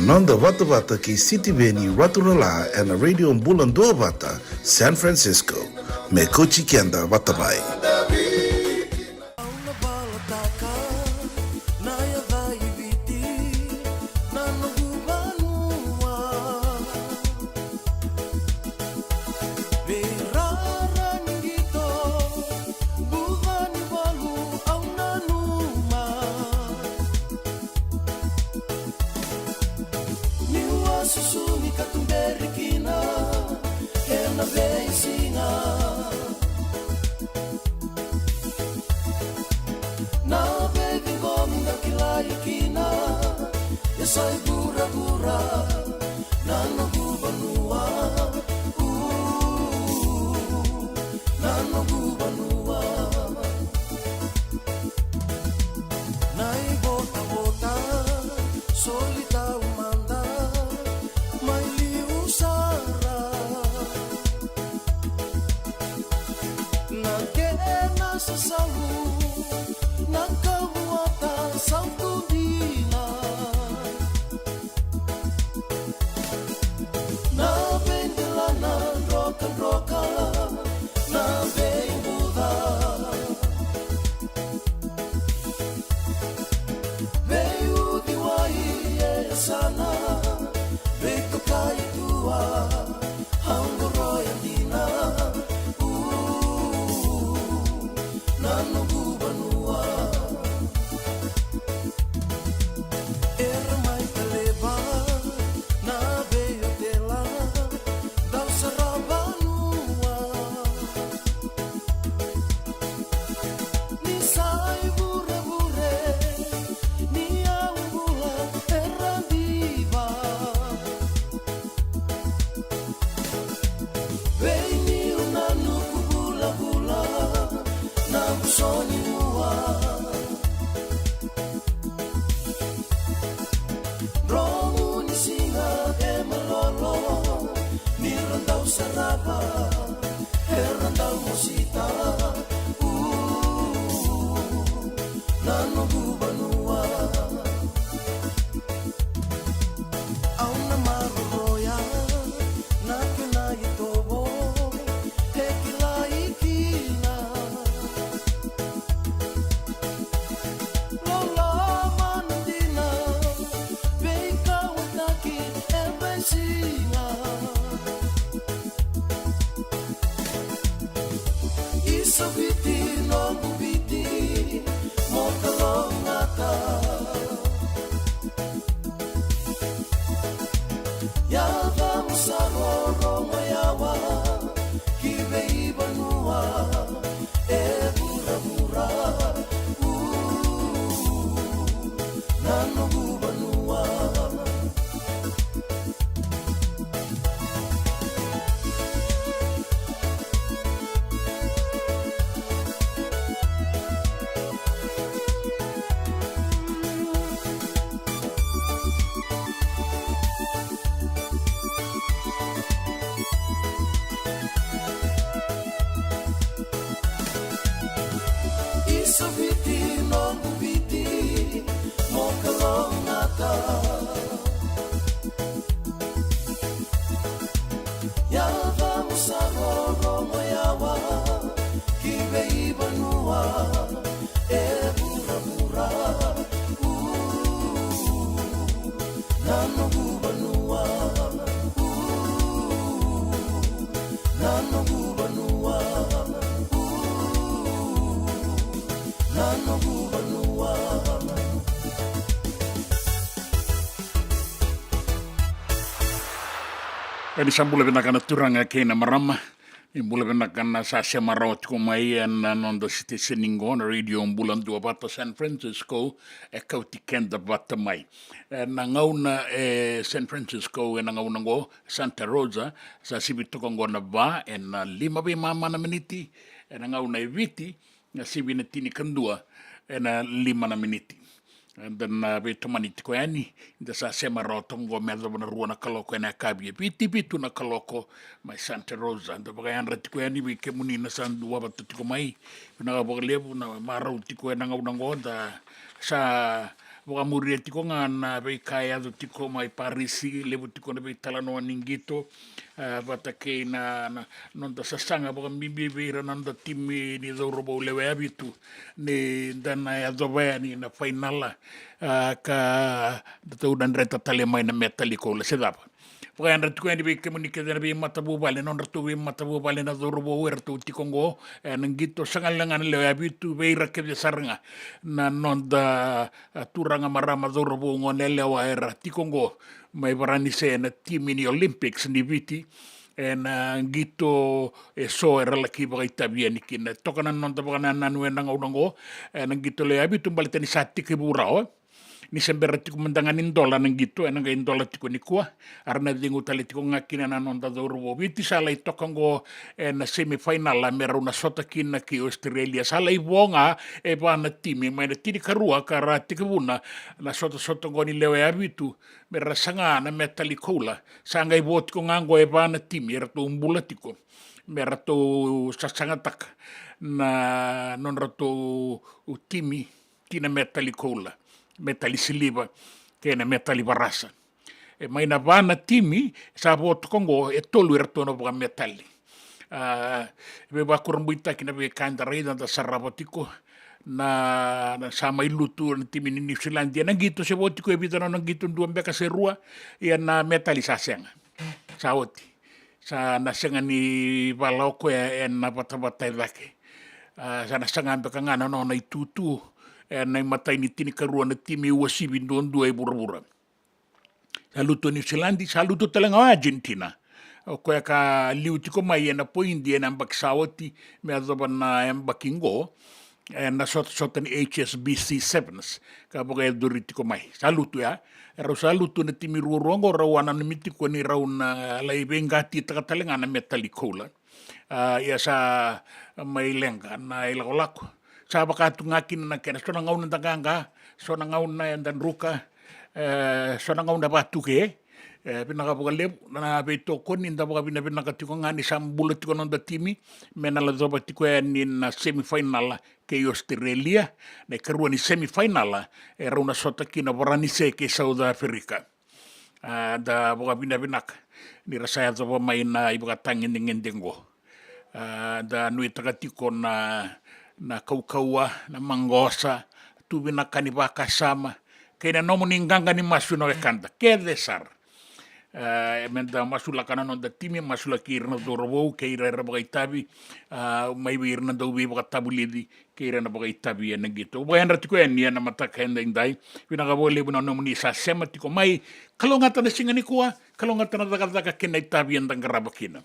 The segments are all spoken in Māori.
Nanda Vata ki City Veni Raturala and a radio in Bula Duavata, San Francisco. Me kochi kenda Vatamai. Ni sambule bena kana turanga kena marama ni bule bena kana sa semaro tko mai and on the station on radio Bula Duavata San Francisco e Kauti Keda Vata mai na ngauna San Francisco na ngauna go Santa Rosa sa sibito ngona va en lima be mama na miniti na ngauna eviti na sibina tini kandua na lima na miniti. And then we tomani tiko yani the sa semaro tongo meza na ruana kaloko na kabi piti pitu na kaloko mai Santa Rosa and the bagayandra tiko yani we kemuni na San Duavata tiko mai na baglebu na marau tiko na ngaunango da sa waka muria tiko nga na vei kai ado tiko mai Parisi, levo tiko na vei talanoa ningito, Vata kei na nonda sasanga waka mimbi veira nonda timi ni zaurobou lewe abitu, ni dana e adovea ni na whainala, ka tau dan reta tale mai na metaliko le sedapa. Paka andra tuku andi vei kemunike dana vei matabu vale, nonda tu vei matabu vale na zaurobou era tu tikongo, nangito sangalangan lewe abitu veira ke saranga, na nonda turanga marama zaurobou ngonele wa era tikongo, mai varani se na timi ni Olympics ni viti, na ngito so era laki baka itabia ni kina. Toka na nonda baka na nanu nanga unango, na ngito le abitu mbalita ni sa tiki burao, ni sembera tiku mendangan indola nang gitu, nga indola tiku ni kua, arna dingu tali tiku ngakina na nonda daurubo. Viti salai toka ngo na semifinal la mera una sota kina ki Australia. Salai bonga ba na timi, mai na tini karua kara tikibuna, na sota ngo ni lewe abitu, mera sanga na metali koula, sanga ibo tiku ngango ba na timi, era to umbula tiku, mera to sasanga taka, na non rato timi, tina metali koula. Metali siliva kena metali barasa mai na vana timi sa voto kongo tolu ertono bra metali be ba kurumbuita kina be kanda reida da sarabotiko na sama ilutu na timi ni New Zealand na gitu se votiko e bitano na gitu ndua mbeka serua ia na metali sa senga sa oti sa na senga ni baloko na bata lake sa na senga mbeka ngana no na itutu na matai ni tini karua na timi ua sibi ndua e burabura. Saluto New Zealand, saluto talanga o Argentina. O koe ka liu tiko mai na poindi na mbak sawati me adoba na mbak ingo na sota ni HSBC 7s ka boga e duri tiko mai. Saluto ya. Rau saluto na timi ruorongo rau ana na mitiko ni rau na lai bengati takatalenga na metali koula. Ia sa mai lenga na ilako. Sa bakatu ngakin na kena sona ngauna tanganga sona ngauna dan ruka sona ngauna batu ke pinaka boka lep na beto koni nda boka bina tiko ngani sambula tiko nonda timi mena la zoba tiko ni na semifinal ke Australia na karua ni semifinal era una sota kina borani se ke South Africa da boka bina ni rasa zoba mai na iboka tangin ngendengo da nui takatiko na kaukaua, na mangosa, tubi na kanibaka sama, kaya na nomo ninganga ni masu na wekanda, kede sar. Menda masu lakana no da timi, masu laki irna dorobou, kaya ira baga itabi, may irna daw bi baga tabulidi, kaya ira na baga itabi yan gitu. Ubayan ratiko yan, yan na mataka yan day, pinakabole mo na nomo ni sa sema, tiko may kalongatan na singa ni kuwa, kalongatan na daga kina itabi yan dang garabakina.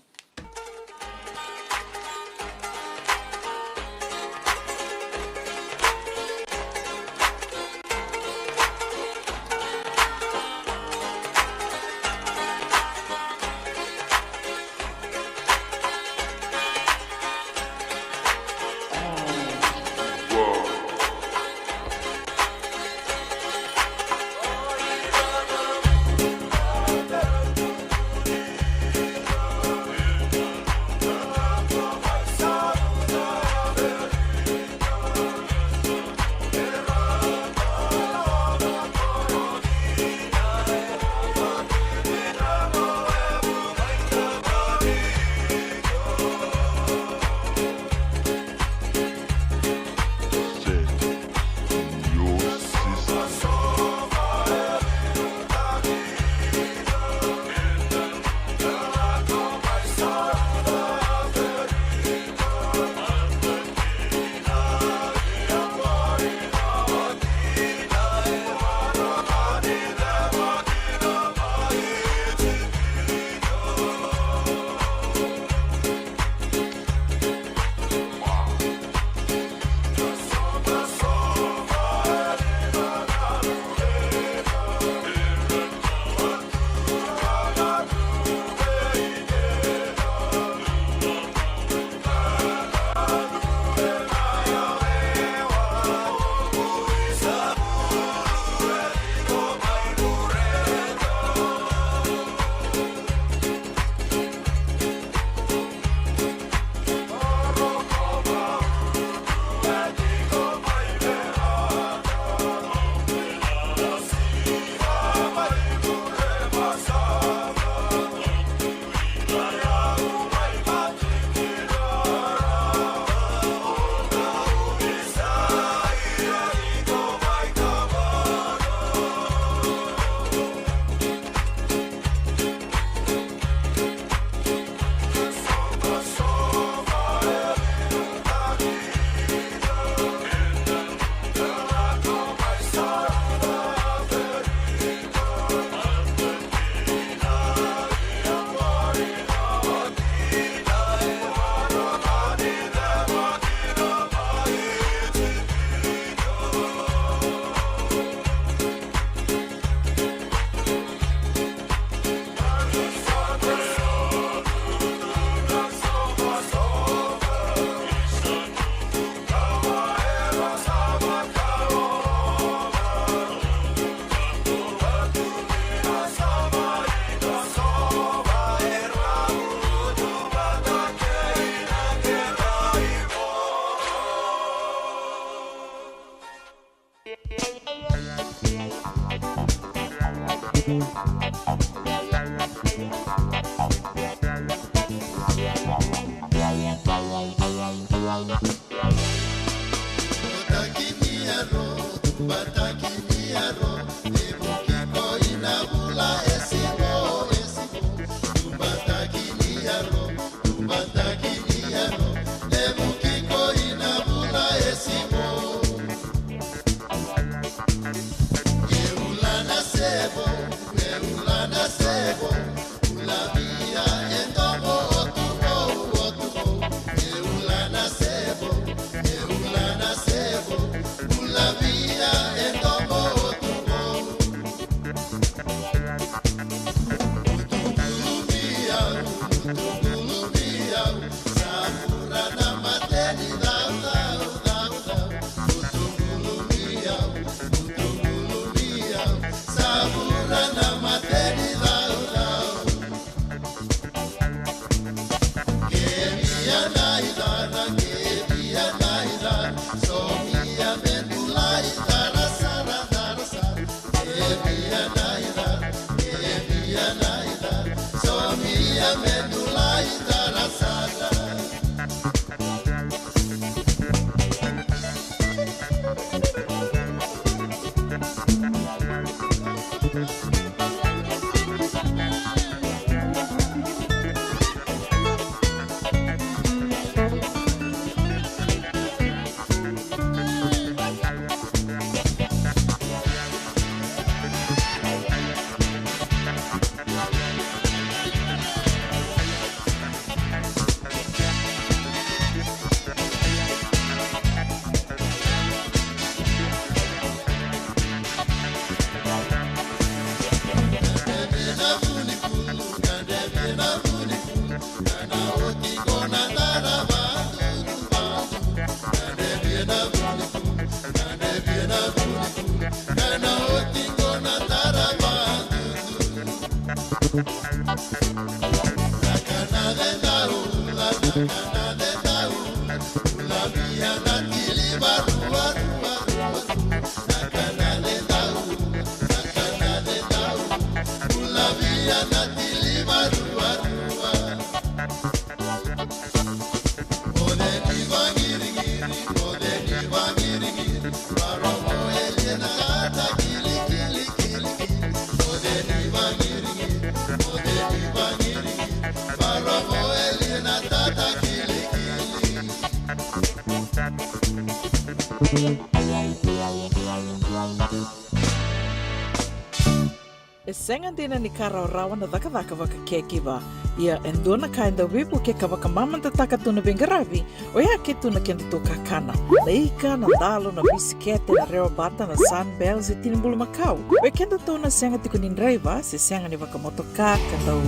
E senga dina ni kara rawa na daka waka kekiwa. Ia endona kainda wipu ke kawaka mamanta taka tuna bengarabi. O ia ke tuna kenda to kakana. Na ika, na dalo, na bisikete, na reo bata, na sunbells e tinimbulu makau. O kenda tuna senga tiko nindraiva, se senga ni waka motoka, kanda u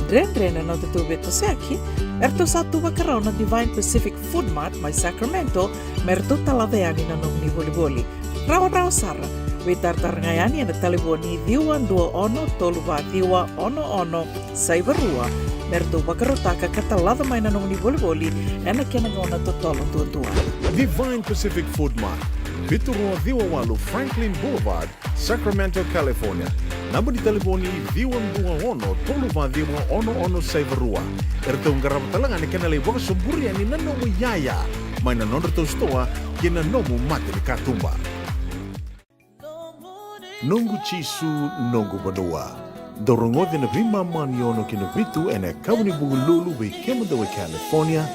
dren na tutu beto seki. Erto satu wakarau na Divine Pacific Food Mart, mai Sacramento, merto talaveani na nung ni boli-boli. Rawa sara. We tartarngayani na taliboni diwan 21 saivarua. Merto bakarotaka katalada mai na nung ni boli-boli ena kenangona totolo tua. Divine Pacific Food Mart, Viturua Diwawalu Franklin Boulevard, Sacramento, California. Namba di taliboni diwan 21 saivarua. Erto ngarabatalangan ni kanalay waka suburi ani nanomu yaya. May nanondo to stoa kina nomu mati ni katumba. Nungu chisu nungu badua. Dorongode na vima maniono kina vitu ene kabuni bugululu we kemada we California.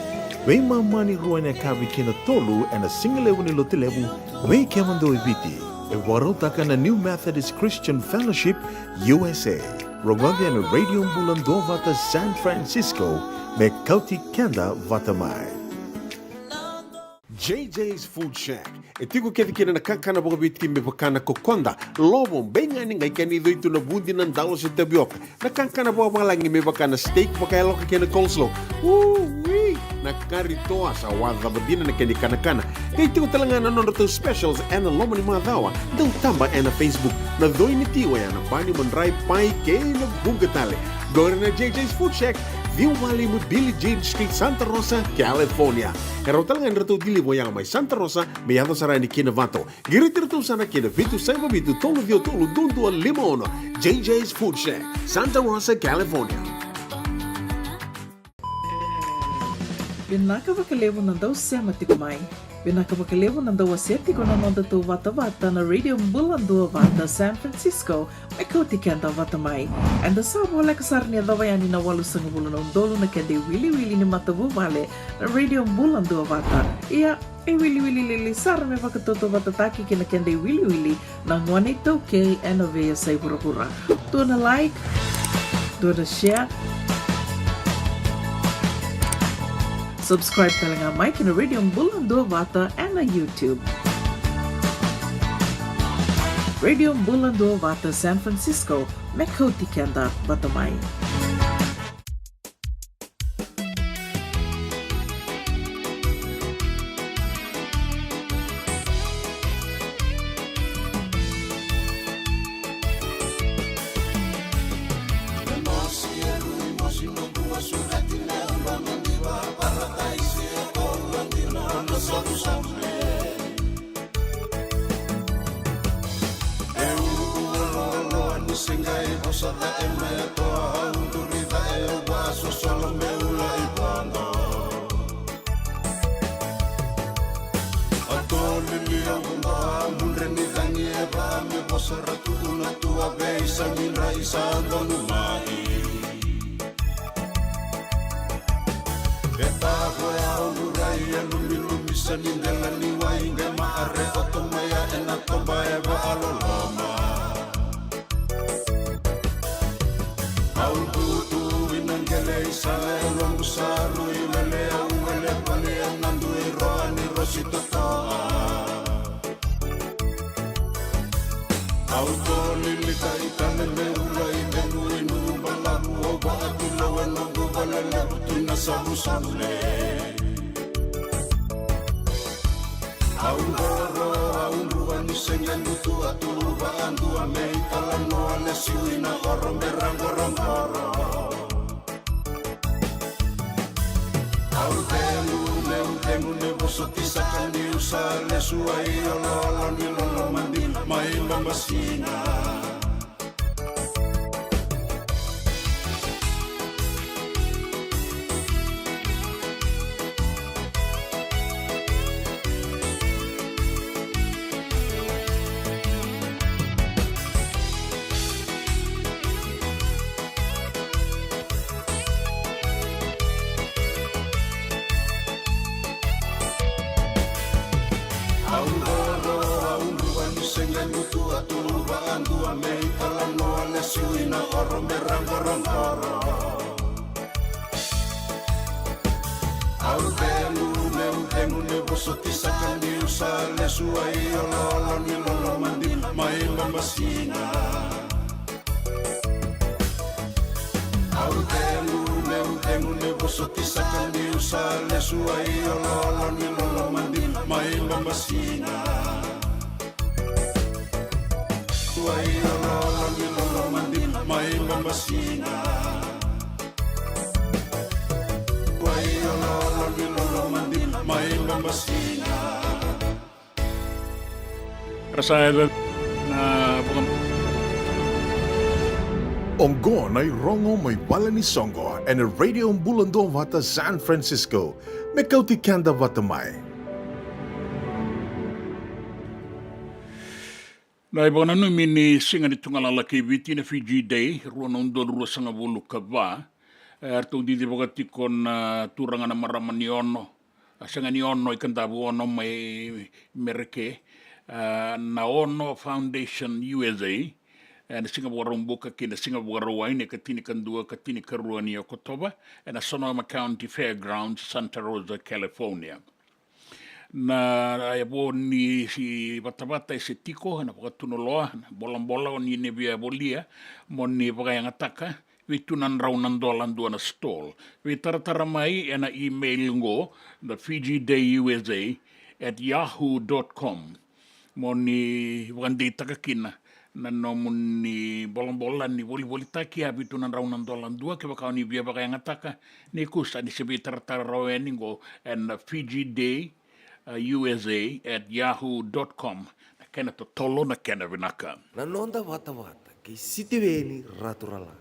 Vima mani ruane kabi kina tolu ene singalewu ni lotilewu we kemando we viti. E warotaka na New Methodist Christian Fellowship USA. Rongode na Radio Bula Duavata San Francisco me Kauti Keda Vata mai. JJ's Food Shack. E tiku kedi kina na kakana boka biti me bakana kokonda. Lobo benga ni ngai kani doitu na bundi nan dalo sa tabioka. Na kakana boka malangi me bakana steak baka loka kina coleslaw. Woo-wee! Na karitoa sa wadha badina na kani kana. Kaya tiku talanga na nono specials and na lomo ni mga dawa. Daw tamba na Facebook. Na doi ni tiwa ya na bani mandray pai kaya na bugatale. Go na JJ's Food Shack. View Valley mo Billie Jean Street, Santa Rosa, California. Karotal nga nito dili mo yang may Santa Rosa, may ato sarani kina Vato. Giritirto sana kina Vitu Saiba Vitu Tolo Dio Tolo Dundu Limon, JJ's Food Shack, Santa Rosa, California. Binaka bakalevo ng daw siya matikumay. Binaka bakalevo ng daw aseti ko na nonda to Vata Vata na Radio Bula Duavata, San Francisco, may Kauti Keda Vata mai. And the sabo like sarnia daw yani na walu sang bulan ng dolo na kende wili ni matabu vale na Radio Bula Duavata. Iya, wili lili sar me vakatoto Vata taki kina kende wili na ngwanito kay enovea say pura-pura. To na like, to na share, subscribe talaga Mike na Radio Bula Duavata and na YouTube. Radio Bula Duavata, San Francisco, may Kauti Keda Vata mai. Rasael na Onggo na rongo may bala ni Songo and a Radio Bula Duavata, San Francisco, may Kauti Keda Vata mai. na iba na numi ni singa ni tungalalaki viti na Fiji Day, ruang nondol rua sanga bulu kava, arto di bogati kon turanga na maraman ni ono, sanga ni ono ikan tabu ono may mereke, na ono Foundation USA, na singa warong buka kina singa warawai ne katini kandua katini karua ni Okotoba, na Sonoma County Fairgrounds, Santa Rosa, California. Na ayabo ni si Vata ese tiko na pakatunoloa bola o ni nebia bolia mon ni pakayang ataka vitunan raunan dolan na stall vitaratara mai na email ngo the FijiDayUSA@yahoo.com mon ni wandi takakina na nomun ni bolong-bolan ni woli-woli taki habitu na raunan dolan dua ke bakau ni bia bakaya ngataka ni kusa ni sebi tartarawe ningo and Fiji Day USA at yahoo.com na kena to tolo na kena vinaka. Nanonda Vata ke City Veni Raturala.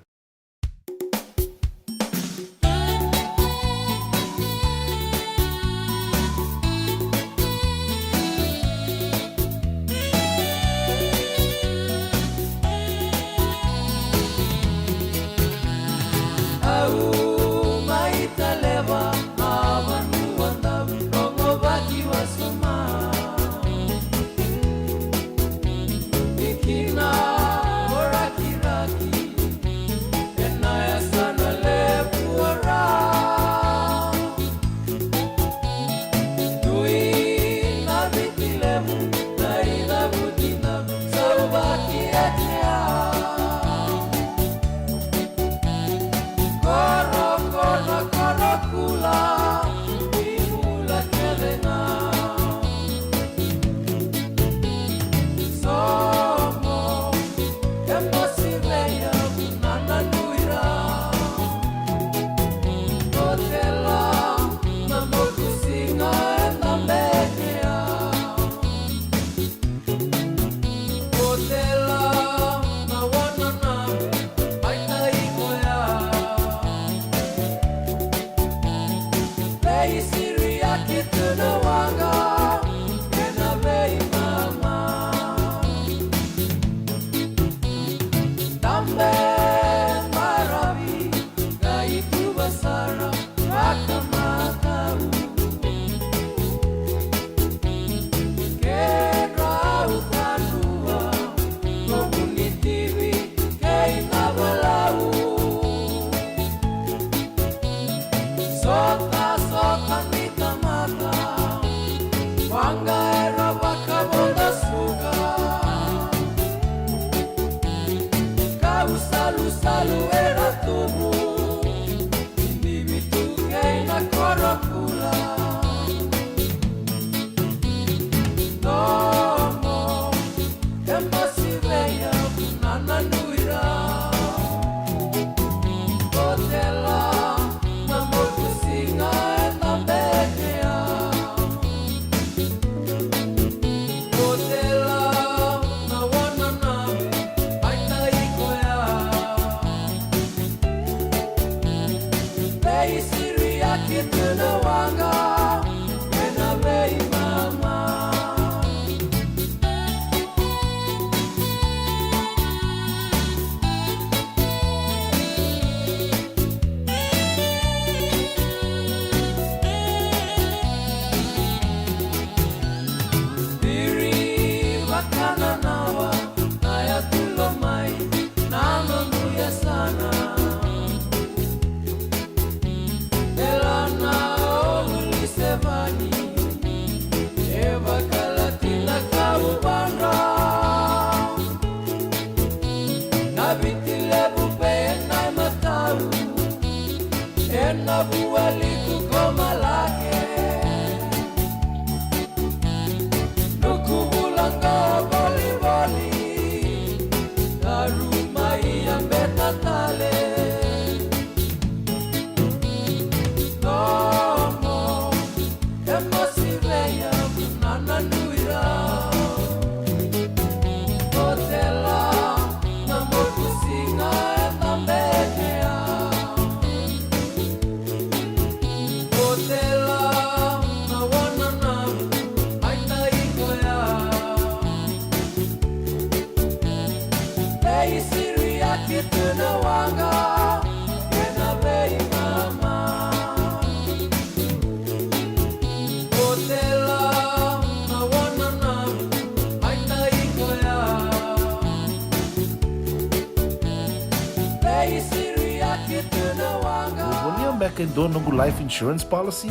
Back in Donongu life insurance policy?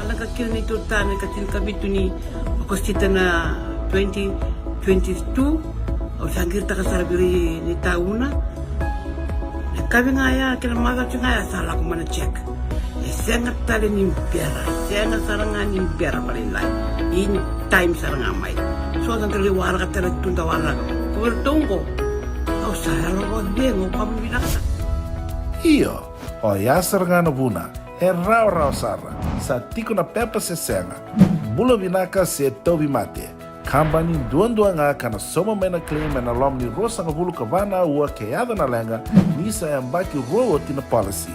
Nakakil nito tani katil kabitu ni kostita na 2022 o sagir ta kasarbiri ni tauna. Kabi ngaya kila maga ngaya sala ko mana check. Sengat tali ni biara, sengat sarangan ni biara malin lai. Ini time sarangan mai. So ang kaliwara ka talaga tuntawana. Kuwertongko. Au saya lo bengo pambinasa. Iyo, o yasar nga na buna, e rau sara, sa tiko na pepa se senga, bula vinaka se tobi mate, kambani duan nga kana soma mena claim na lom ni rosa nga bulu kavana ua keada na lenga, nisa e ambaki roa tina policy.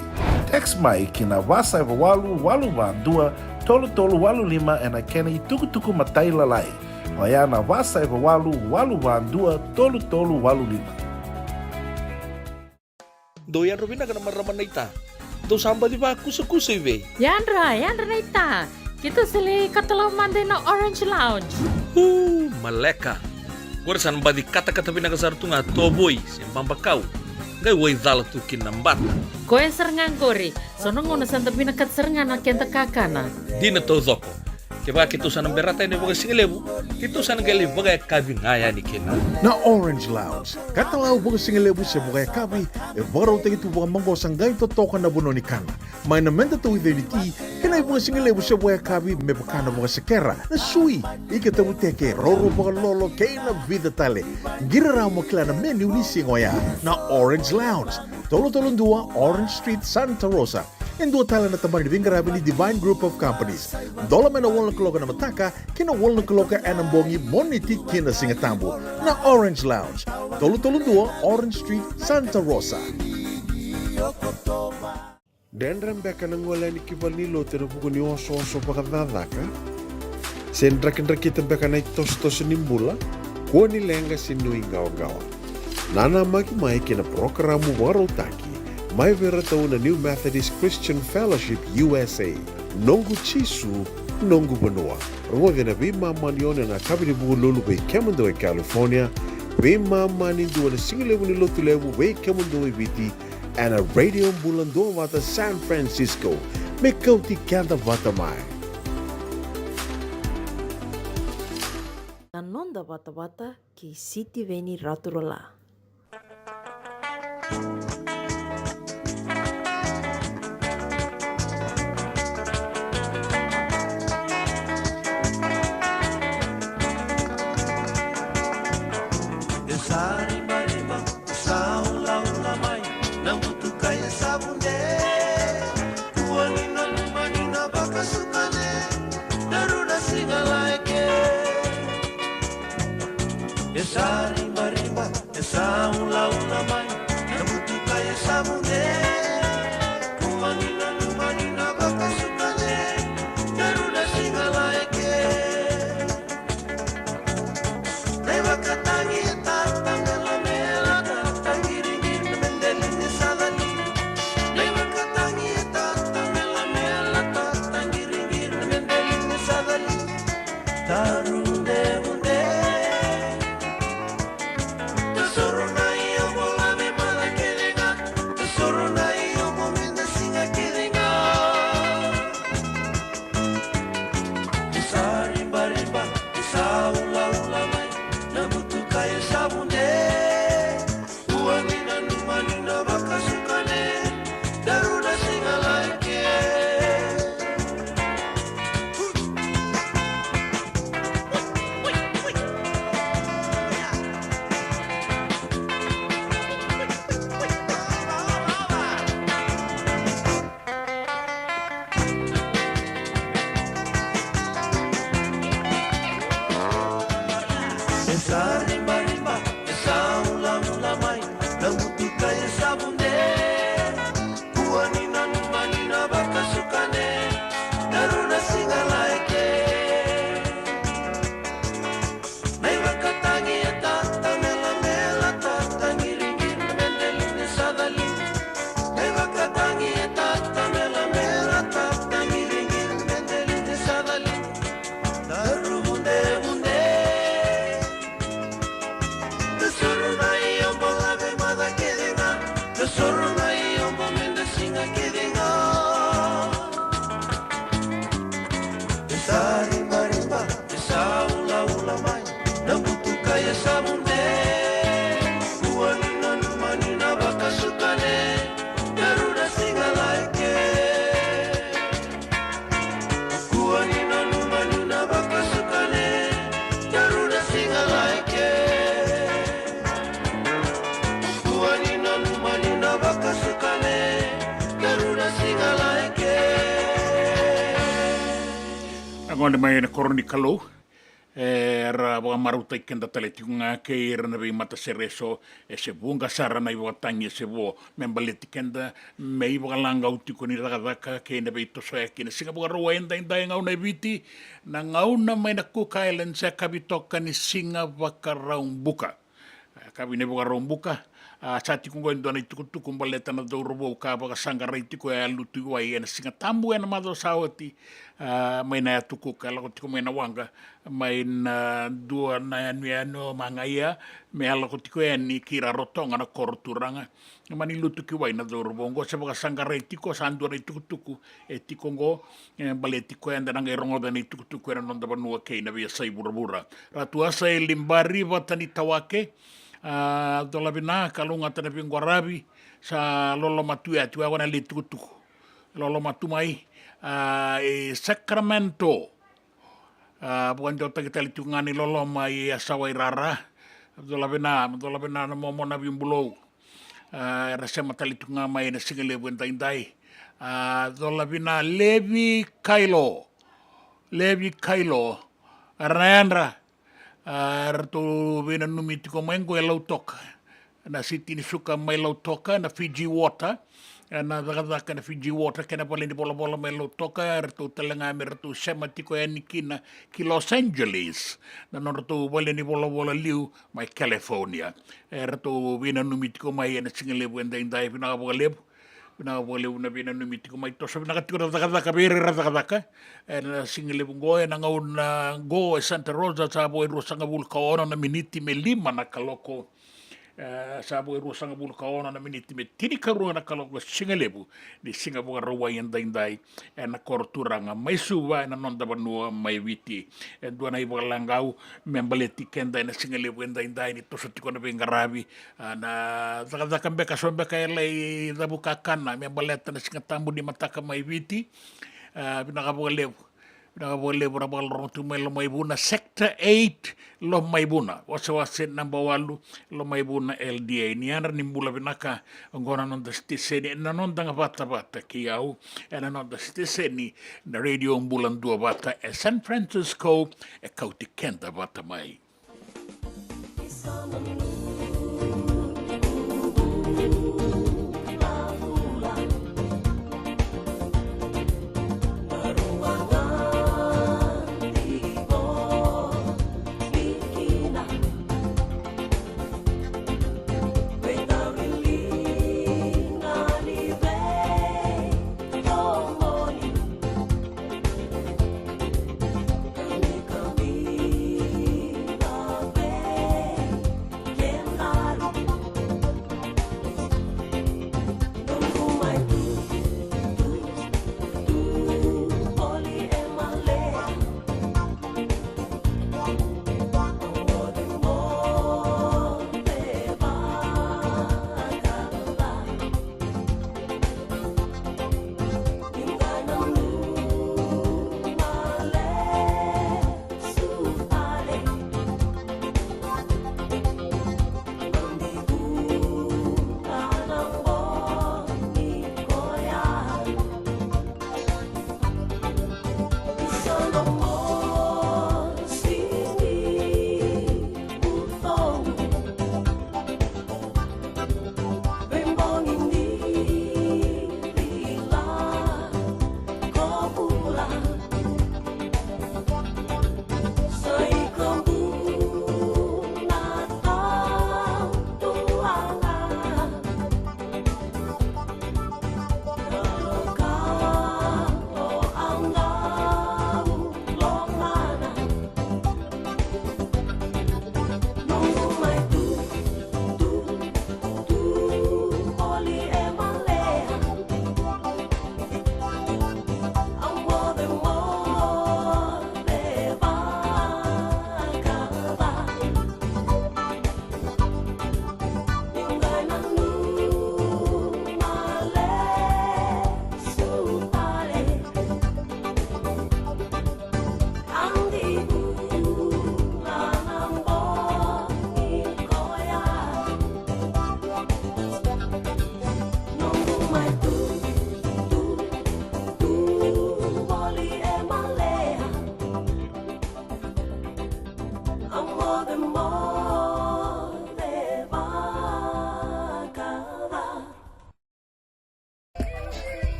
Text mai kina wasa eva walu van dua, tolu walu lima e na kena i tuku matai lalai, o ya na wasa eva walu van dua, tolu walu lima. Doyan Robin na ramaraman na ita. Do samba di ba kusa iwe. Yandra na ita. Kita sili katalaw mande na Orange Lounge. Maleka. Gurasan ba di kata-kata pinakasar tu nga toboy siyang pambakaw. Ngay way dala tu kinambata. Koe serengan kori. Sono ngono santa pinakat serengan na kenta kakana. Di na to zoko. Kaya kitusan ng berata ni baga singalebu, kitusan ng gali baga kabi ngaya ni kina. Na Orange Lounge, katalaw baga singalebu siya baga kabi, e baraw tayo ito baga manggosang gayon totokan na buno ni kana. May namenta to identity, kanay baga singalebu siya baga kabi, may baka na baga sakera, na sui, ikatabuteke, roro baga lolo, kaya na vida tale. Giraraw mo kila na menu ni singoya, na Orange Lounge, tolo-tolong dua, Orange Street, Santa Rosa. Ang dua tala na tamang ni Garabi ni Divine Group of Companies. Dola man na wala kaloka na mataka, kina wala kaloka anambongi moniti kina singatambo na Orange Lounge. Tolo-tolong dua, Orange Street, Santa Rosa. Dendram beka nang wala ni kibal ni lote na buko ni oso-oso pakadadaka. Sendra-kendra kita beka na itos-tos nimbula, kuha ni lenga sinuing gawa-gawa. Nana magi-mai kina programo warotaki. Mai vera tau na New Methodist Christian Fellowship USA. Nongu chisu, nongu banua. Rongo na bima manione na kabini bugu lulu bei kemando e California. Bima mani dua na singilewu ni lotu lewu bei kemando e viti. And a radio Bula Duavata San Francisco. Me Kauti Keda Vata mai. Anonda Vata ki siti veni raturola. Ngone mai na koroni kalau. Ra wa maruta kenda tale tikunga ke rana be mata sereso se bunga sara na iwa tangi se bo membaleti kenda mei wa langa uti koni raka ke na be to so ke na singa bo ro enda ngau na viti na ngau na mai na Cook Island se kabitoka ni singa wa karaumbuka kabine bo karaumbuka sa tikungo ndona tukutuku mbaleta na do robo ka ba sanga reitiko e lutu wa e na singa tambu e na mado saoti mai na tuku ka lo tiko mai na wanga mai na dua na no mangaia me ala ko tiko e ni kira rotonga na korturanga mani lutu ki wa na do robo ngo se ba sanga reitiko sandu reitukutuku e tikongo baletiko e ndana ngerongo da ni tukutuku e na nda banua ke na via sai burabura ratua sai limbari watani tawake dola bina kalunga tana pinguarabi sa lolo matu atu wana le tukutuku lolo matu mai e Sacramento bukan jota kita litungani lolo mai asawai rara dola bina na momo na bimbulo rasa mata litunga mai na singale buentai dai dola bina Levi Kailo Arandra Arto vena numiti ko mengo e lau toka. Na siti ni suka mai lau toka na Fiji water. Na daka na Fiji water kena pala ni bola mai lau toka. Arto talenga me rato sema tiko e nikina ki Los Angeles. Na no rato wale ni bola liu mai California. Rato vena numiti ko mai na singalebu enda indai pinaka bola lebu. Pina wale una bina numiti ko mai tosa pina katiko daka bere daka na singalebu ngoe na ngau na go e Santa Rosa sa bo e rosanga vulkaona na miniti me lima na kaloko sa bo e rosanga vulkaona na miniti me tini karua na kaloko singalebu ni singabu rawa indai na korturanga mai suwa na nonda banua mai viti dua na iba langau membaleti kenda na singalebu indai ni tosa tiko na bengarabi na daka beka so beka ele dabu kakana membaleta na singatambu di mataka mai viti pinakabualebu rabal rotu mai lo mai buna sector 8 lo mai buna wase number 8 lo mai buna LDA ni ana nimbula binaka ngona non da stiseni na non da Vata ki au na non da stiseni na radio Bula Duavata e San Francisco e Kauti Keda Vata mai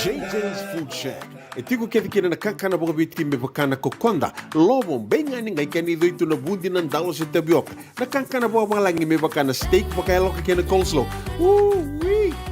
JJ's Food Shack, E tiku kena na kankana boka bitki me bakana kokonda. Lobo benga ni ngai kani doito na bundi na ndalo se tabioka. Na kankana boka malangi me bakana steak boka eloka kena coleslaw.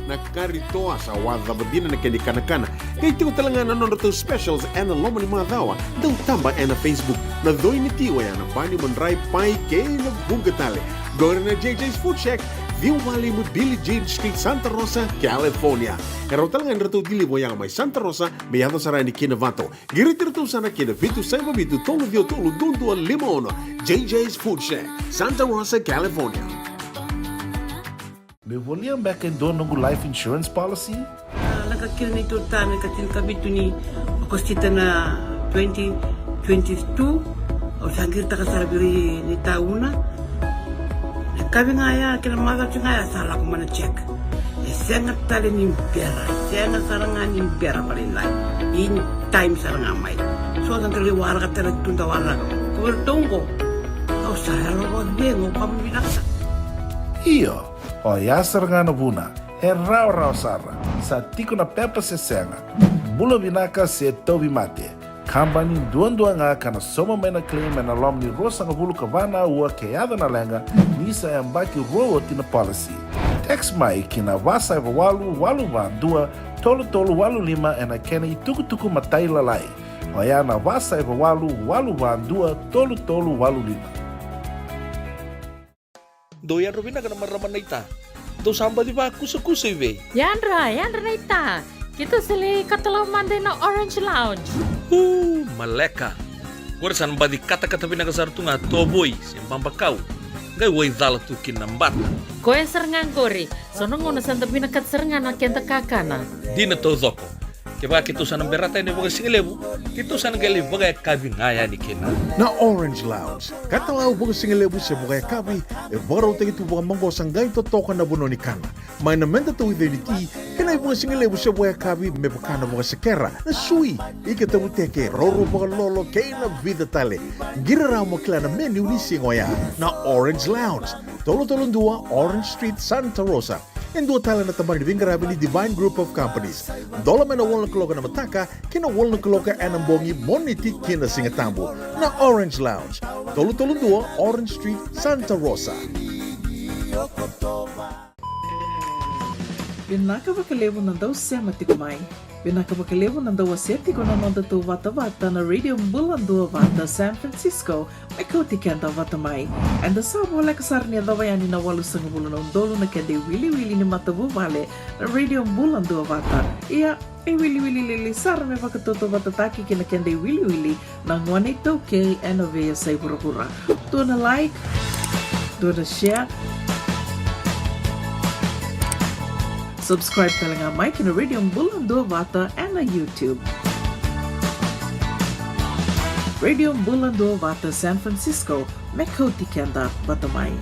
Na karitoa sa wadha badina na kani kanakana. Kay tiku talangana non to specials and lomani madawa. Dau tamba na Facebook. Na doi ni tiwa ya na pani mandrai pai ke na bugatale. Gore na JJ's Food Shack. Viu Valley mo Billy Jean Street, Santa Rosa, California. Erau talangan ratu dili boyang mai Santa Rosa, meyado sarani kina Vato. Giritir tu sana kina vitu saiba vitu tolu dio tolu dundu limono. JJ's Food Shack, Santa Rosa, California. Me voliam back and do nungu life insurance policy? Nakakira ni tutana katil kabitu ni akostita na 2022 o sangir takasarabiri ni tauna. Kami ngaya kena maga ngaya salah aku mana cek. Sangat tali ni biara, sangat sarangan ni biara paling lain. In time sarangan mai. So kan terli warga terli tunda warga. Kau tunggu. Kau saya lawat bengo kamu binasa. Iyo, o ya sarangan buna. Rau sara. Sa tiku na pepa se senga. Bula binaka se tobi mate. Kambani dua nga kana soma mena claim na lom ni rosa nga bulu kavana ua keada na lenga nisa ya mbaki roa tina policy. Text mai kina wasa eva walu va dua tolu walu lima ena kena ituku matai lalai. Hoya na wasa eva walu va dua tolu walu lima. Doyan Robina kana maraman na ita. Do samba di ba kusa iwe. Yandra na ita. Kita sili katalaw mande na Orange Lounge. Maleka. Goresan badi kata-kata pinagasar tu nga toboy simbang bakau. Gay way dala tu kinambata. Koe serengan gori. Sono ngono santa pinakat serengan na kenta kakana. Di na to zoko. Kaya kita sana berata ini bagai singelebu. Kita sana gali bagai kabi ngaya ni kena. Na Orange Lounge, katalau bagai singelebu se bagai kabi, baru tegi tu bagai manggo sanggai to toka na buno ni kana. Mai na menda tu identity, kena bagai singelebu se bagai kabi me bakana bagai sekera. Na sui, ika tamu teke roro bagai lolo kena vida tale. Gira ramo kila na menu ni singoya. Na Orange Lounge, tolo-tolong dua Orange Street, Santa Rosa. En dua tala na tambari vingarabi ni Divine Group of Companies. Dola mena wala kaloka na mataka, kina wala kaloka anambongi moniti kina singatambo. Na Orange Lounge, tolo-tolong dua Orange Street, Santa Rosa. Binaka bakalevo nandau sema tikumai. Binaka bakalevo nandau aseti ko nanonda tu Vata na Radio Bula Duavata, San Francisco, may Kauti Keda Vata mai. And the sabo like sarnia dawayani na walu sangabula na undolo na kende wili ni matabu vale na Radio Bula Duavata. Ia wili sar me vakatoto vatataki kina kende wili na ngwane toke and ove sa pura-pura. Do na like, do na share. Subscribe talaga Mike na Radio Bula Duavata and na YouTube. Radio Bula Duavata, San Francisco, may Kauti Keda Vata mai.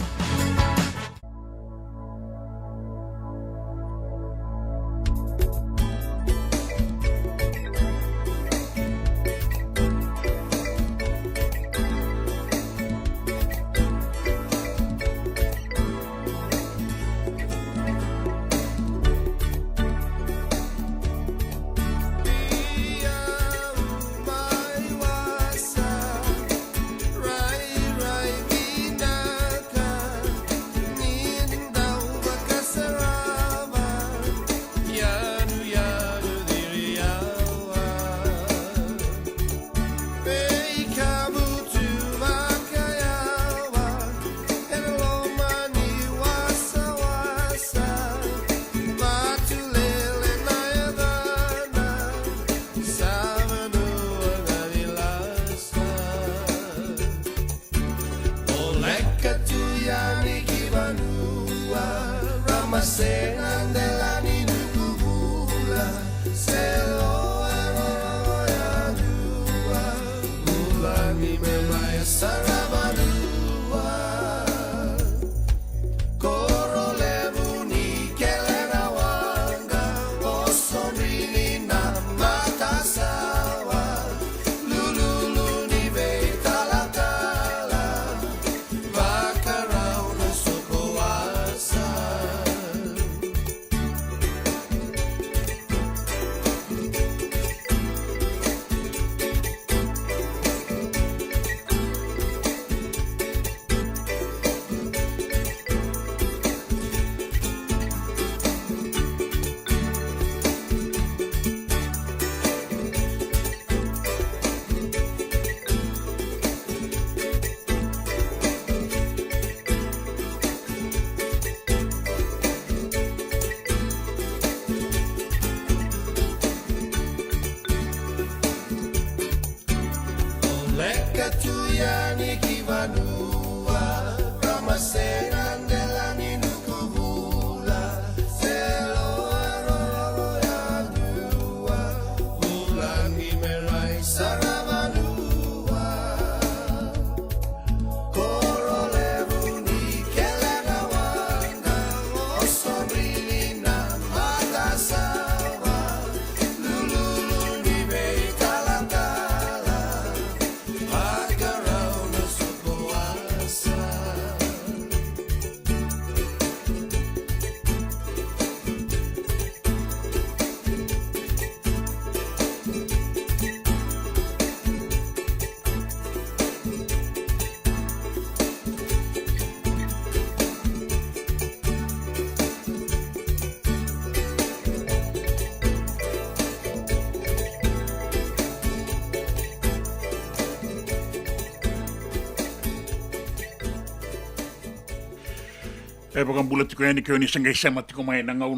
Pakang bulat ko yan ikaw ni sanggay sama tiko may nangaw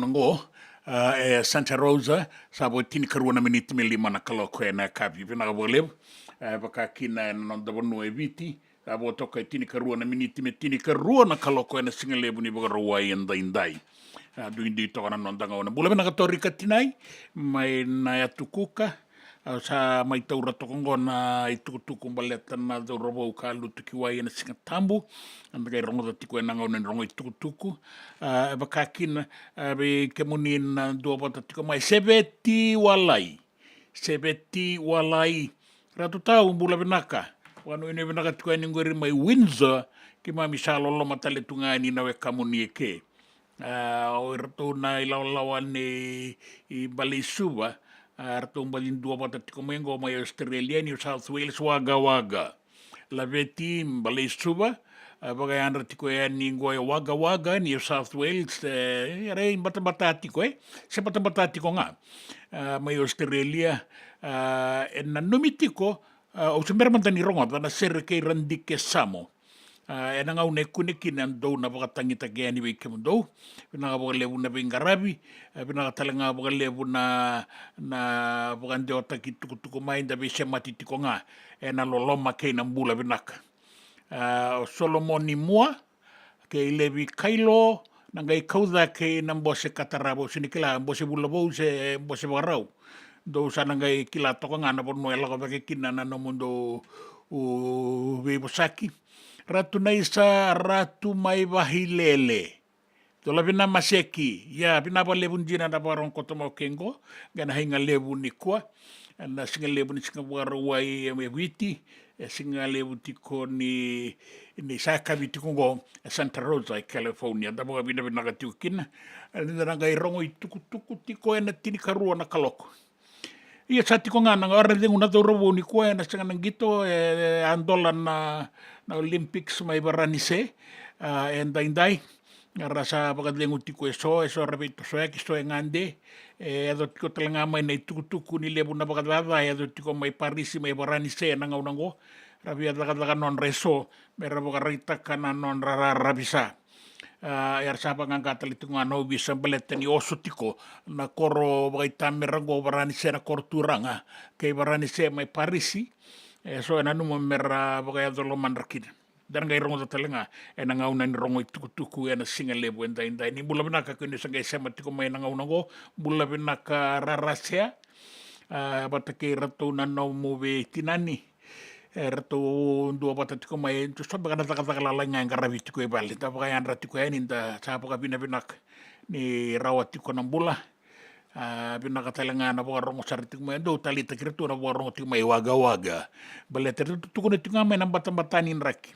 Santa Rosa sabo tini karua na minit milima na kaloko na kapi pinakabolib pakakina non dabonu eviti sabo toka tini karua na minit tini karua na kaloko na singalebu ni bagaruai indai do indi to kana non dangaw na bula na katori katinai may na tukuka sa may taura tokongo na itukutuku baleta na do robo kalu tukiwai na singa tambu anda kay rongo tiko na ngaw na rongo itukutuku bakakin be kemunin na Duavata tiko mai sebeti walai ratu tau bula benaka wanu ini benaka tiko ni ngori mai Windsor ki mami salolo matale tungani na we kamuni ke o ratu na ilawan ni balisuba Arto balin Duavata tiko mengo mai Australia New South Wales waga laveti balisuba bagayan tiko yan ningo waga New South Wales rei bata tiko se bata tiko nga mai Australia en numitiko o semerman ni rongo na ser ke randi ke samo en nga une kunekin an do na bakatangita ke ani we kemundo na bagalebu na bingarabi na talanga bagalebu na bagande otaki tukutuku mai da be semati tiko nga en loloma ke na bula binaka Solomoni mua ke levi kailo nangai kauda ke nambose katarabo sinikila mbose bulabo se mbose barau do sanangai kila tokonga na bono ela ko ke kinana no mundo u bebosaki ratu naisa ratu mai wahilele tola bina maseki ya bina ba lebun jina da barong ko tomo kengo gana hinga lebu ni kwa na singa lebu ni singa warawai me witi singa lebu tiko ni saka bitiko go Santa Rosa California da ba bina bina katukin na ngai rongo tuku tiko ena tini karua na kaloko ia sati ko nga nang ora nguna to robo ni kwa na singa nangito andolan na Olympics may baranise endai rasa pagdlengu tiko eso repito so kisto ngande ado tiko talanga mai nei tukutuku ni lebu na pagadada ado tiko mai Paris mai baranise nango rabia daga non reso mera bagarita kana non rabisa yar sapa ngangkat litu ngano bisa beleten oso tiko na koro baita merango baranise na korturanga kay baranise mai Parisi so ena numo mera bagaya dolo mandrakin dan ngai rongo talenga ena ngauna ni rongo tuku ena singa lebu endai ni bula benaka kene sangai sama tiko mai ngauna go bula benaka rarasea batake ratu na no move tinani ratu Duavata tiko mai tu soba kana taka la nga ngarabi tiko e bali ta bagaya ratu ko eni nda sa paka bina benak ni rawat tiko na bula binaka talenga na bo rongo sartik mo endo tali takirtu na bo rongo timay waga baleter tuku na tinga may nambatan-batanin raki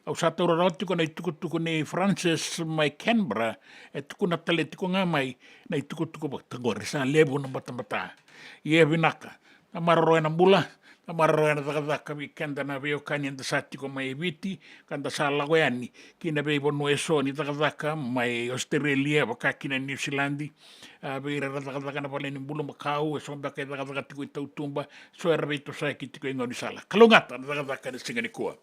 au sato roti ko na tuku ni Francis may Canberra tuku na tali tiko nga may na tuku ba tagore sa lebo na batan-bata ye binaka amarro na bula amarro na taka weekend na veo kanyan da sati ko may viti kanda sa lagoyani kina be bono eso ni taka may Australia baka kina New Zealand beira taka na pala ni bulo makau eso baka taka tiko tumba so erbeto sa kitiko ngoni sala kalungata taka ni singa ni kuwa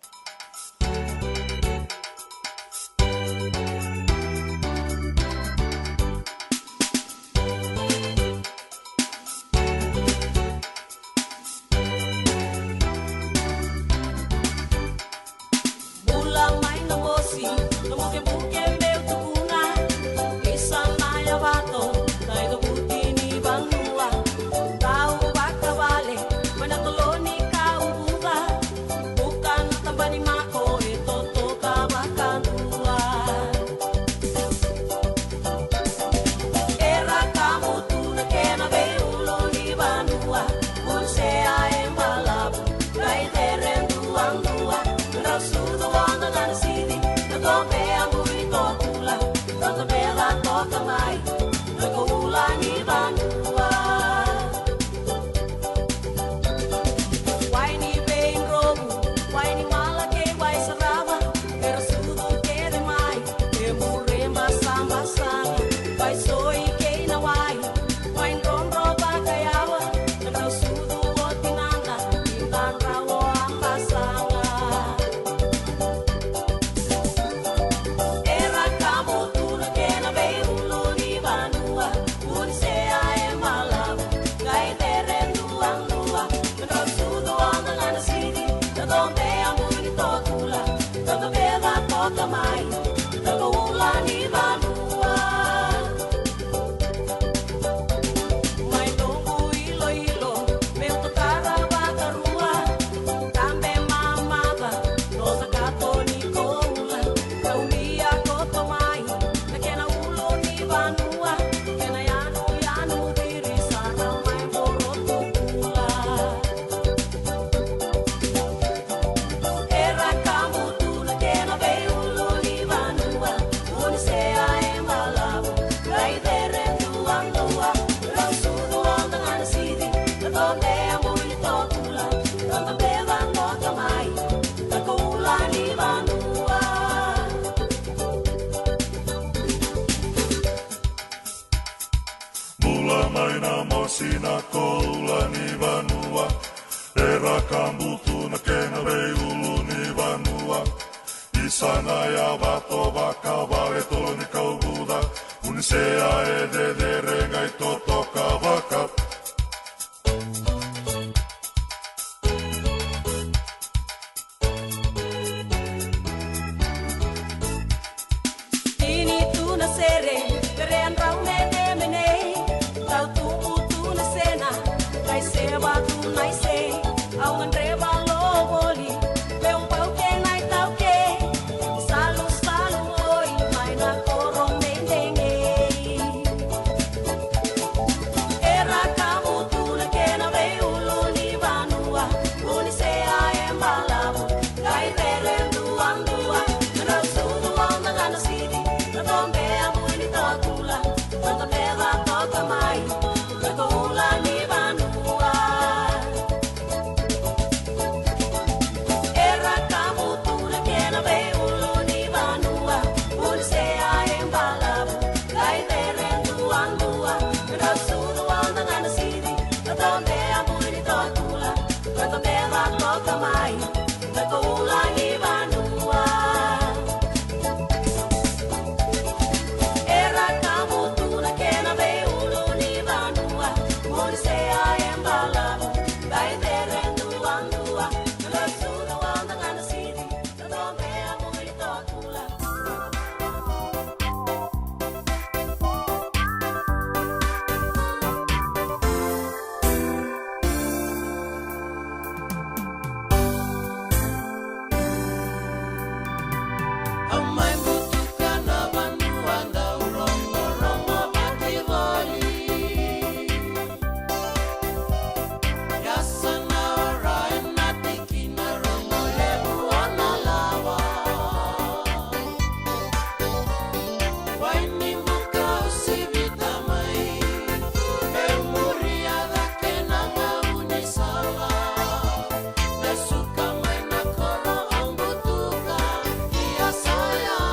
Sina koulani vanua, era kambutuna kena veuluni vanua. Isana ja vato vakavale toloni kauvuda, unisea ededere ngai totoka vaka. Ini tuna sere, perean raume demene. Seba tu nai se, au andreba loboli, pe un pau que nai tau que, salu salu oi, mai na coro mendenge. Era kamu tu na que na veu luni vanua, luni se a embalabu, kai verendu andua, na sudu anda gana sidi, na tombe a muni tokula, tanta pega toca mai, na koula ni vanua. Saya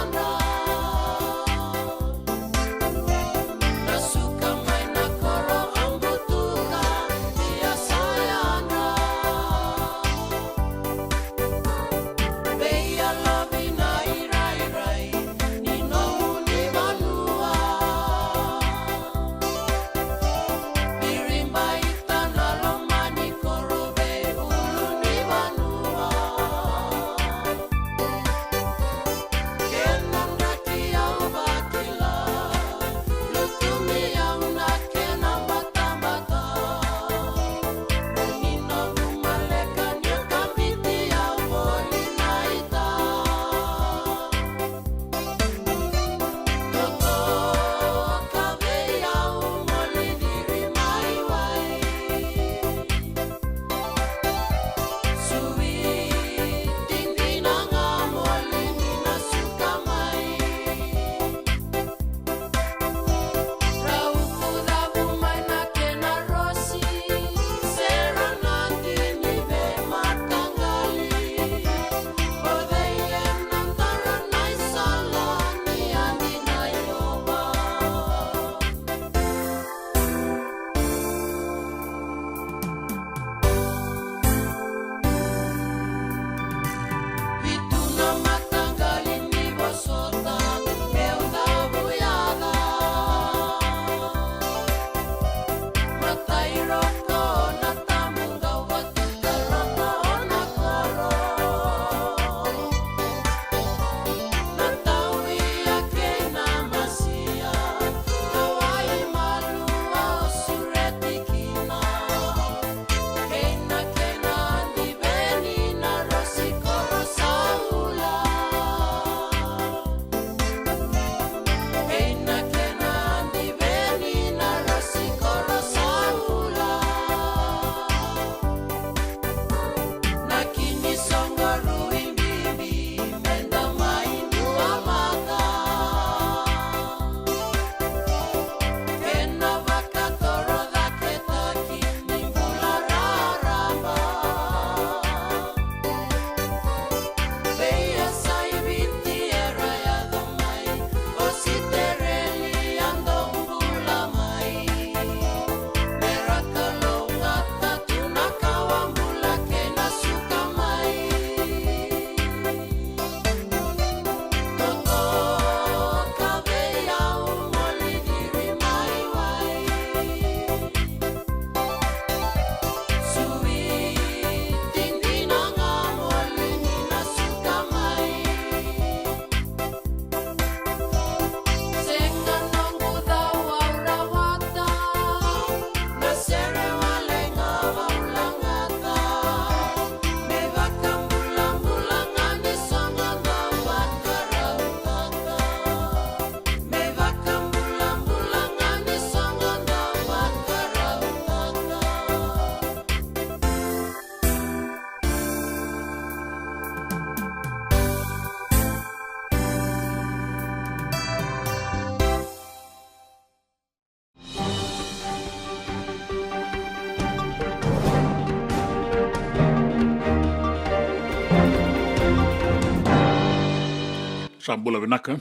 sa bula vinaka,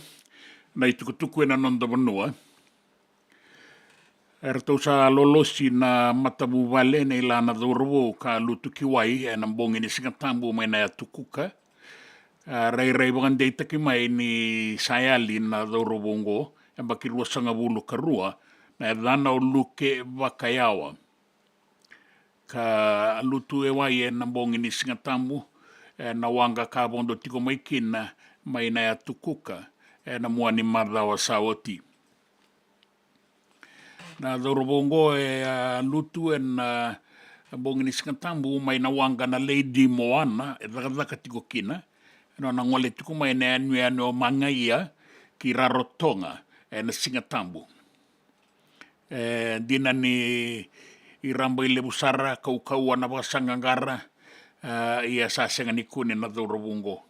na i tukutuku e na nonda vanua. E ratou sa lolosi na matabu vale nei lana dhorovo ka lutu kiwai e na mbongi ni singatambu mai na tukuka. Rei wangandei taki mai ni sayali na dhorovo ngo, e bakirua sanga vulu karua, na e dhana o luke wakayawa. Ka lutu e wai e na mbongi ni singatambu, e na wanga ka bondo tiko mai kina mai na tukuka, e na mua ni madhawa saoti. Na dhorobongo e lutu e na bongi ni singatambu mai na wanga na Lady Moana e dhakadhaka tiko kina. No na ngole tiko mai na anu o mangaia ki Rarotonga e na singatambu. Dina ni i ramba i lebusara kau ana wakasangangara ia sasenga ni kune na dhorobongo.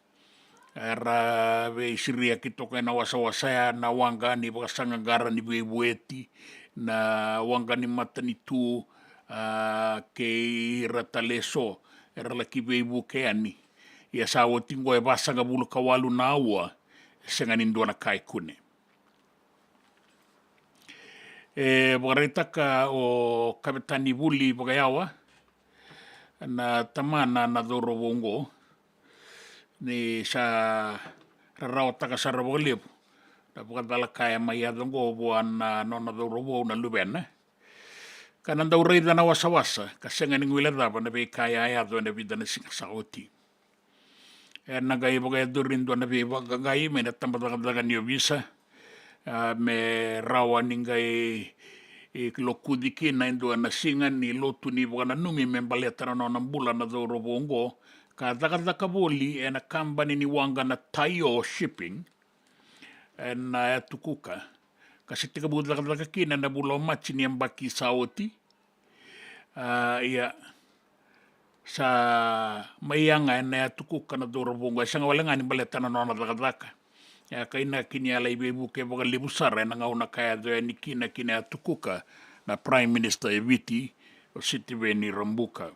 Era ve isiria ki toka na wasawasaya na wanga ni wakasangangara ni bueti. Na wanga ni matani tu ke rataleso era la ki beibu ke ani ia sa o tingo e basanga bulu kawalu na aua senga ni ndona kai kune waretaka o kapitani buli bagayawa na tamana na dhorobongo ni sa rarao taka sarabolipu na pukatala kaya mai adongo buan na nona dhorobo na lubena. Kana ndau reida na wasa-wasa, kasenga ni ngwila dhaba na bei kaya ayado na vida na singasauti. E nagai bagai durindo na bei wagagai me na tambadagadaga ni obisa, me rawa ningai lokudiki na indo na singa ni lotu ni baga na numi me baleta na nona bula na dhorobo ngo, ka dagadaka boli e na kambani ni wanga na tayo shipping, na tukuka kasi tika budlaka kina na bula machi ni ambaki saoti ia sa mayanga na tukuka na dorobongo sanga walanga ni baleta na nona daka ya kaina kini ala ibebu ke boga libusara na ngauna kaya do ni kina tukuka na Prime Minister Eviti o Sitiveni Rambuka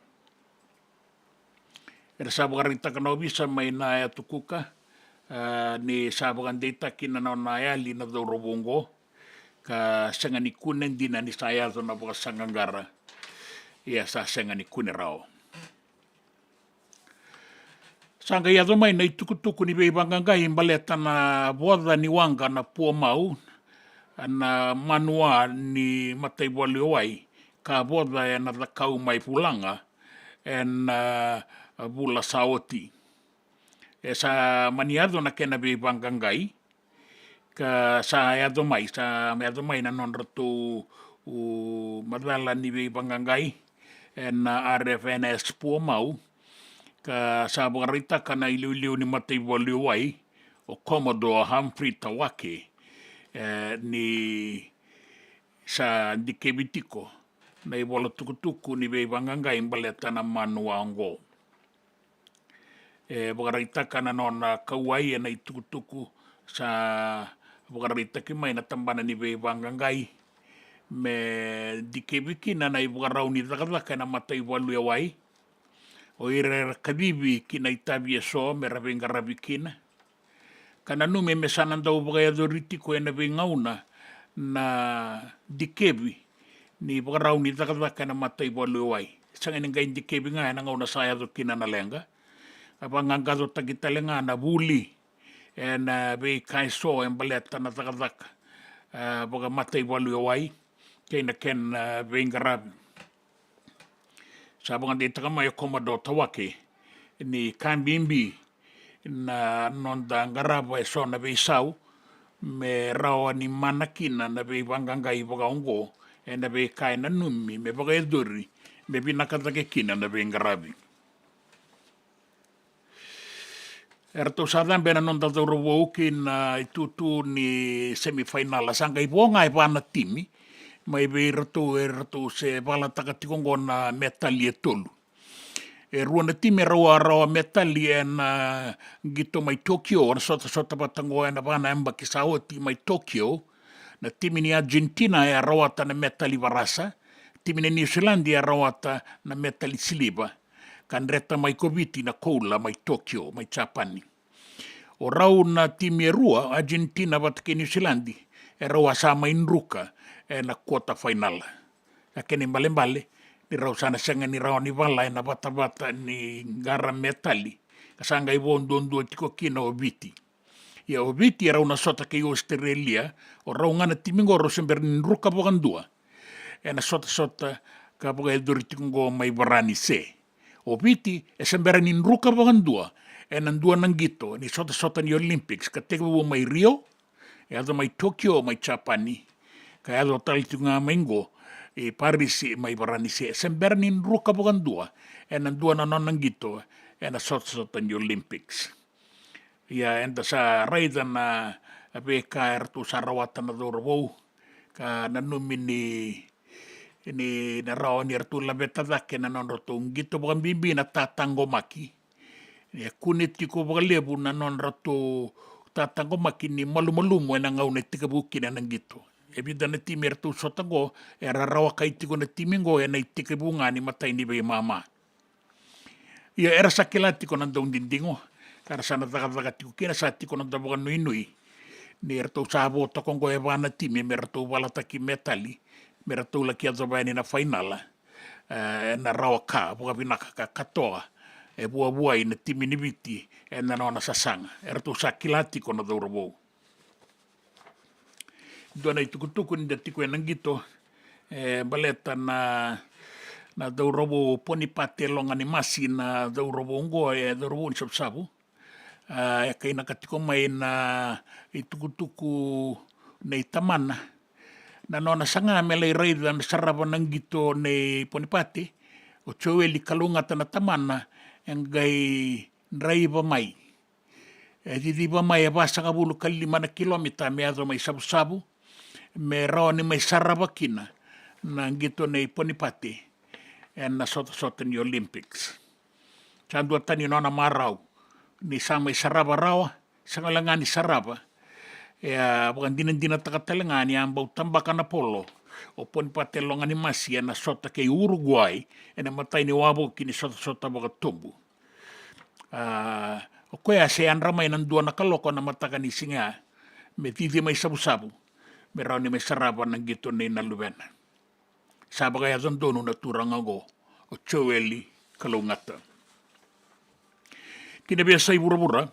era sa boga rita kana obisa mai na tukuka ni sabagan data kina na ayali na dhorobongo ka sanga ni kunen dina ni sayazo na boga sangangara ia sa sanga ni kune rao sanga ia mai na itukutuku ni beibangangai imbaleta na boda ni wanga na puamau na manua ni mataibwali oai ka boda e na dhakau mai pulanga en bula saoti e sa maniado na kena be bangangai ka sa ado mai na non rato o madala ni be bangangai na RFNS po mau ka sa barita kana ilu ni matei wai o Commodore Humphrey Tawake ni sa dikebitiko na ibola tukutuku ni be bangangai baleta na manuango bagarita kana nona kauai na itukutuku sa bagarita ki mai na tambana ni be bangangai me dikebiki na ibugarau ni dakadaka na matai walu ya wai o ire kabibi ki na itabi so me rabenga rabikina kana nume me sananda ubagaya doritiko na be ngauna na dikebi ni bagarau ni dakadaka na matai walu ya wai sanga ngai dikebi nga na ngauna saya do kina na lenga apa ngangado tagitalenga na buli na be kaiso embaleta na takadaka baga matay walu yawai kay na ken bengarab sabang andi takamay Commodore Tawake ni kambimbi na nonda ngaraba so na be sau me rawa ni manakina na be bangangai baga ongo na be kai na numi me baga edori me binakatake kina na be ngarabi erto sadan bena non da robo na itutu ni semifinal sanga ibonga ipana timi mai be erto se bala takatikongo na metali etolu ruana timi rawa metali na gito mai Tokyo na sota batango na bana amba kisaoti mai Tokyo na timi ni Argentina ya rawata na metali varasa timi ni New Zealand ya rawata na metali siliba kan reta mai Koviti na koula mai Tokyo mai Japani O rau na time rua, Argentina vata ke New Zealandi, e rau asama inruka e na quarter final. A kene mbale, ni rau sana senga ni rau ni vala e na vata ni gara metali. Kasanga i wondondua tiko kina o viti. Ia o viti e rau na sota ke Australia, o rau ngana timingoro sember ni ruka pokandua. E na sota ka poka e duri tikungo mai varani se. O viti e sembera ni ruka pokandua. E nandua nangito, ni sota ni Olympics, ka teko mai Rio, e ado mai Tokyo mai Japani, ka ado talitunga maingo, e Paris mai varani se. Sembera ni ruka pokandua, e nandua na nangito, e na sota ni Olympics. Ia enda sa raida na veka ertu sa rawata na dorobou, ka nanumi ni na rawa ni ertu la betadake na non rato ngito bukan bibi na tatango maki. Ia kune tiko lebu na non rato tatango maki ni malu-malumo e na ngau na tika buki na nangito. E bida na timi ertu sotango, e rarawa kai tiko na timingo e na itika bunga ni matai ni bai mama. Ia era sakila tiko na daun dindingo. Kara sana taka tiko kina sa tiko na dabaga nui. Ni erto sabo tokongo e wana timi me erto walataki metali. Me erto laki azabani na finala. Na rawa ka, buka pinaka ka katoa. E bua i na timi ni viti e na nona sasanga. Erto sakila tiko na daurabou. Dua na itukutuku ni da tiko e nangito. Baleta na daurabou poni pate longa ni masi na daurabou ngo e daurabou ni sabu. E kai nakatiko mai na itukutuku nei tamana na nona sanga mele reida na sarava nangito nei ponipate o choeli kalunga tana tamana engai raiva mai e didiva mai e vasa kabulu kalimana kilomita me ado mai sabu me rao ni mai sarava kina na ngito nei ponipate e na sota ni Olympics chandua tani nona marau ni sama saraba rawa, sanga langani saraba. Bukan dina takatelengani ambau tambaka na polo. O pon patelonga ni masi na sota ke Uruguay, na matai ni wabo kini sota baka tumbu. O koea se anramay ng dua na kaloko na mataka ni singa, me titi may sabu-sabu, me raw ni may saraba ng gito ni nalubena. Saba kaya dono na turang ako, o choeli kalungata. Kinabiasa ibura-bura.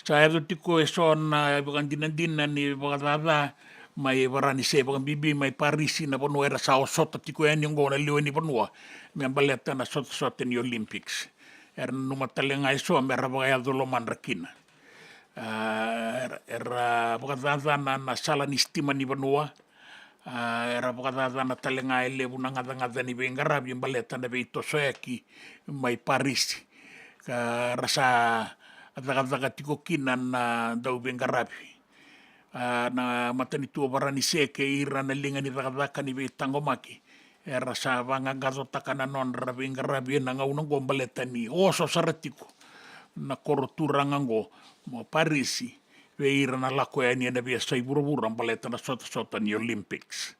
Sa edo tiko eson na bakan dinandinan ni bakatata may varani se bakan bibi may parisi na panua era sa osota tiko yan yung gona liwe ni panua may baleta na sota ni Olympics. Era numatali nga iso mera bakaya doloman rakina. Era bakatata na sala ni stima ni panua. Era bakatata na talenga elebu na ngata ni bengarabi yung baleta na beito soyaki may Paris ka rasa ataka tiko kinan na daw bengarabi na matanitua barani seke ira na linga ni taka ni betangomaki era sa vangagato takana non bengarabi na ngaunang go baleta ni oso saratiko na korotura ngango mo Paris ve ira na lako ya ni na biasa iburu-buru baleta na sota ni Olympics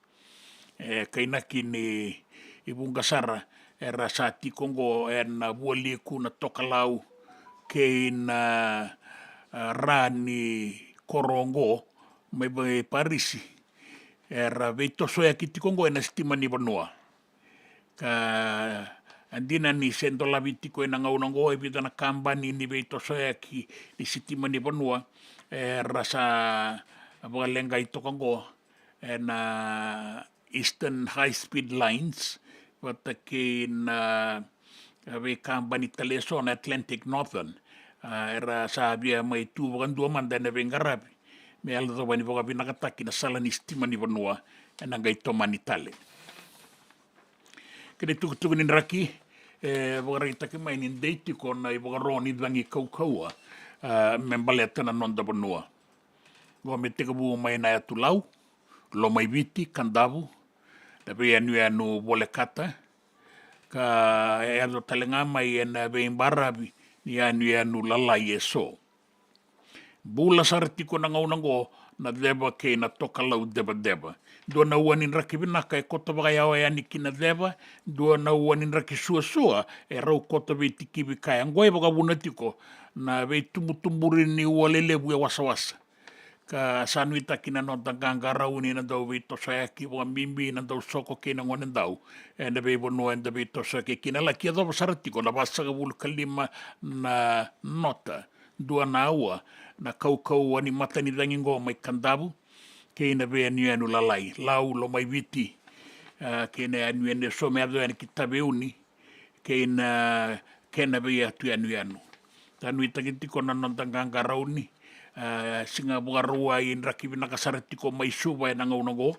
kainaki ni ibung kasara era sa tikongo en bualiku na tokalau ke na rani korongo may Parisi era veito soya ki tikongo en estima ni banua ka andina ni sendo labitiko en ngaunango e vida na kambani ni veito soya ki di sitima ni banua era sa abalenga itokongo en Eastern High Speed Lines watakin kambani teleson Atlantic Northern era sabi may tubukan dua manda na bengarabi may aldo bani boka binakataki na sala ni stima ni banua na gaito manitale kini tukutukunin raki boka rita ki may nindati ko na boka roni dangi kaukaua membaleta na nonda banua gomete kabu may na tulau lo may biti kandabu tapi anu boleh kata ka ado talenga mai ena bein barabi ni anu lala yeso Bula saratiko na ngaunango na deba ke na toka lau deba. Dua na uanin raki vinaka e kota wakaiawa e aniki na deba, dua na uanin raki sua e rau kota vei tikiwi kai. Angoi waka wunatiko na vei tumutumuri ni ua lelebu e wasa. Ka sanui taki na no tanganga rau ni na dau vei tosa aki waka mimbi na dau soko ke na ngone dau. E na vei wanua e na vei tosa ke kina la kia dau saratiko na wasaga wulu kalima na nota. Dua na ua na kau ani matani dangi ngō mai kandabu ke ina vea anu lalai lau lo mai viti ke ina anu so mea doa ni ki tabe uni ke ina vea atu anu tanu itakitiko na nantanganga rauni singa buarua i raki vinaka saratiko mai suwa e nanga unango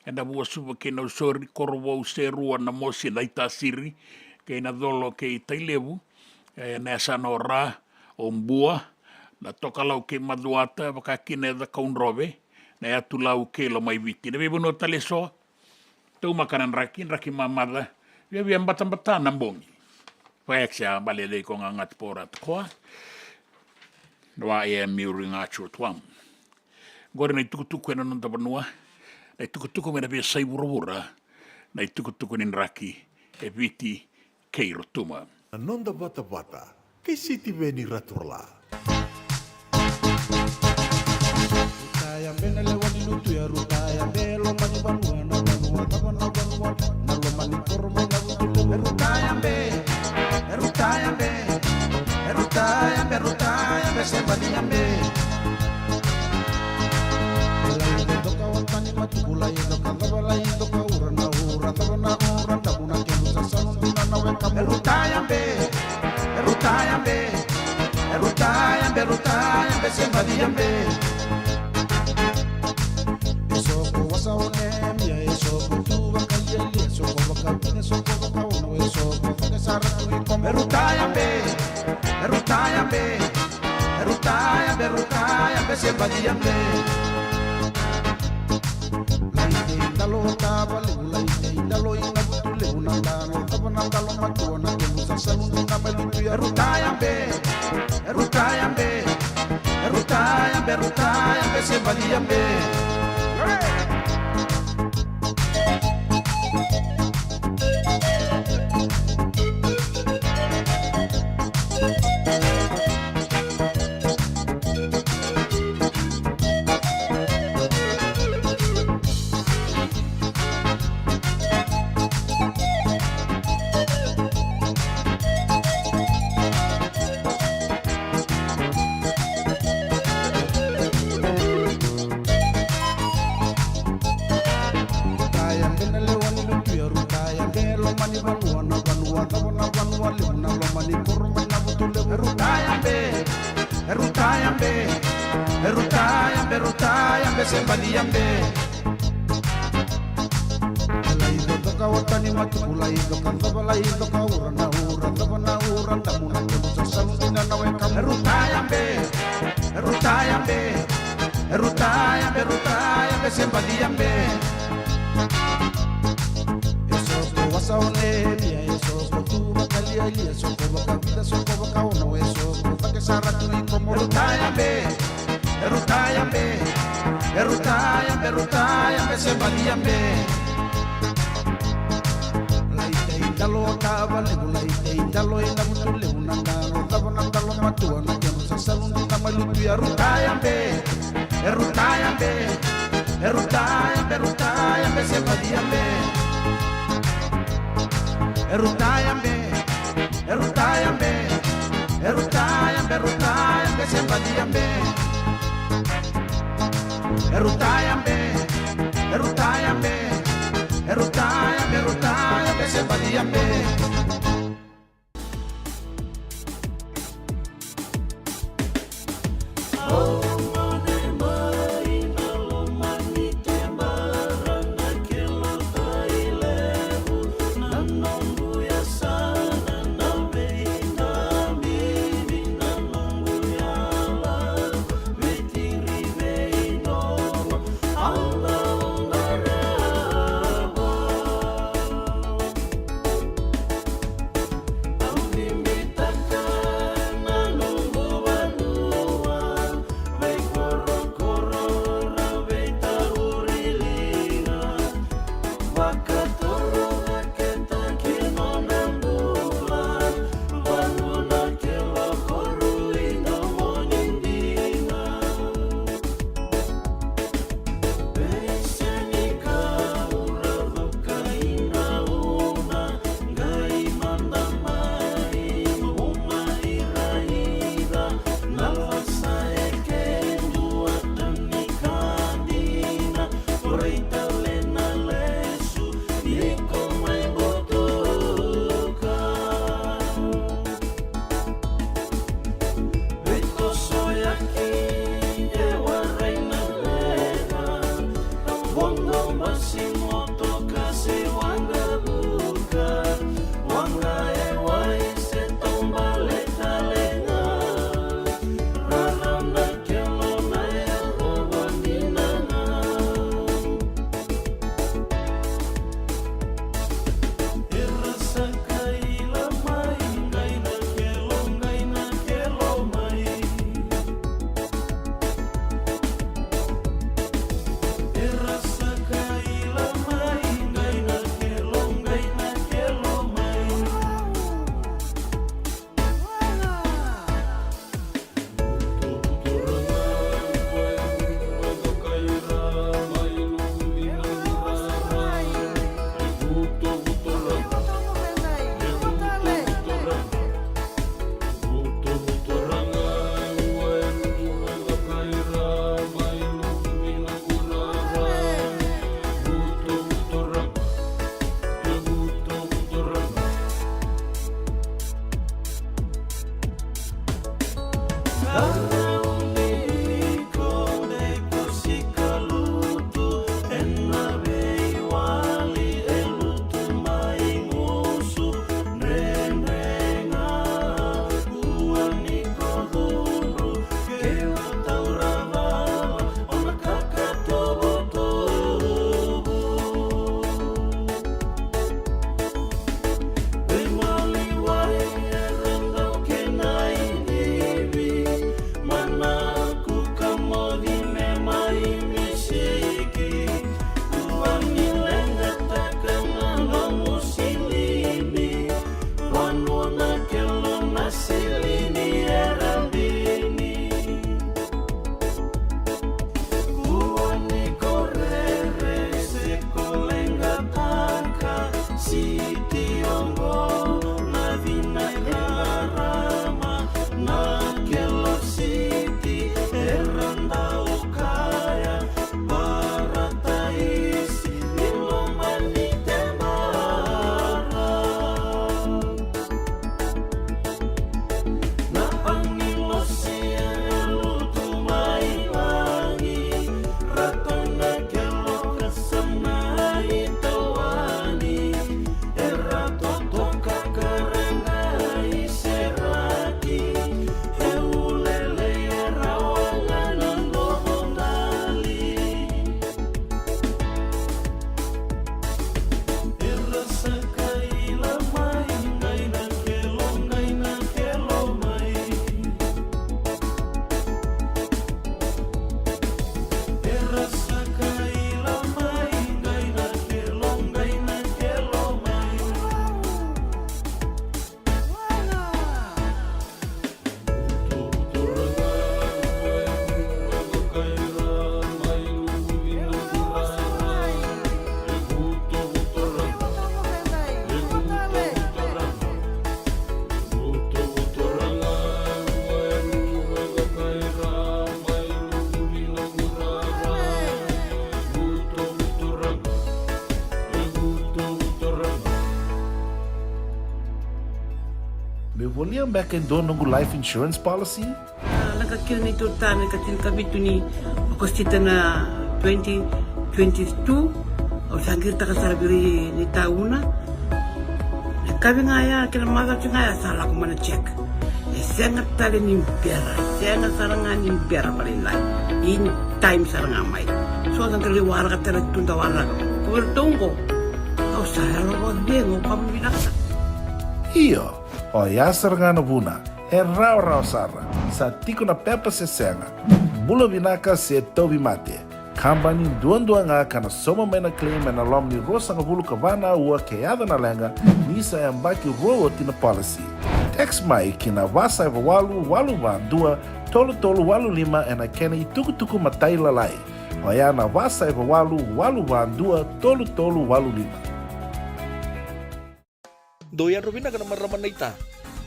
e na bua suwa ke na usori korowa userua na mosi na itasiri ke ina dolo ke i tailevu na asana o ra o mbua na toka lau ke maduata wakakine da kaunrobe na atu lau ke lo mai viti na bebono tale so tau makanan raki mamada via mbata nambongi paeksia balele ko ngat porat ko noa e miuri ngacho twam gore na tukutuku na nonta banua na tukutuku me na be sai burura na tukutuku nin raki e viti ke rotuma Nonda Vata ke siti veni raturla. Rutaya mbele lewani lutu ya rutaya mbele mani banua na lo mani kormo na utule rutaya mbe sembadi mbe la toka watani matukula indo kadabala indo kaura na ndabuna kemusa sanu na weka rutaya mbe sembadi mbe Esoko wasa onemia, esoko tuwa kayeli, esoko wakabine, esoko wakauna, esoko wakesaratu ikome rutaya mbe, sembadi mbe Laite indalo taba lewu, laite indalo ina butule unandano, taba nandalo matuana, kemusa salundu na melutu ya rutaya mbe, sembadi mbe sembadi mbe Laido toka watani matukula ido kadabala ido kaura na ndamuna kemusa sanu na weka rutaya mbe sembadi mbe Esoko wasa onemia, esoko tuwa kaliali, esoko wakabida, esoko wakauna, esoko wakesaratu ikomo rutaya mbe sembadi mbe Laite indalo taba lewu, laite indalo ina butule unandano, taba nandalo matuana, kemusa salundu na malutu ya rutaya mbe sembadi mbe Rutaya mbe sembadi mbe Rutaya mbe sembadi mbe Australia back in doon nunggu life insurance policy? Laka kira ni tutame katin kabitu ni akostita na 2022 au sangir ta kasar biri ni tauna. Kami ngaya kira maga ngaya salah ko mana check. Sangat tali ni biara, sangat sarangan ni biara paling lain. In time sarangan mai. So ang kaliwara ka tala tunda wala. Kuwertongko. Kau saya lo dengo kamu binasa. Iyo, o yasar nga na buna, rau sara, sa tiko na pepa se senga, bula binaka se tobi mate, kambani duan nga kana soma may na claim na lom ni rosa nga bulu kabana ua kayada na lenga, nisa ang baki rowo tina policy. Text mai kina wasa walu ba dua, tolu walu lima na kena ituku matai lalai, o ya na wasa walu ba dua, tolu walu lima. Doyan Robina ka naman raman na ita.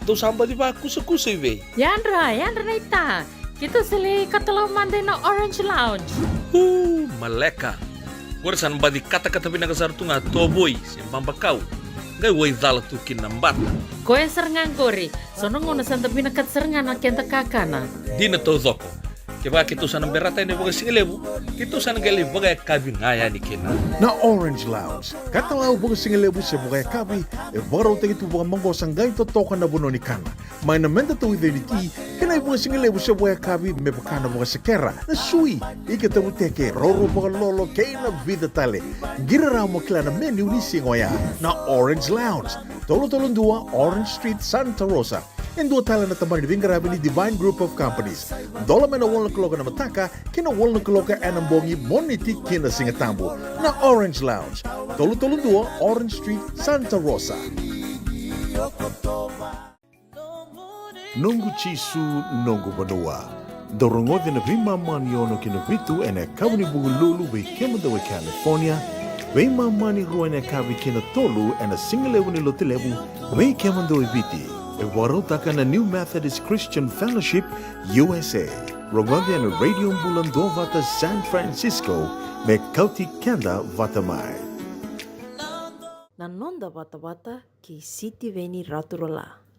Do samba di ba kusa iwe? Yandra na ita. Kita sili katalaw mande na Orange Lounge. Maleka. Warasan ba di kata-kata pinagasartunga toboy, simpang bakaw. Gay way dala tukin ng bata. Koe serengan gori, sonong una santa pinakat serengan na kenta kakana. Di na to zoko. Kaya kita sana berata ini bagai singelebu, kita sana gali bagai kabi ngaya ni kena. Na Orange Lounge, katalaw bagai singelebu sa bagai kabi, baraw tayo ito bagai manggosang gay totokan na buno ni kana. May namenda to identity, kena bagai singelebu sa bagai kabi, may bakana bagai sekera, na sui, ikatabu teke, roro bagai lolo, kaya na vida tale. Giraraw mo kila na menu ni singoya, na Orange Lounge, tolo-tolong dua, Orange Street, Santa Rosa. And dua tala na tamang ni Bingarabi ni Divine Group of Companies. Dola may na walang kaloka na mataka, kina walang kaloka anambongi moniti kina singatambo na Orange Lounge. Tolo-tolong dua, Orange Street, Santa Rosa. Nungu chisu, nungu banua. Dorongode na bima maniono kina vitu ene kabuni bugululu be kemandawe California. Bima mani ruane kabi kina tolu ene singalewu ni lotilebu be kemandawe viti. Ewarotaka na New Methodist Christian Fellowship, USA. Rongode na Radio Bula Duavata, San Francisco, me Kauti, Keda, Vata mai. Nanonda Vata ki City Veni Raturola.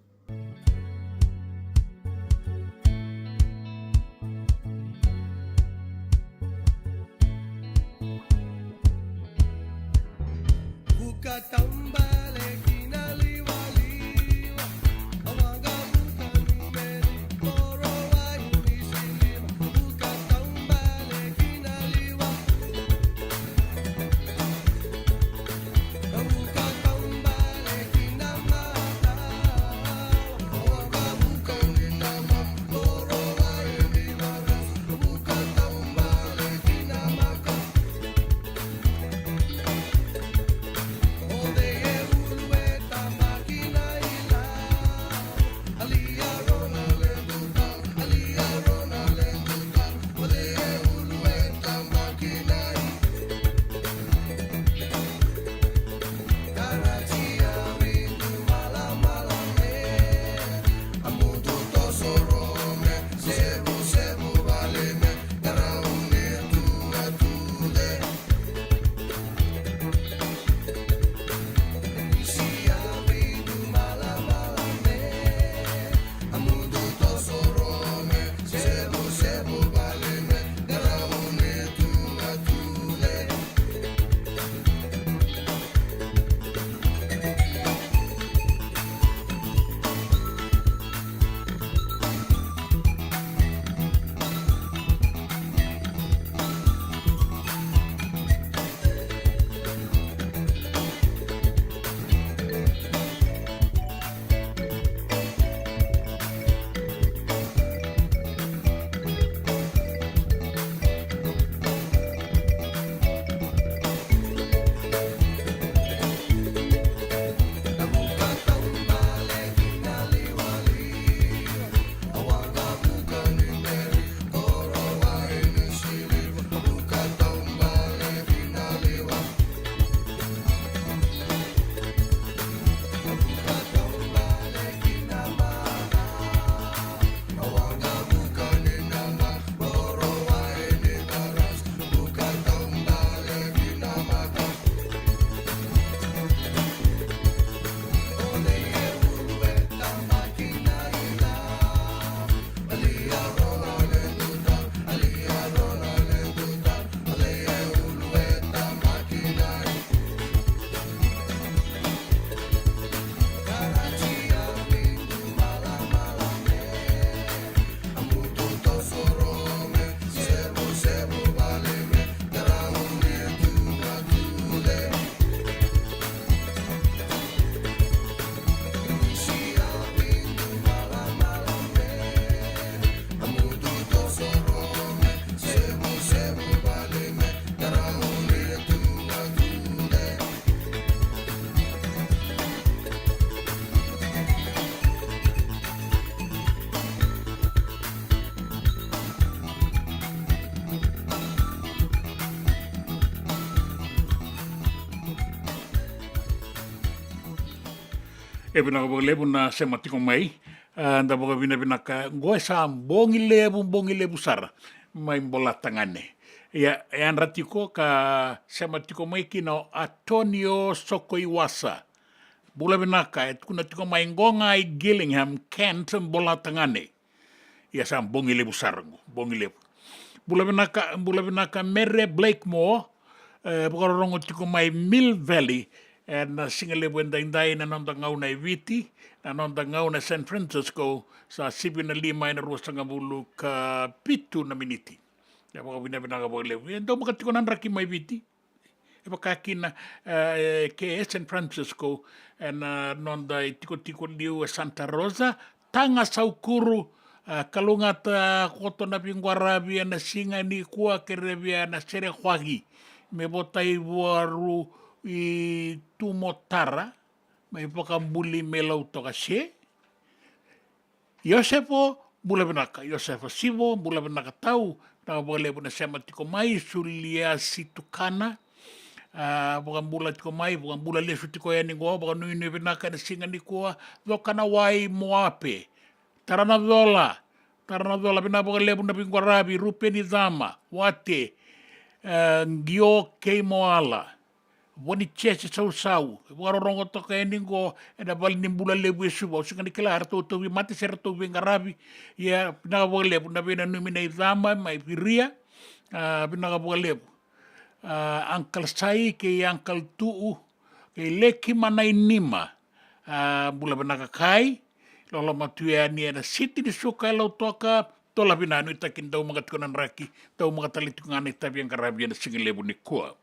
E vinaka boka lebu na sema tiko mai, da boka vinaka ngoe sa bongi lebu sara, mai mbola tangane. Ia an ratiko ka sema tiko mai kino Antonio Sokoiwasa. Bula vinaka, kuna tiko mai ngonga i Gillingham, Kent, mbola tangane. Ia sa bongi lebu sarangu, bongi lebu. Bula vinaka Mere Blakemore, pokarongo tiko mai Mill Valley, na singa lebu endai na nonda ngau na Viti, na nonda ngau na San Francisco, sa sibi na 5 na 2.5 ka pitu na miniti. Ya poka vinaka boka lebu. Endo maka tiko nanraki mai Viti. E poka kina ke San Francisco, na nonda i tiko liu Santa Rosa, tanga saukuru, kalungata koto na pingwarabi na singa ni kua kerebia na sere huagi. Me botai waru i tumotara, me pakambuli me lau toka se. Yosefo, bula benaka. Yosefo Sivo, bula benaka tau. Naka pakalebu na sema tiko mai, sulia situkana. Pakambula tiko mai, pakambula lesu tiko ya ningoa, pakanui ni benaka na singa ni kua. Dokana wai moape. Tarana dola bina pakalebu na pingwarabi, rupe ni dama, wate. Ngio kei moala wani chese sau wararongo toka eningo ena bali nimbula lebu esuba usinga nikela harto tobi mate serto bengarabi ya bina lebu na bina numina idama mai piria bina lebu Uncle Sai ke Uncle Tuu ke leki manai nima bula bina kai lolo matuya ni ena siti di suka lau toka tola binanu itakin tau mga tikonan raki, tau mga talitungan itabi ang karabian na singin lebu ni kua.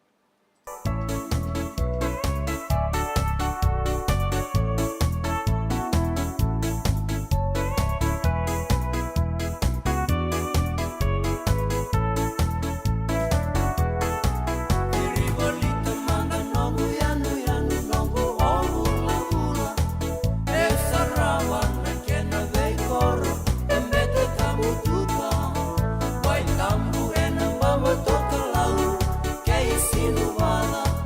Vai tambu e na mama toka lau, que ensino Vata.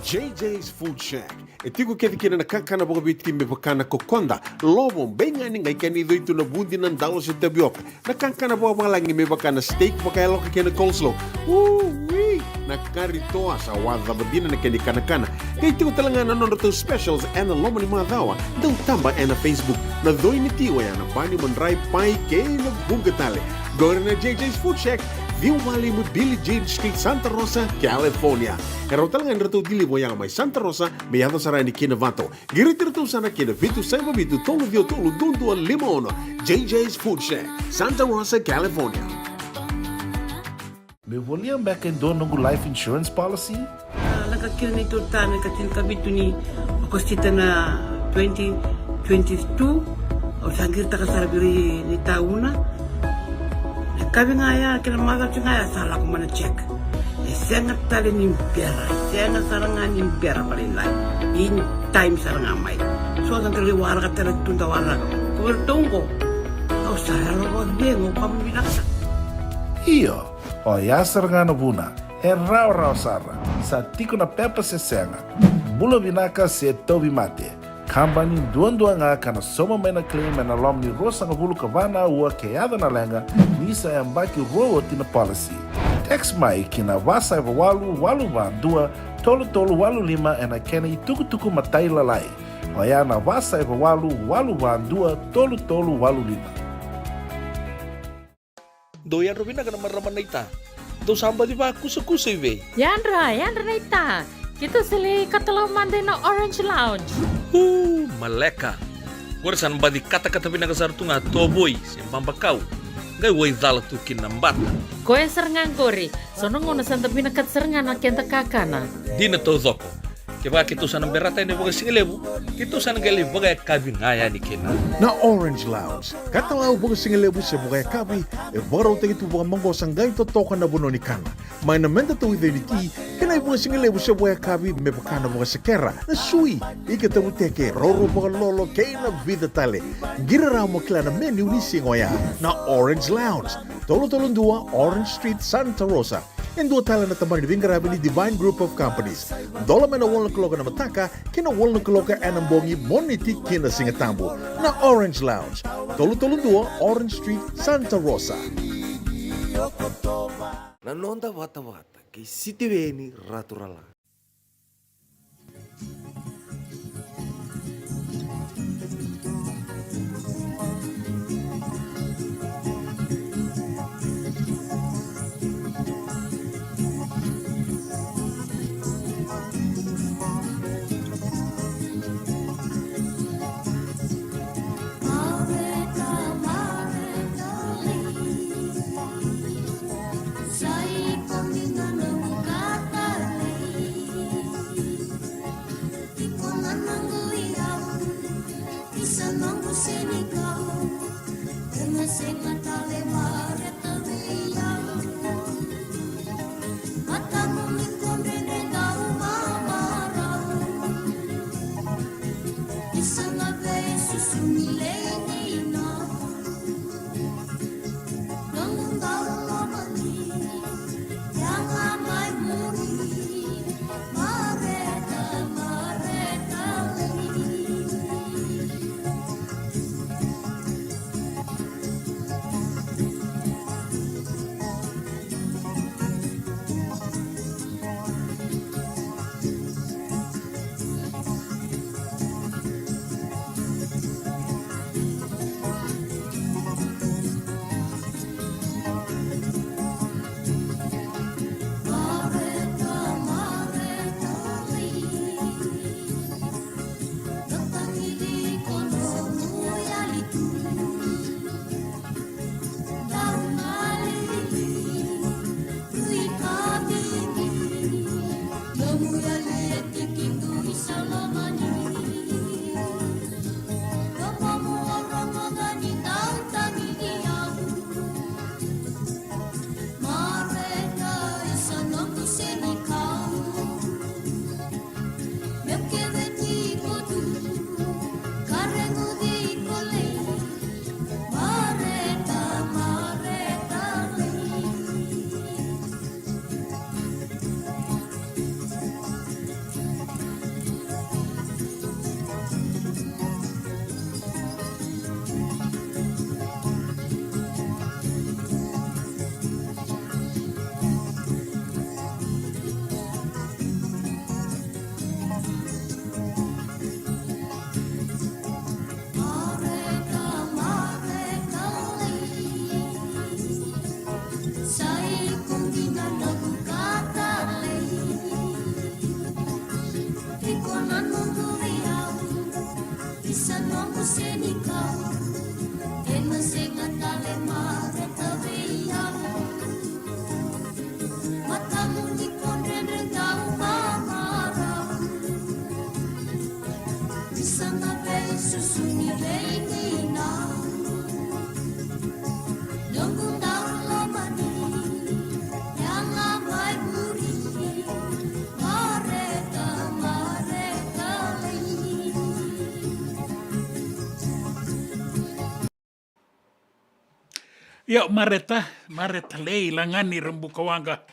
JJ's Food Shack. E tiku kedi kina na kakana boka biti me pakana kokonda. Lobo benga ni ngai kani doitu na bundi na ndalo se tapioca. Na kakana boka malangi me pakana steak pakai loka kena coleslaw. Wee! Na kari toa sa wadha badina na keni kana. Kay tiku talangana nono to specials and lomo ni madawa. Dau tamba na Facebook. Na doi ni tiwa ya na pani mandrai pai kena bungatale. Go na JJ's Food Shack. Viu Valley mo Billy Jane Street, Santa Rosa, California. Karo talagang rato dili mo yang may Santa Rosa, may yato sarani kina Vata. Giritirto sana kina Vitu Saiba Vitu Tolo Vio Tolo Dundu Limono. JJ's Food Shack, Santa Rosa, California. Me volia back in doon ng life insurance policy? Nakakil na ito tayo katil kabitu ni Agostita na 2022. O sangir ta kasarabiri ni tauna. Kami nga ya, kinamaga siya nga ya, sala ko man check. Sengat tali ni pera, sengat sarangan ni pera paling lain. In time sarangan may. So, ang kaliwara ka talaga tundawara. Kuwertong ko. O, saya lo dengo, pamibinaksa. Iyo, o yasar nga na buna, raw sara, sa tiko na pepa se senga. Bula vinaka se tobi mate. Kambani duan nga kana soma may na claim na lom ni rosa nga bulu kavana ua keada na lenga nisa e ambaki roa tina policy. Text mai kina wasa eva walu van dua tolu walu lima e na kena i tuku matai lalai. Oya na wasa eva walu van dua tolu walu lima. Doyan Robina kana maraman na ita. Do samba di ba kusa iwe. Yanra na ita. Kita sili katalaw mande na Orange Lounge. Maleka. Warasan ba di kata-kata pinakasarto nga toboy siyang pambakaw. Ngay way dala tu kinambat. Koe serangan kori. Sono ngono santa pinakat serangan na kenta kakana. Di na to zoko. Kaya kita sana berata ni baga singelebu. Kita sana gali baga kabin ngaya ni kena. Na Orange Lounge, katalaw baga singelebu sa baga kabi, e baraw tayo ito baga manggosang gayon totokan na buno ni kana. May namenda to with ni ti, kanay baga singelebu sa baga kabi, may bakana baga sa kera, na sui, ikataw teke, roro baga lolo, kaya na vida tale. Giraraw mo kila na menu ni singoya, na Orange Lounge, tolo-tolong dua, Orange Street, Santa Rosa. And dua tala na taman ni Vingarabi ni Divine Group of Companies. Dola may na wala kaloka na mataka, kina wala kaloka anambongi moniti kina singatambo na Orange Lounge. Tolo-tolong dua, Orange Street, Santa Rosa. Nanonda Vata kay Sitiweni Raturala. Sai kami na nabukatali Ya, mareta lei langani rembukawanga.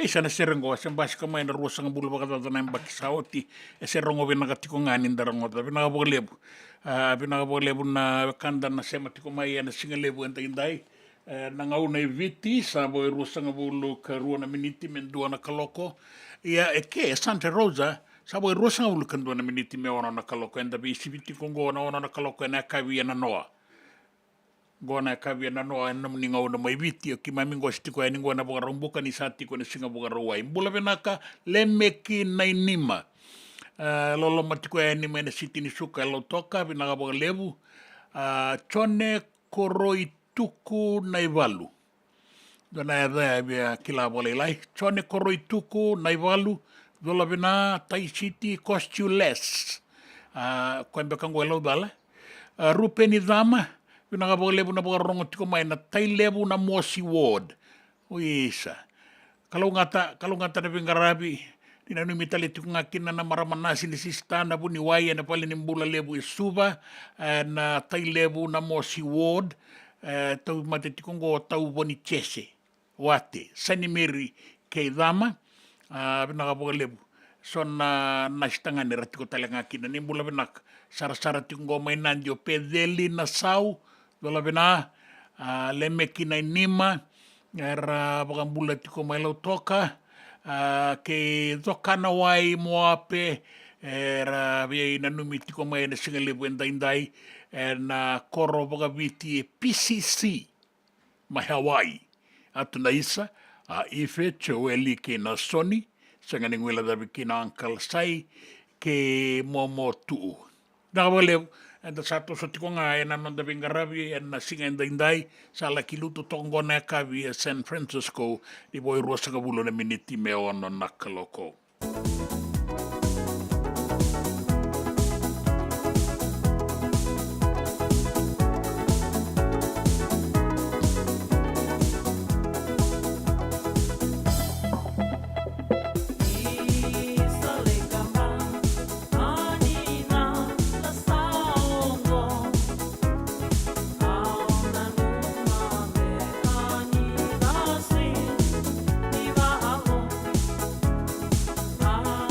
Sana serengo sa basi kamay na ruwa sang bulu bakata na mbaki saoti. Serengo binakatiko ngani ndarango ta binakabolebu. Binakabolebu na kanda na sema tiko mai na singalebu enta indai. Nangauna viti sa boy ruwa sang bulu ka ruwa na miniti mendua na kaloko. Ya eke Santa Rosa sa boy ruwa sang bulu kandua na miniti me ona na kaloko enda bisi viti kongo na ona na kaloko na kawi na noa. Gona kavia na noa na mninga ona mai viti o ki mamingo stiko ni ngona boga rombuka ni sati ko ni singa boga roai mbula venaka lemeki nai nima lolo matiko ni mena siti ni suka lo toka vinaka boga levu chone koroi tuku nai valu dona ya bia kila bola lai chone koroi tuku nai valu dola vina tai siti cost you less kwembe kango lo dala rupe ni dama Pinakabolebu na bogarong tiko mai na tailebu na Mosi Ward. Uisa. Kalau ngata na pingarabi, tinanumita tiko ngakin na maramanasi ni sistana bu ni waya na pala nimbula lebu isuba na tailebu na Mosi Ward. Tau mate tiko ngo tau boni chese. Wate. Sanimiri kay dama. Pinakabolebu. So na nastangan ni ratiko talaga ngakin na nimbula benak. Sara-sara tiko ngo may nandio pedeli na sau. Dola bina lemeki na nima era bagambula tiko mai lau toka ke dokana wai moape era bia ina numi tiko mai na singalebu endai na koro bagabiti PCC mai Hawaii atu na isa ife choeli ke na soni sanga ngwela dabi ke na Uncle Sai ke momo tuu nakabalebu and the sato so tiko nga e nanon da bingarabi and na singa indai sa la kiluto tongo na kavi San Francisco di boy rosa kabulo na miniti me ono nakaloko. Ah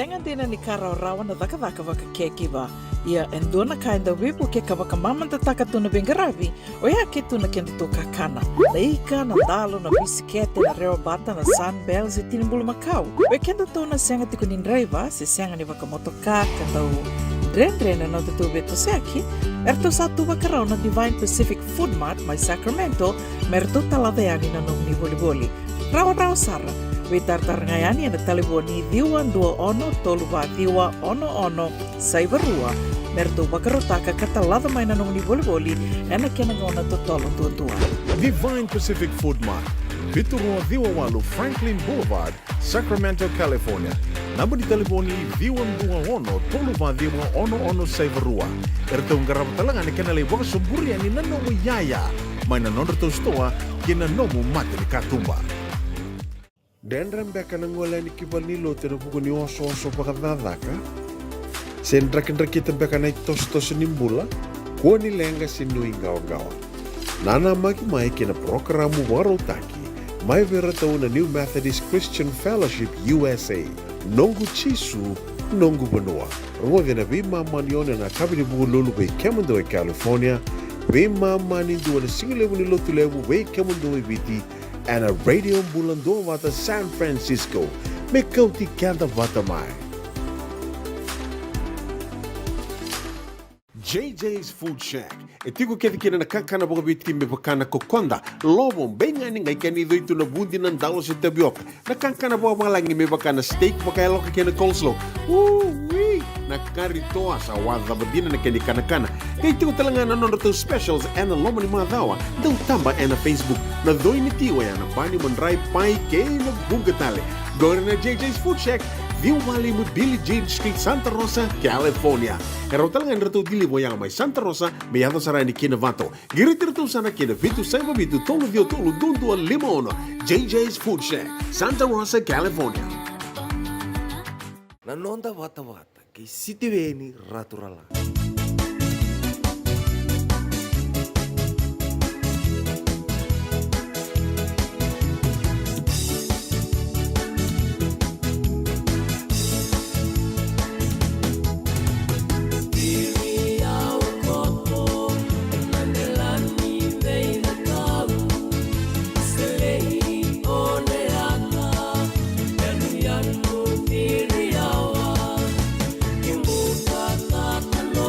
senga dina ni kara rawa na daka waka kekiwa. Ia endona kainda wipu ke kawaka mamanta taka tuna bengaravi, o ia ke tuna kenda to kakana. Leika na dalo na bisikete na reo bata na sunbells e tinimbulu makau. We kenda tona senga tiku nindraiva, se senga ni waka motoka katau Drena no te tube to seaki, erto satu wakarau na Divine Pacific Food Mart mai Sacramento, merto talaveani na nomni boli. Rawa sara, we tartarngayani na taliboni diwa dua ono toluwa diwa ono saivarua, merto wakarotaka katalada mai na nomni boli, ena kena ngona to tolo tua. Divine Pacific Food Mart, Viturua Diwawalu Franklin Boulevard, Sacramento, California. Namba di telefoni Viwan Dua Ono, Toluva Diwa Ono Saivarua. Ertong garapatalangan ni kanalay waka sumburi ani nanomu yaya. May nanondo to stoa, kina nomu mati ni katumba. Dendram beka nang wala ni kibalilo tinapuko ni oso pakadadaka. Sendrakin-drakitan beka na itos-tos nimbula, kuha nilenga sinuingaw-gawa. Nana magi-may kina programo warotaki, may veratao na New Methodist Christian Fellowship USA. Nongu Chisu, Nongu Banua. Rungo na bima maniona na kabini bugululu be Kemundo e California, bima mani duwa na singilewu ni lotulewu be Kemundo e Viti, and a radio Bula Duavata San Francisco, me Kauti Keda Vata mai. JJ's Food Shack. E tiku kena na kakana boka biti me bakana kokonda. Lobong benga ni ngai kani itu na bundi ng dalos sa tabioka. Na kakana boka malangi me bakana steak baka loka kena coleslaw. Woo-wee! Nakarito sa wada badina na kani kana. Kaya tiku talaga na nono specials and na loma ni mga dawa. Daw tamba and na Facebook. Na doy ni tiwa yan. Na pani manray pai kay na bungatali. Gawin na JJ's Food Shack. View Valley mo Billy Jean Street, Santa Rosa, California. Pero talagang rato dili mo yang may Santa Rosa, may ato sa ni Kinavato. Giritirto sana Kinavito, Saiba Vito, Tolo Dio Tolo, Dundo, Limon, JJ's Food Shack, Santa Rosa, California. Nanonda Vata, kay City Veni Raturala. No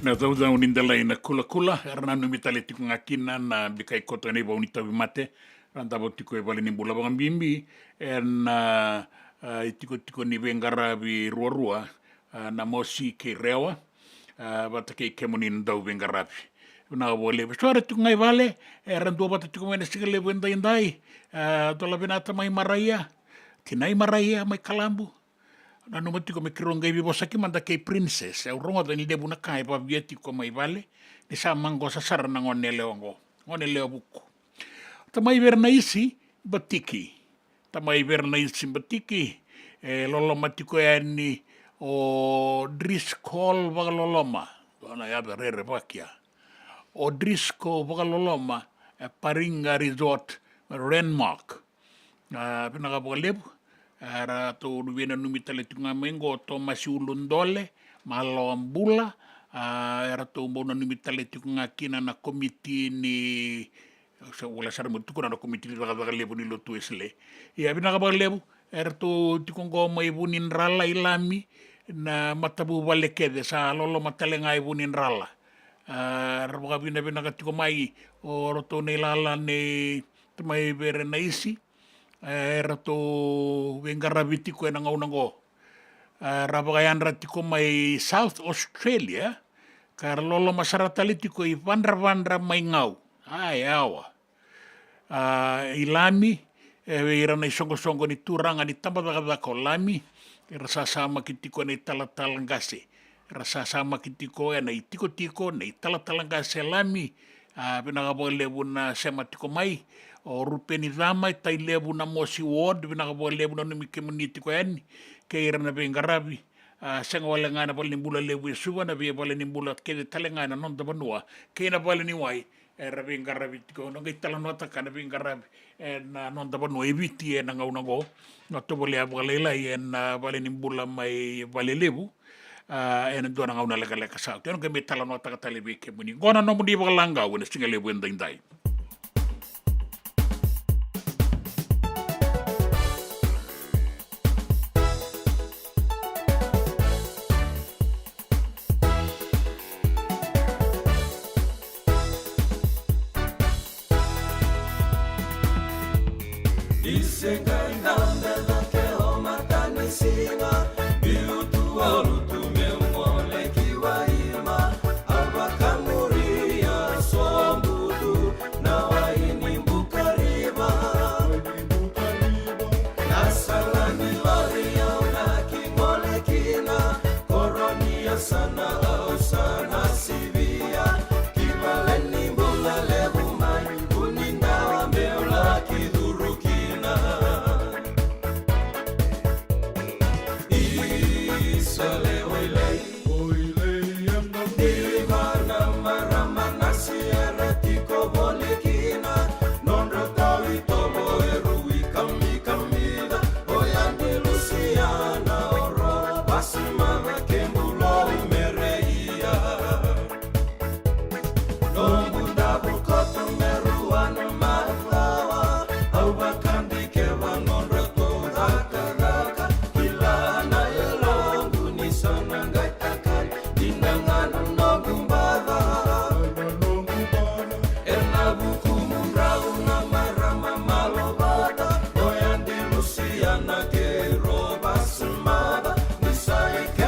Na tauta unindala ina kula erna numitale tiku ngakina na bikai koto nei ba unita bimate ranta bo tiko e vale ni bula bang bimbi na tiko ni bengara bi ruarua na mosi ke rewa bata ke kemonin dau bengara bi na bole besora tiku ngai vale randu bata tiko mena sigale benda indai tola benata mai maraia tinai maraia mai kalambu na no matiko me kironga ibi bosaki manda kei princess au rongo ni debu na kai pa vieti ko mai vale ni sa mango sa sar na ngone leo buku tamai verna isi batiki lolo matiko yani o Driscoll vagaloloma dona ya berere vakia o Driscoll vagaloloma Paringa Resort Renmark pina ka lebu era to nuwena numitale tunga mengo to masiulundole malo ambula era to mbona numitale tunga kina na komiti ni wala sar mo tukuna na komiti ni baga lebu ni lotu esle ya bina ka lebu era to tikongo mai bunin rala ilami na matabu wale kede sa lolo matale ngai bunin rala rabaga bina ka tiko mai o roto ne lala ne mai bere na isi rato wengarabi tiko na ngaunango rabagayan ratiko mai South Australia karlolo masaratali tiko i vandra mai ngau awa ilami ira na songo ni turanga ni tambadaga ko lami rasa sama kitiko na talatalangase rasa sama kitiko na tiko na talatalangase lami pinagabole buna sema tiko mai o rupeni dama tai lebu na mosi ward bina ka lebu na numi community ko yani ke ira na bengarabi senga wala ngana bal ni bula lebu suwa na be bal ni bula ke talenga na non da banua ke na bal ni wai era bengarabi ko no ngai tala nota kana bengarabi na non da banua eviti na ngau ngo no to bole abalela na bal ni bula mai bal lebu ena dona ngau na lega sa ke no ke metala nota ka tale be ke muni gona no mudi balanga wona singa lebu ndai Luciana que roba su mada, ni sabe que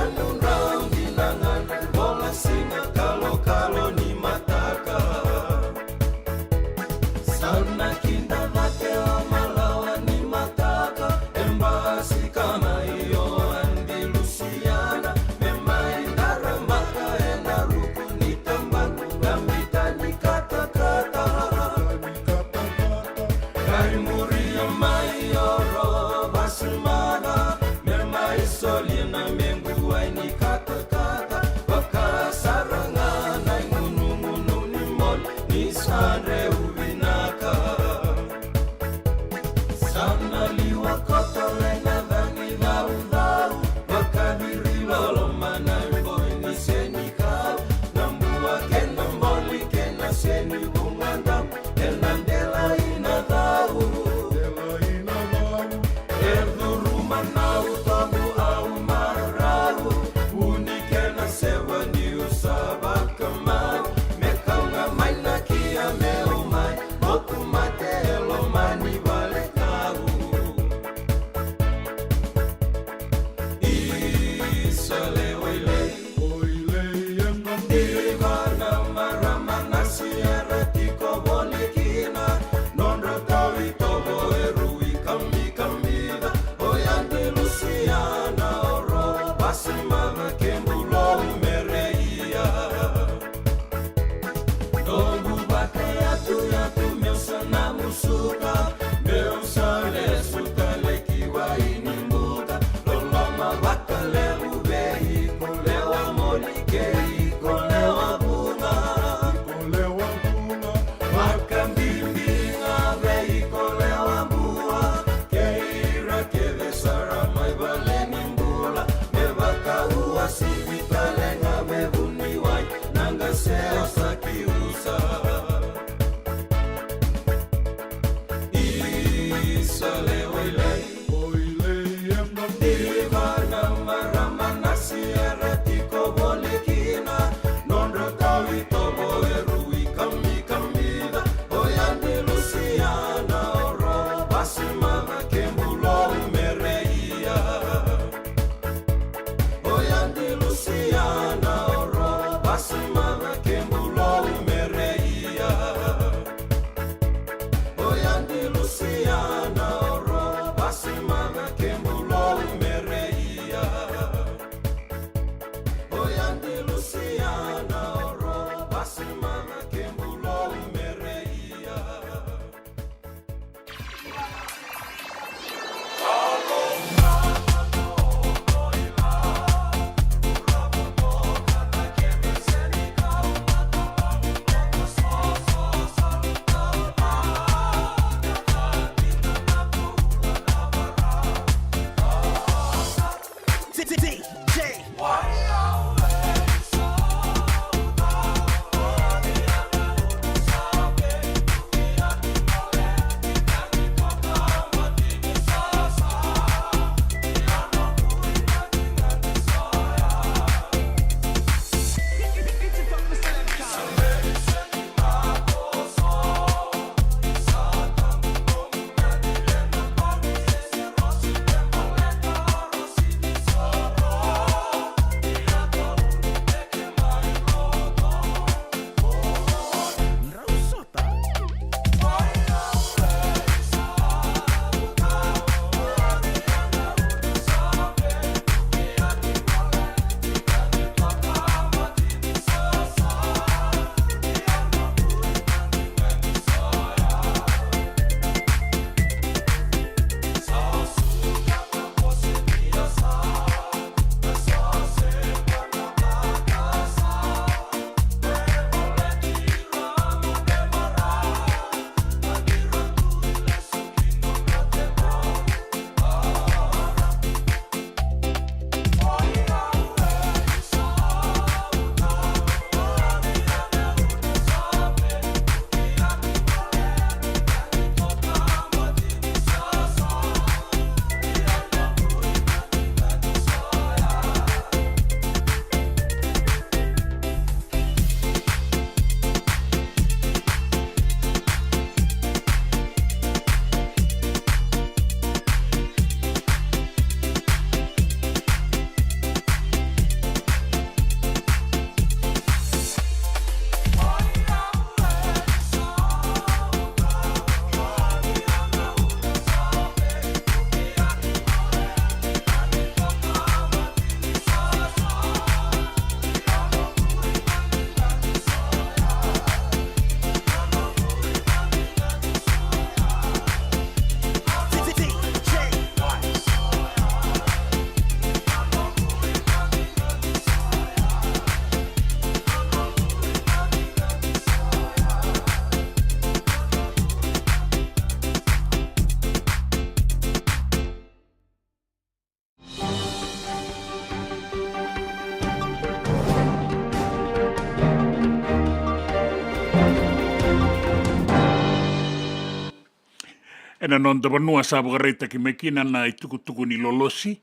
Ena non te vanua sa wakareita ki mekina na i tukutuku ni lolosi.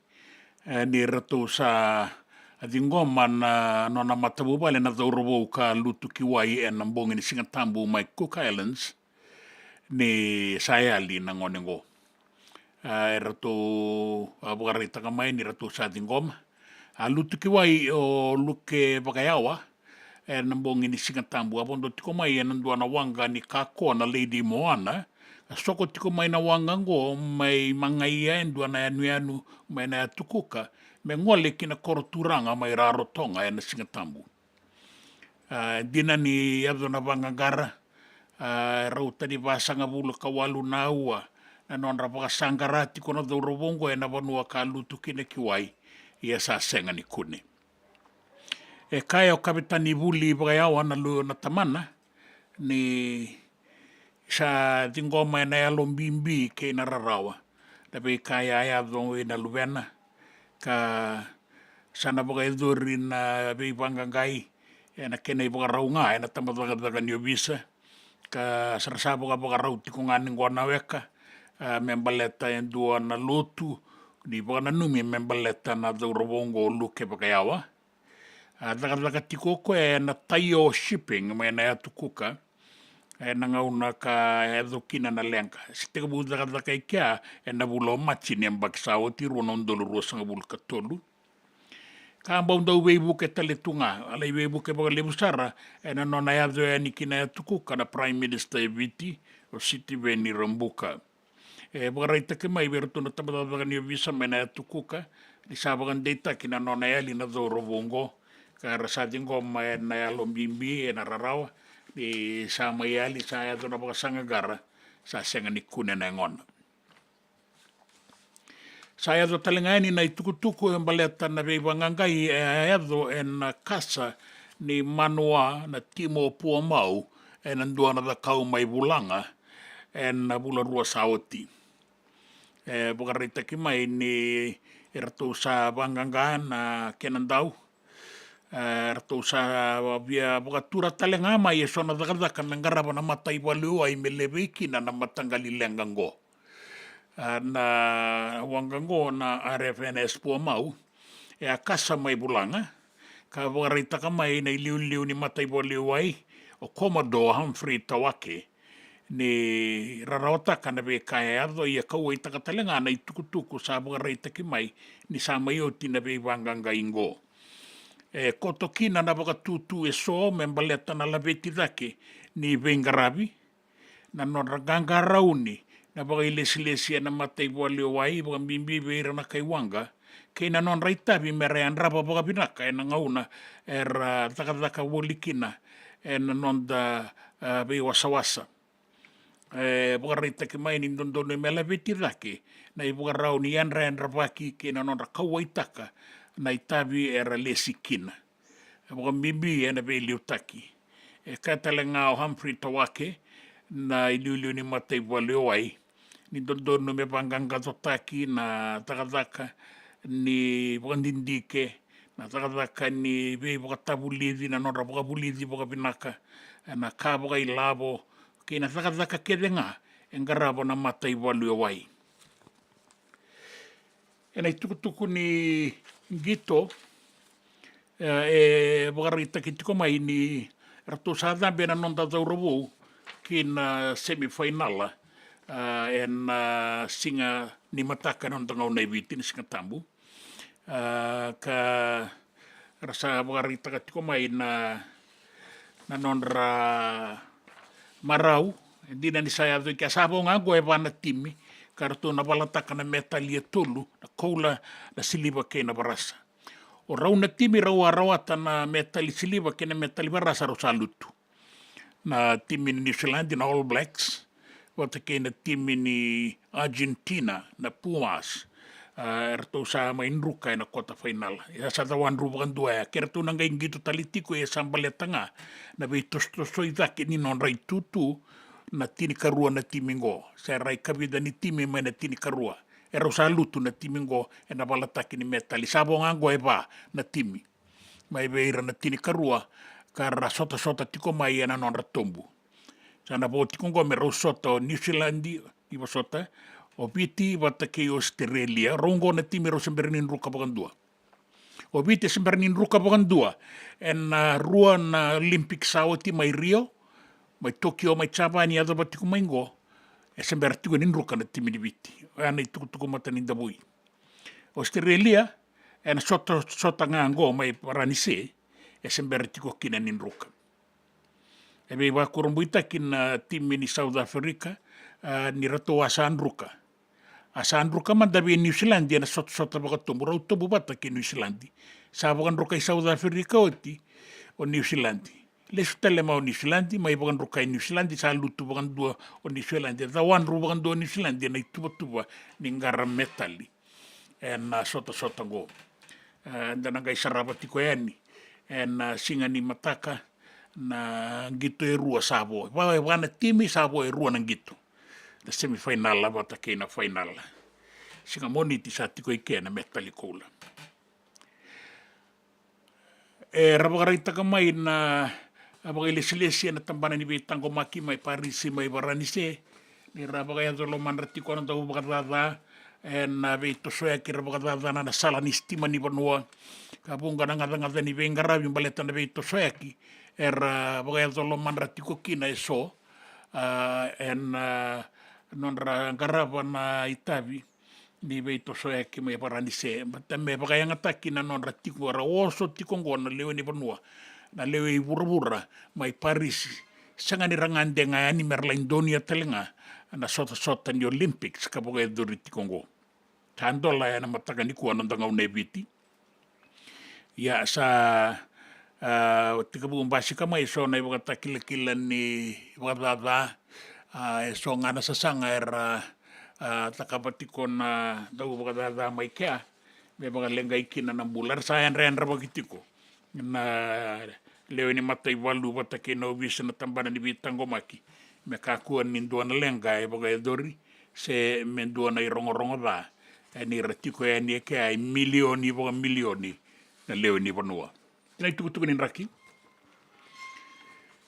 Ni rato sa adingoma na nona matabu wale na dhaurabo ka lutu ki wai e na mbongi ni Singatambu mai Cook Islands. Ni sayali na ngonengo. E rato wakareita ka mai ni rato sa adingoma. A lutu ki wai o luke Whakaiawa, e na mbongi ni Singatambu. Apondo tiko mai e nandua na wanga ni Kākoa na Lady Moana, a soko tiko mai na wanga ngo, mai mangaia e ndua na anu mai na tukuka, me ngole ki na koroturanga mai Rarotonga e na Singatambu. Dina ni ado na wangangara, rauta ni vasanga vula kawalu na ua, na nonra pakasangara tiko na dhaurovongo e na vanua ka lutu kine kiwai, ia sa senga ni kune. E kaya o kapitani vuli Whakaiawa na luo na tamana, ni sa tingoma e na alombimbi ke na rarawa. Tapi kaya ai adho e na luvena, ka sana Whakaidhuri na vei vangangai, e na kena i Whakaraunga, e na tamadhagadaga ni o visa, ka sarasa Whakarau tiko ngani ngona weka, membaleta e ndua na lotu, ni Whakananumi membaleta na dhaurovongo o luke Whakaiawa. Dhaka tiko ko e na taio shipping mai na atukuka, e na ngauna ka edhokina na lenka. Siteka bu dhaka ikia e na vula o machi ni ambakisao tiru na undolu ruasanga vula katolu. Ka ambao ndau weibuke taletunga, alai weibuke Whakalebusara, e na nona yadho e nikina atukuka na Prime Minister e viti o Siti Veni Rambuka. E Whakaraita ke mai verutu na tamadadhaga ni o visa mai na atukuka, ni sa Whakandeita ki na nona yali na dhaurovongo, ka rasati ngoma e na alombimbi e na rarawa, ni sa mayali sa yadho na Whakasangagara, sa senga ni kune na ngona. Sa yadho talingani na itukutuku e mbaleta na vei wangangai e yadho e na kasa ni manua na timo pua mau e na ndua na dhakau mai vulanga e na vula rua saoti. E Whakarita ki mai ni e ratou sa wangangai na kenandau, ratou sa via Whakatura talenga mai e sona dhakadhaka na ngarava na matai walua i meleveiki na matangali lengango. Na wangango na RFNS pua mau, e a kasa mai bulanga, ka Whakarita ka mai na iliu ni matai walua ai, o Commodore Humphrey Tawake, ni raraotaka na ve kaya adho ia kaua i takatalenga na i tukutuku sa Whakarita ki mai, ni sa maioti na ve wanganga ingo. E kotokina na Whakatutu e so, membaleta na laveti dhake, ni Vengaravi, na nora gangarauni, na Whakailesi-lesi na matai walio wai, Whakambimbi veira na kaiwanga, kei na non raitavi me rea nrapa Whakapinaka, e na ngauna, e ra takataka wolikina, e na non da vei wasawasa. Whakarita ki mai ni ndondono me laveti dhake, na i Whakarau ni anra nrapaki, kei na non ra kauaitaka, na itavi e ra lesi kina. Whakambimbi e na vei liutaki. E katalenga o Humphrey Tawake, na iliuliu ni matai walio ai, ni dondono me panganga totaki na takataka ni Whakandindike, na takataka ni vei Whakatavulithi, na nora Whakavulithi Whakapinaka, na ka Whakailavo, kei na takataka kedenga, e ngaravo na matai walio ai. E na tukutuku ni Gito, e Whakarita ki tiko mai ni rato sa dhambe na nonda dhauravou, ki na semifinala, e na singa ni mataka na ngau nei viti ni Singatambu. Ka rasa Whakarita ka tiko mai na nonra marau, dina ni saya adho ki asabo ngago e vana timi, ka rato na walataka na metalia tolu, na koula na siliva ke na varasa. O rau na timi rau arawata na metali siliva ke na metali varasa rau salutu. Na timi ni New Zealand na All Blacks, wata ke na timi ni Argentina na Pumas, rato sa mainruka e na kota final. Ia sa tawan rupakan dua, ke rato nanga ingito talitiko e sambaletanga, na vei tostosoi dhake ni non rai tutu na tini karua na timi ngo. Sa rai kavida ni timi mai na tini karua. E rau sa lutu na timi ngo e na walataki ni metali. Sabo ngango e va na timi. Mai veira na tini karua, kara sota tiko mai e na non ratombu. Sana po tiko ngo me rau sota o New Zealand, iwa sota, o viti wata ke Australia, rongo na timi rau sembernin ruka pakandua. O viti sembernin ruka pakandua, en rua na Olympic sauti mai Rio, mai Tokyo, mai Japani, adha batiko mai ngo, e sember tiko nin ruka na timi ni viti. Ana i tuku mata ni davui. Australia, na sota ngā ngō mai paranise, e sembere tiko kina nin ruka. E mei wakurumbuita kina timi ni South Africa, ni rato asan ruka. Asan ruka man dabi New Zealand, na sota wakatombo, rau tobu bata ki New Zealand. Sa wakan ruka i South Africa oti, o New Zealand. Lesu tele ma o New Zealand, mai wakan ruka i New Zealand, sa lutu wakan dua o New Zealand. Da wanru wakan dua New Zealand, na ituba ni ngara metali. E na sota ngō. Dana ngai sarabati ko yani. E na singa ni mataka, na gito e rua sabo. Wana timi sabo e rua na gito. Na semifinal la wata kei na final. Singa moni ti sa tiko ike na metali koula. E rabagaraitaka mai na abagailesilesi na tambana ni Tango Maki mai Parisi mai Varanise. Ni rabagayadolo manratiko na tau bakadada. E na veito soya ki rabakadada na sala ni stima ni Vanua. Kabunga na ngada ni vengarabi mbaleta na veito soya ki. E rabagayadolo manratiko kina e so. Non ra garava na Itavi ni veito soya ki mai Varanise. Mata me bagayangata ki na non ratiko ra oso tiko ngona leo ni Vanua. Na leo i vura mai Parisi. Sanga ni rangande nga ani Merlaindonia telenga na sota ni Olympics ka boga dori tikongo. Tandola ya na mataka ni kuwa nandanga unebiti. Ya sa tika bumbasi ka mai so na ibaga takila ni wadada so nga nasasanga era takapatiko na daw wadada mai kea. Me baga lenga ikina na bular sa yan rabagitiko. Na leo ni mata iwalu wata ke na ubisa na tambana ni Tango Maki. Me kakua ni nduana lenga e baga edori se me nduana i rongo da. E ni ratiko e ni eke ai milioni baga milioni na leo ni Vanua. Ina itukutuku ni raki.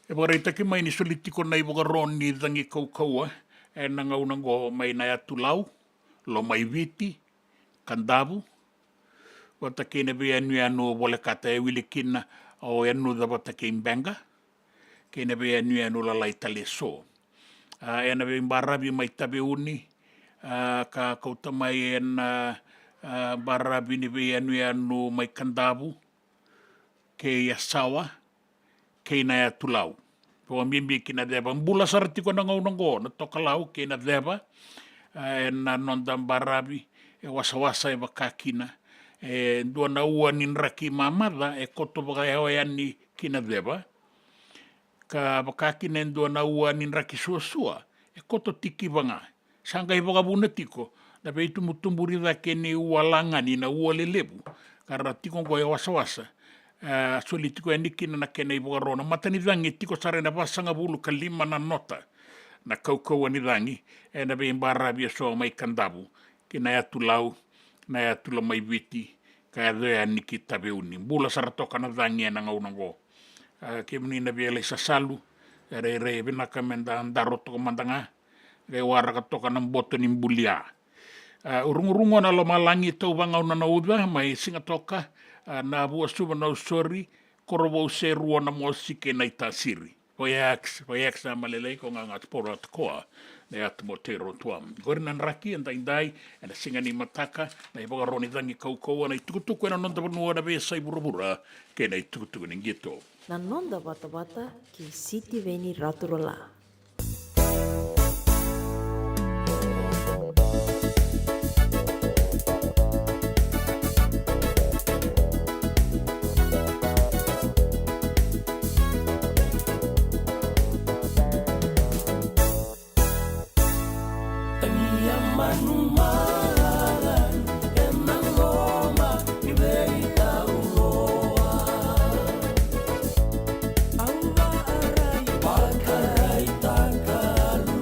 E baga reitaki mai ni solitiko na i baga ron ni dangi kaukaua. E nangaunango mai na atulau, lo mai viti, kandavu. Wata ke na be anu anu wole kata e wilikina o anu da wata ke imbenga. Ke na be anu la itale so. E na be imbarabi mai tabe uni. Ka kauta mai barabi ni be anu mai kandavu. Ke yasawa. Ke na tulau. Pua mimbi ki na deba. Mbula saratiko na ngaunango. Na tokalau ke na deba. E na nondam barabi. E wasa e wakakina. E dua na ua ni nraki mamada e koto baka eo yani kina deba. Ka bakakina en dua na ua ni nraki sua e koto tiki banga. Sanga i baka buna tiko. Na pe itu mutumburi da ke ni ua langa ni na ua lelebu. Kara tiko ngo e wasa. Soli tiko e nikina na kena i baka rona. Matani dangi tiko sare na pasanga bulu ka 5 na nota. Na kaukau ni dangi. E na pe imbarabi e soa mai kandabu. Kina ya tulau. Na ya tula mai viti, kaya doya niki tabe uni. Bula saratoka na dangi na ngaunango. Kemuni na biela isa salu, re binaka menda andaroto mandanga, kaya waraka toka ng boto ni mbulia. Urungo na lomalangi tau banga una na uda, may singa toka, na buwa suba na usori, korobo useruwa na mosike na itasiri. Payaks na malelay ko nga poro at koa. Na at motero tuam. Gori nan raki and indai and singa ni mataka na ibaga roni dangi kaukaua na itukutuku na nonda vanua na besa i burabura ke na itukutuku ng gito. Na nonda Vata ki Siti Veni Raturola. Bakarai takalu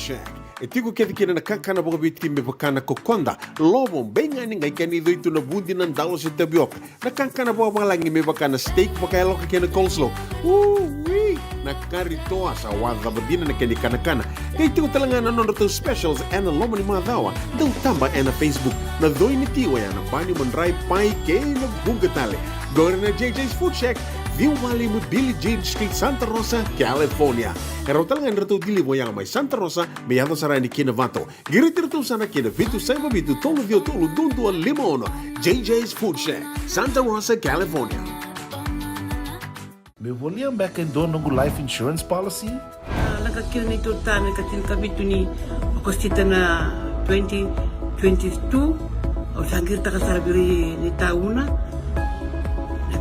Shack. E tiku kena na kankana boka biti me pakana kokonda. Lobo benga ni ngai kani doitu na bundi na ndalo se tabioka. Na kankana boka malangi me pakana steak boka eloka kena coleslaw. Wee! Na kari toa sa wadha badina na keni kana. Kaya tiku talangana non to specials and lomani madawa. Dau tamba na Facebook. Na doi ni tiwa ya na bani mandrai pai kena bunga tale. Gore na JJ's Food Shack. Viu wali mo Billie Jean Street, Santa Rosa, California. Pero talagang rito dili mo yang may Santa Rosa, may yato sa rani kina Vato. Giritirito sana kina Vitu Saiba Vitu Tolo Dio Tolo Dundu Limon. JJ's Food Shack, Santa Rosa, California. Me volia back in dono go life insurance policy? Nakakira ni tutana katin kabitu ni akostita na 2022 o sangir takasarabiri ni tauna.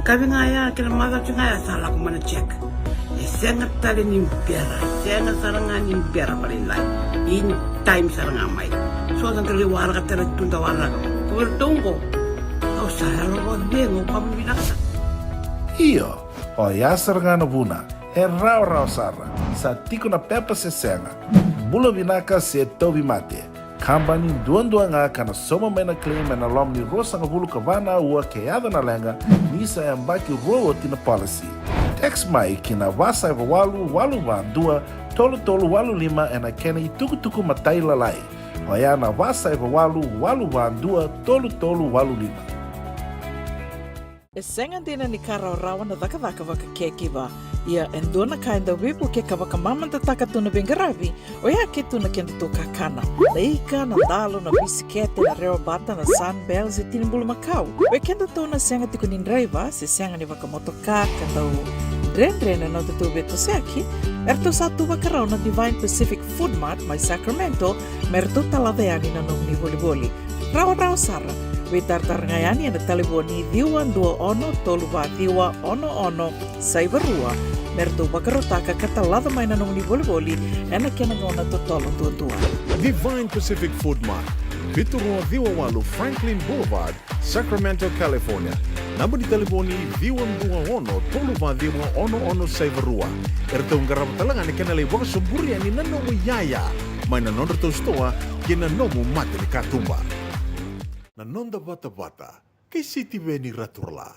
Kami ngaya kena mata ngaya salah aku mana cek. Sangat tadi nimpera, sangat sarangan nimpera paling lain. Ini time sarangan mai. So kan kali warga terus tunda warga. Kau tunggu. Kau saya orang bingung kamu bilang. Iyo, o ya sarangan buna. Rau sara. Sa tiku na pepa se senga. Bula vinaka se tobi mate. Kambani duan nga kana soma mena claim na lomni rosa nga bulu kavana ua keada na lenga nisa e ambaki roa tina policy. Text mai kina wasa eva walu va dua tolu walu lima e na kena i tuku matai lalai. Oya na wasa eva walu va dua tolu walu lima. E senga dina ni kara rawa na daka waka kekiwa. Ia endona kainda wipu ke kawaka mamanta taka tuna bengaravi o ia ke tuna kenda to kakana. Leika na dalo na bisikete na reo bata na sunbells e tinimbulu makau. We kenda tona senga tiku nindreiva se senga ni waka motoka kandau dren na tutu beto seaki. Erto satu wakarau na Divine Pacific Food Mart mai Sacramento merto talaveani na nung ni boli. Rawa sara. We tartarngayani na taliboni diwan 21 saibarua merto bakarotaka katalada mai na nung ni boli ena kenangona totolo tutua. Divine Pacific Food Mart, Viturua Viwawalu Franklin Boulevard, Sacramento, California. Namba di telefoni Viwan 21 saibarua. Erto ngarabatalangan kenale waka sumburi ani nanomu yaya. Mai na nonderto stoa kina nomu mate ni katumba. Na nonda Vata, kay City Veni Raturla.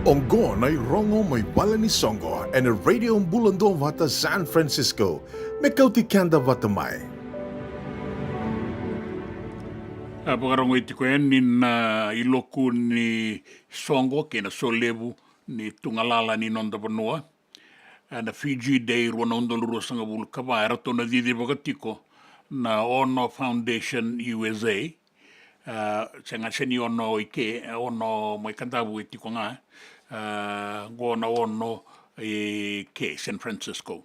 Ongo na rongo may bala ni Songo and a radio Bula Duavata, San Francisco. Me Kauti Keda Vata mai. Pakarong iti ko yan na iloku ni Songo kena solebu ni tungalala ni nonda panua. Na Fiji Day ruana undoluru sanga bulu kaba era to na didi bakatiko na Ono Foundation USA. Sanga seni ono ike ono mai kantabu iti ko nga gona ono ke San Francisco.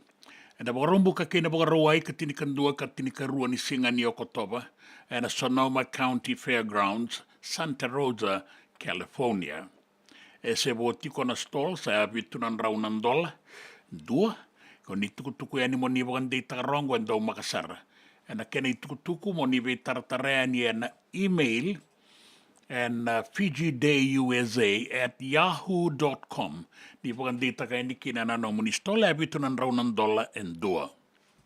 And pakarong buka kena pakarawai katinikan rua ni singa ni Okotoba and a Sonoma County Fairgrounds, Santa Rosa, California. Ese boti ko na stall sa bitunan raunan dola. Dua, ko ni tukutuku yani mo ni bagan de tarongo and daw makasara. And kena tukutuku mo ni be tartarean yan email and fijidayusa@yahoo.com. Ni bagan de takay ni kinanano mo ni stall bitunan raunan dola and dua.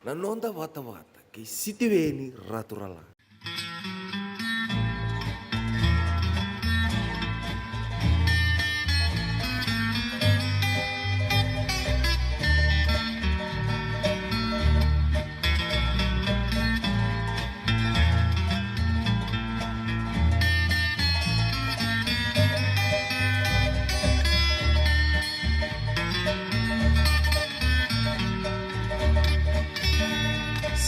Nanonda Vata Vata, que si ti veni raturala.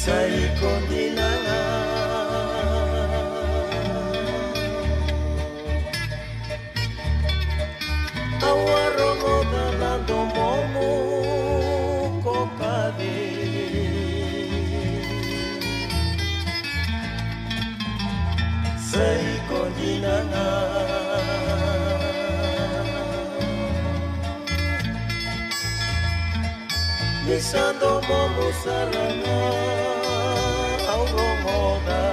Sai kondinanga awarongo dalando momu kokade sai kondinanga Misando momu saranga auromoda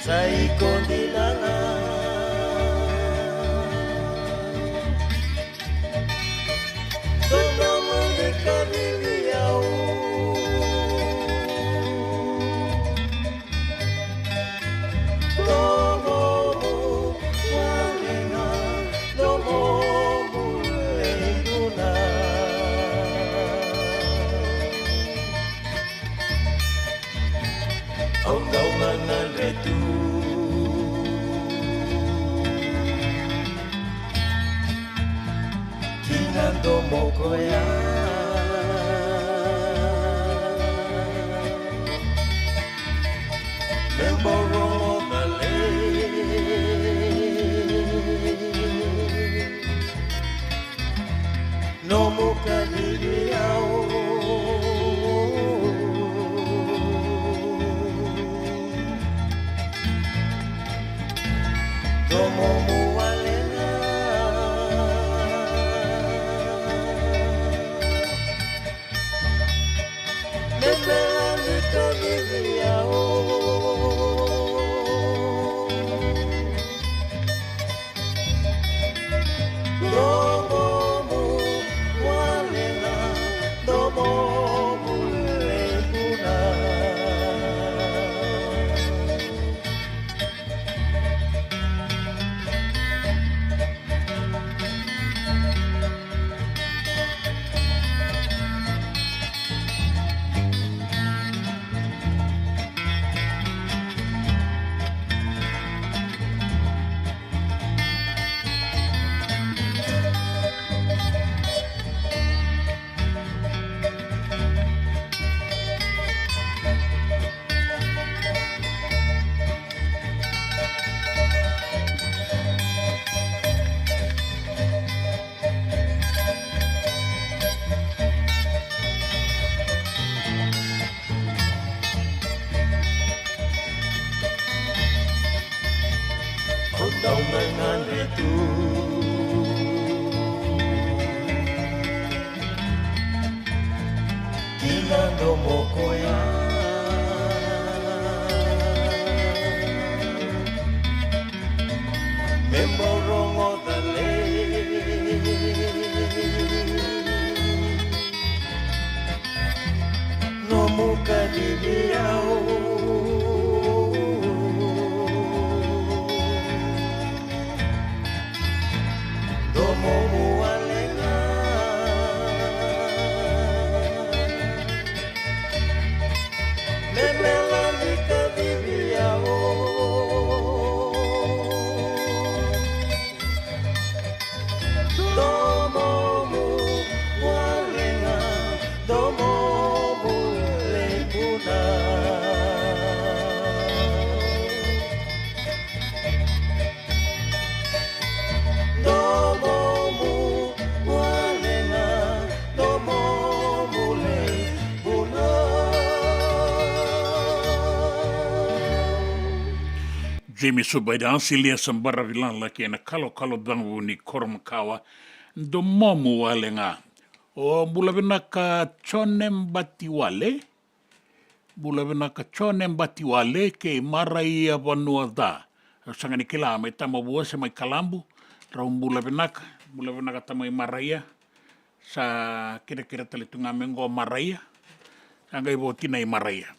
Sai kondilanga Tono munde kamiliau Tomo mu walenga Tomo mu enduna Aundau mangan retu Kinando mokoya Memoro male No mukadiriao Tomo mualena Memela mitoniviao Tomo mualena Jimmy Subaidan silia sambara vilan la kena kalo dangu ni kormakawa do momu wale nga o bulavina ka chonem batiwale ke marai vanua da sanga ni kila mai tama bua se mai kalambu raum bulavina ka tamai maraia sa kira tali tunga mengo maraia sanga ibo tina i maraia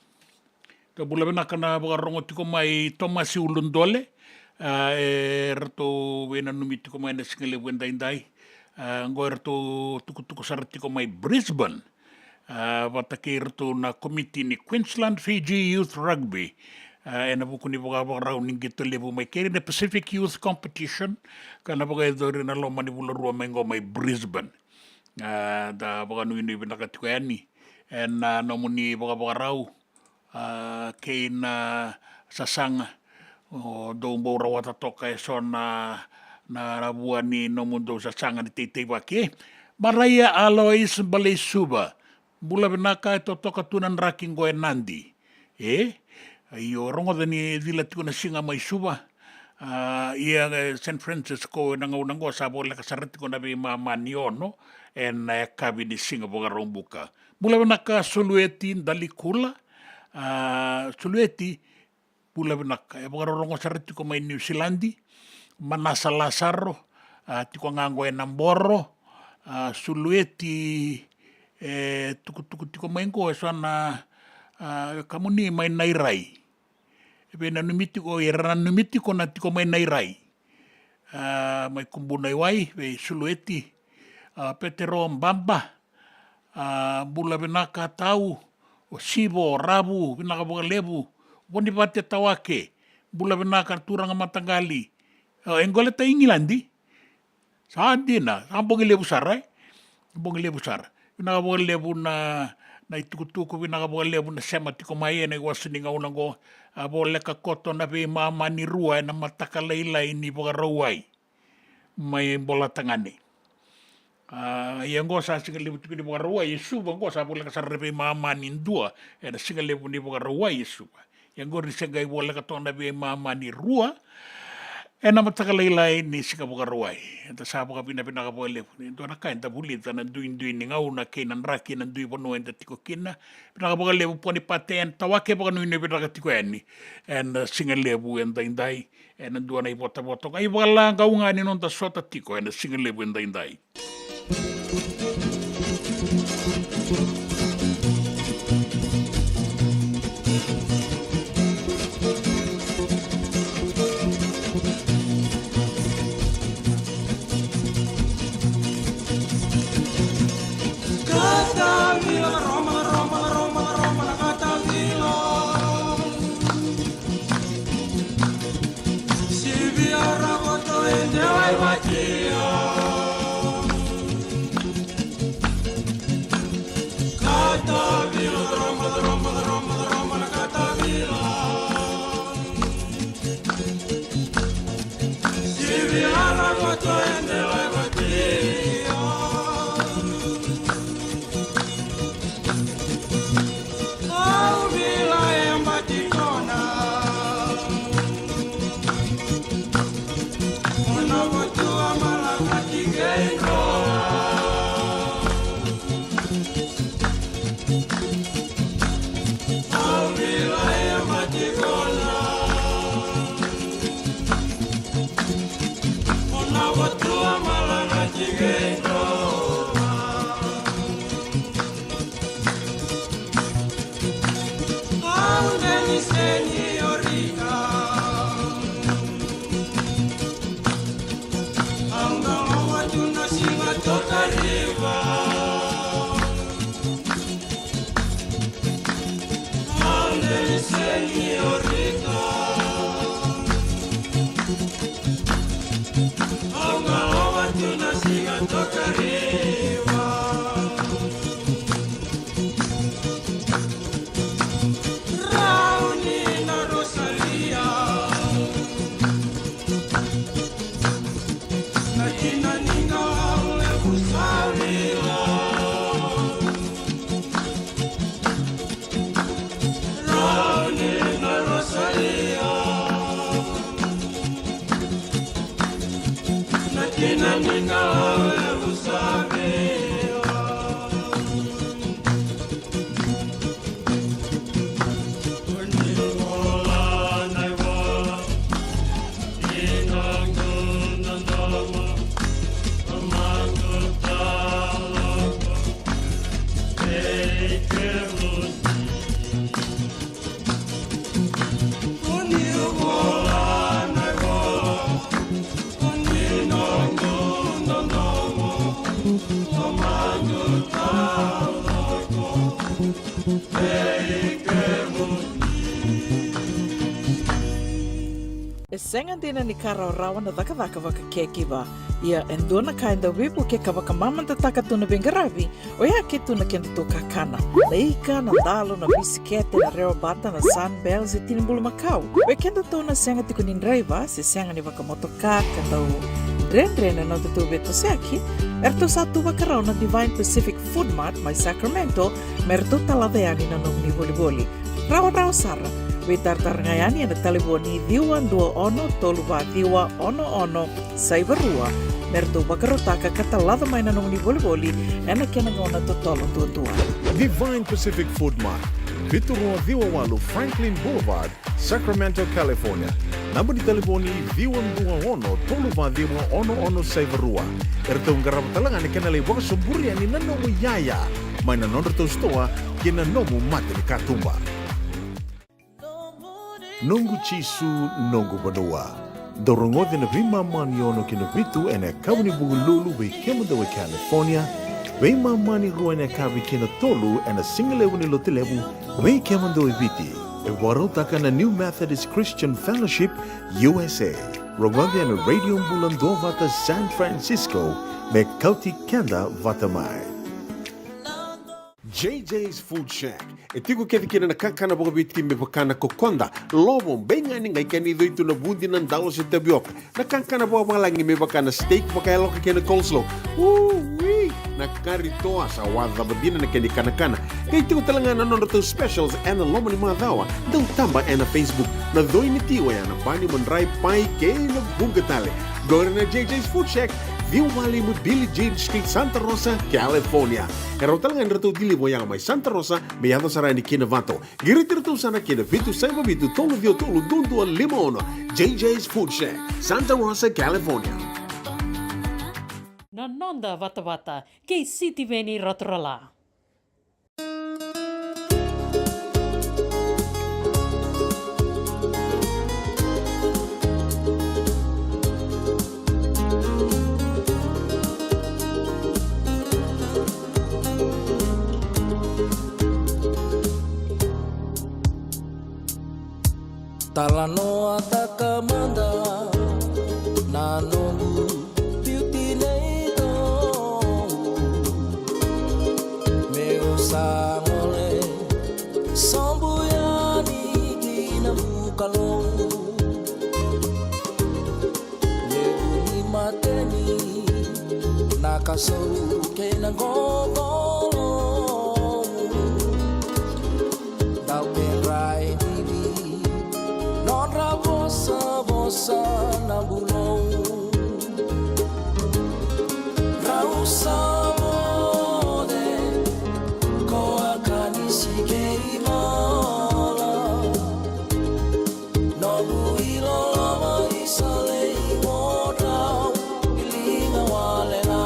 ka bulavina kana bagarongo tiko mai Tomasi ulundole e rato wena numi tiko mai na singale wendaindai ngo rato tuku saratiko mai Brisbane Vata ke rato na committee ni Queensland Fiji Youth Rugby na buku ni bagarau ni gito levu mai kere na Pacific Youth Competition kana bagai na lo mani bularua mengo mai Brisbane da baganu ini benaka tiko yani na nomuni bagarau kei na sasanga o do Bula Duavata toka e so na rabua ni no mundo sasanga ni teitei wake Maraia Alois Balesuba bula benaka e toka tunan raking go e nandi i o rongo dani vila tuna singa mai suba ia San Francisco e nangau sa bola ka sarati ko na be mamani ono e na kabi ni singa boga rombuka bula benaka solueti dalikula Sulueti bula benaka e bogarongo sarati ko mai New Zealandi manasa lasaro tiko ngango e namboro Sulueti tuku tiko mai ngo e sana kamuni mai nairai e bena numitiko e rana numitiko na tiko mai nairai mai kumbunai wai ve Sulueti Petero Mbamba bula benaka tau o sibo, rabu, binaka boga lebu, wani bate tawake, bula binaka turanga matangali. Engole ta Ingilandi, saadina, bongi lebu sara, bongi lebu sara. Binaka boga lebu na itukutuku, binaka boga lebu na sema tiko mai na iwasini nga unango, boga leka koto na be mama ni rua na mataka leila ini boga rawai, mai bola tangane. Yang go sa singa lebu tikuni boga rawai Yesu go sa bola ka sarrepe mama ni ndua e na singa lebu ni boga rawai Yesu yang go risenga i bola ka tona be mama ni rua e na mataka leila ni singa boga rawai enta sa boga pina ka boga lebu ni ndua na ka enta bulita na duin ni ngau na ke na raki na dui bono enta tiko kina pina ka boga lebu poni pate enta wake boga nui ne pina ka tiko eni en singa lebu enta indai en ndua na i bota ka i boga la ngaunga ni nonta sota tiko en singa lebu enta indai Ka E senga dina ni karaurawa na dhaka waka kekiwa. Ia endona kainda wipu ke kawaka mamanta taka tuna bengaravi o ia ke tuna kenda tō kakana. Leika na dalo na bisikete na reo bata na sunbells e tinimbulu makau. We kenda tōna senga tiku ni driver se senga ni waka motoka katau Drendre na te tū beto seaki. Erto sa tu wakarau na Divine Pacific Food Mart mai Sacramento merto talaveani na nong ni boli-boli. Rao sara. We tartarangayani na taliboni diwa dua ono toluwa diwa ono saibarua merto bakarotaka katalada mai na nong ni boli-boli ena kena ngona totolo tua. Divine Pacific Food Mart, Vitorua Diwawalu Franklin Boulevard, Sacramento, California. Namba di taliboni diwa dua ono toluwa diwa ono saibarua. Erto ngarap talangan ni kena lewa sumburi ani na nomu yaya mai na nonreto stoa kena nomu mate ni katumba. Nongu chisu nongu banua. Dorongo na vima mani ono kina vitu ene kawani bugululu we kemudawe California. Vima mani rua ene kawi kina tolu ene singalewu ni lotilewu we kemudawe viti. E warotaka na New Methodist Christian Fellowship USA. Rongo na Radio Bula Duavata San Francisco me Kauti Keda Vata mai. JJ's Food Shack. E tiku kena na kakana boka bitki me pakana kokonda. Lobo benga ni ngai kani doitu na bundi nan dalo se tabioka. Na kakana boka malangi me pakana steak pakai loka kena coleslaw. Wee! Na kari toa sa wadha badina na kani kana. Kay tiku talanga na nonroto specials and lomo ni madawa. Dau tamba na Facebook. Na doi ni tiwa ya na bani mandrai pai ke na bungatale. Gore na JJ's Food Shack. Viu Valley mo Billie Jean Street, Santa Rosa, California. Karo talagang rito dili mo yang may Santa Rosa, may yato sa rani kina Vato. Giritirito sana kina Vitu Saiba Vitu, tolo dio tolo, dundu al limono. JJ's Food Shack, Santa Rosa, California. Nanonda Vata, kei City Veni Rotorala. Talanoa takamanda nanomu beauty neito meu samole sambuyani kina mukalo leuni mateni nakasou kena gogolo dau penrai Nonra bosa na bulong Rausa mode ko akani sikei mala Nobu ilo lama isalei modrau ilinga wale na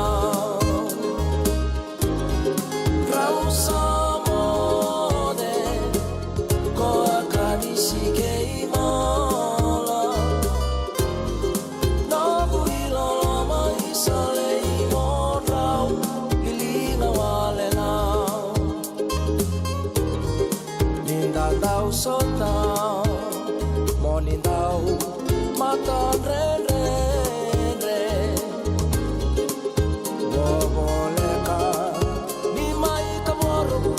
Rausa mode ko akani sikei Sota monindau mata re Woboleka ni mai kamoro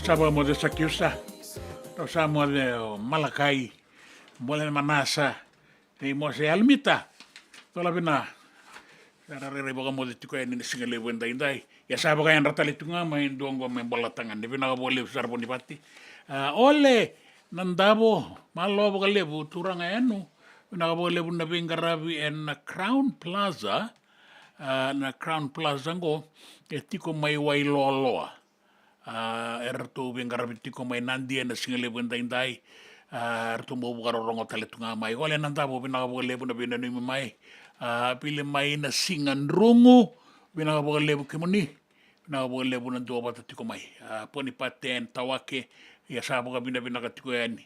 Saba mo de sakiusa, to sa mo de Malakai, mole manasa, ni mo se almita, to la bina, Sara re boga mo de tiko ni singale wenda indai, ya saba ka yan ratali tunga mai ndongo me bola tangan, de bina bole usar boni pati, ole nandabo malo boga lebu turanga enu, bina bole bunda bingarabi en Crown Plaza, na Crown Plaza ngo, e tiko mai wailoloa. Erto bingarabi tiko mai nandi na singale wenda indai erto mo bugaro rongo taletunga mai ole nanda bo bina bo lebu na bina ni mai pile mai na singan rungu bina bo lebu kemoni bina bo lebu na Duavata tiko mai poni paten tawake ya sabo ka bina bina ka tiko yani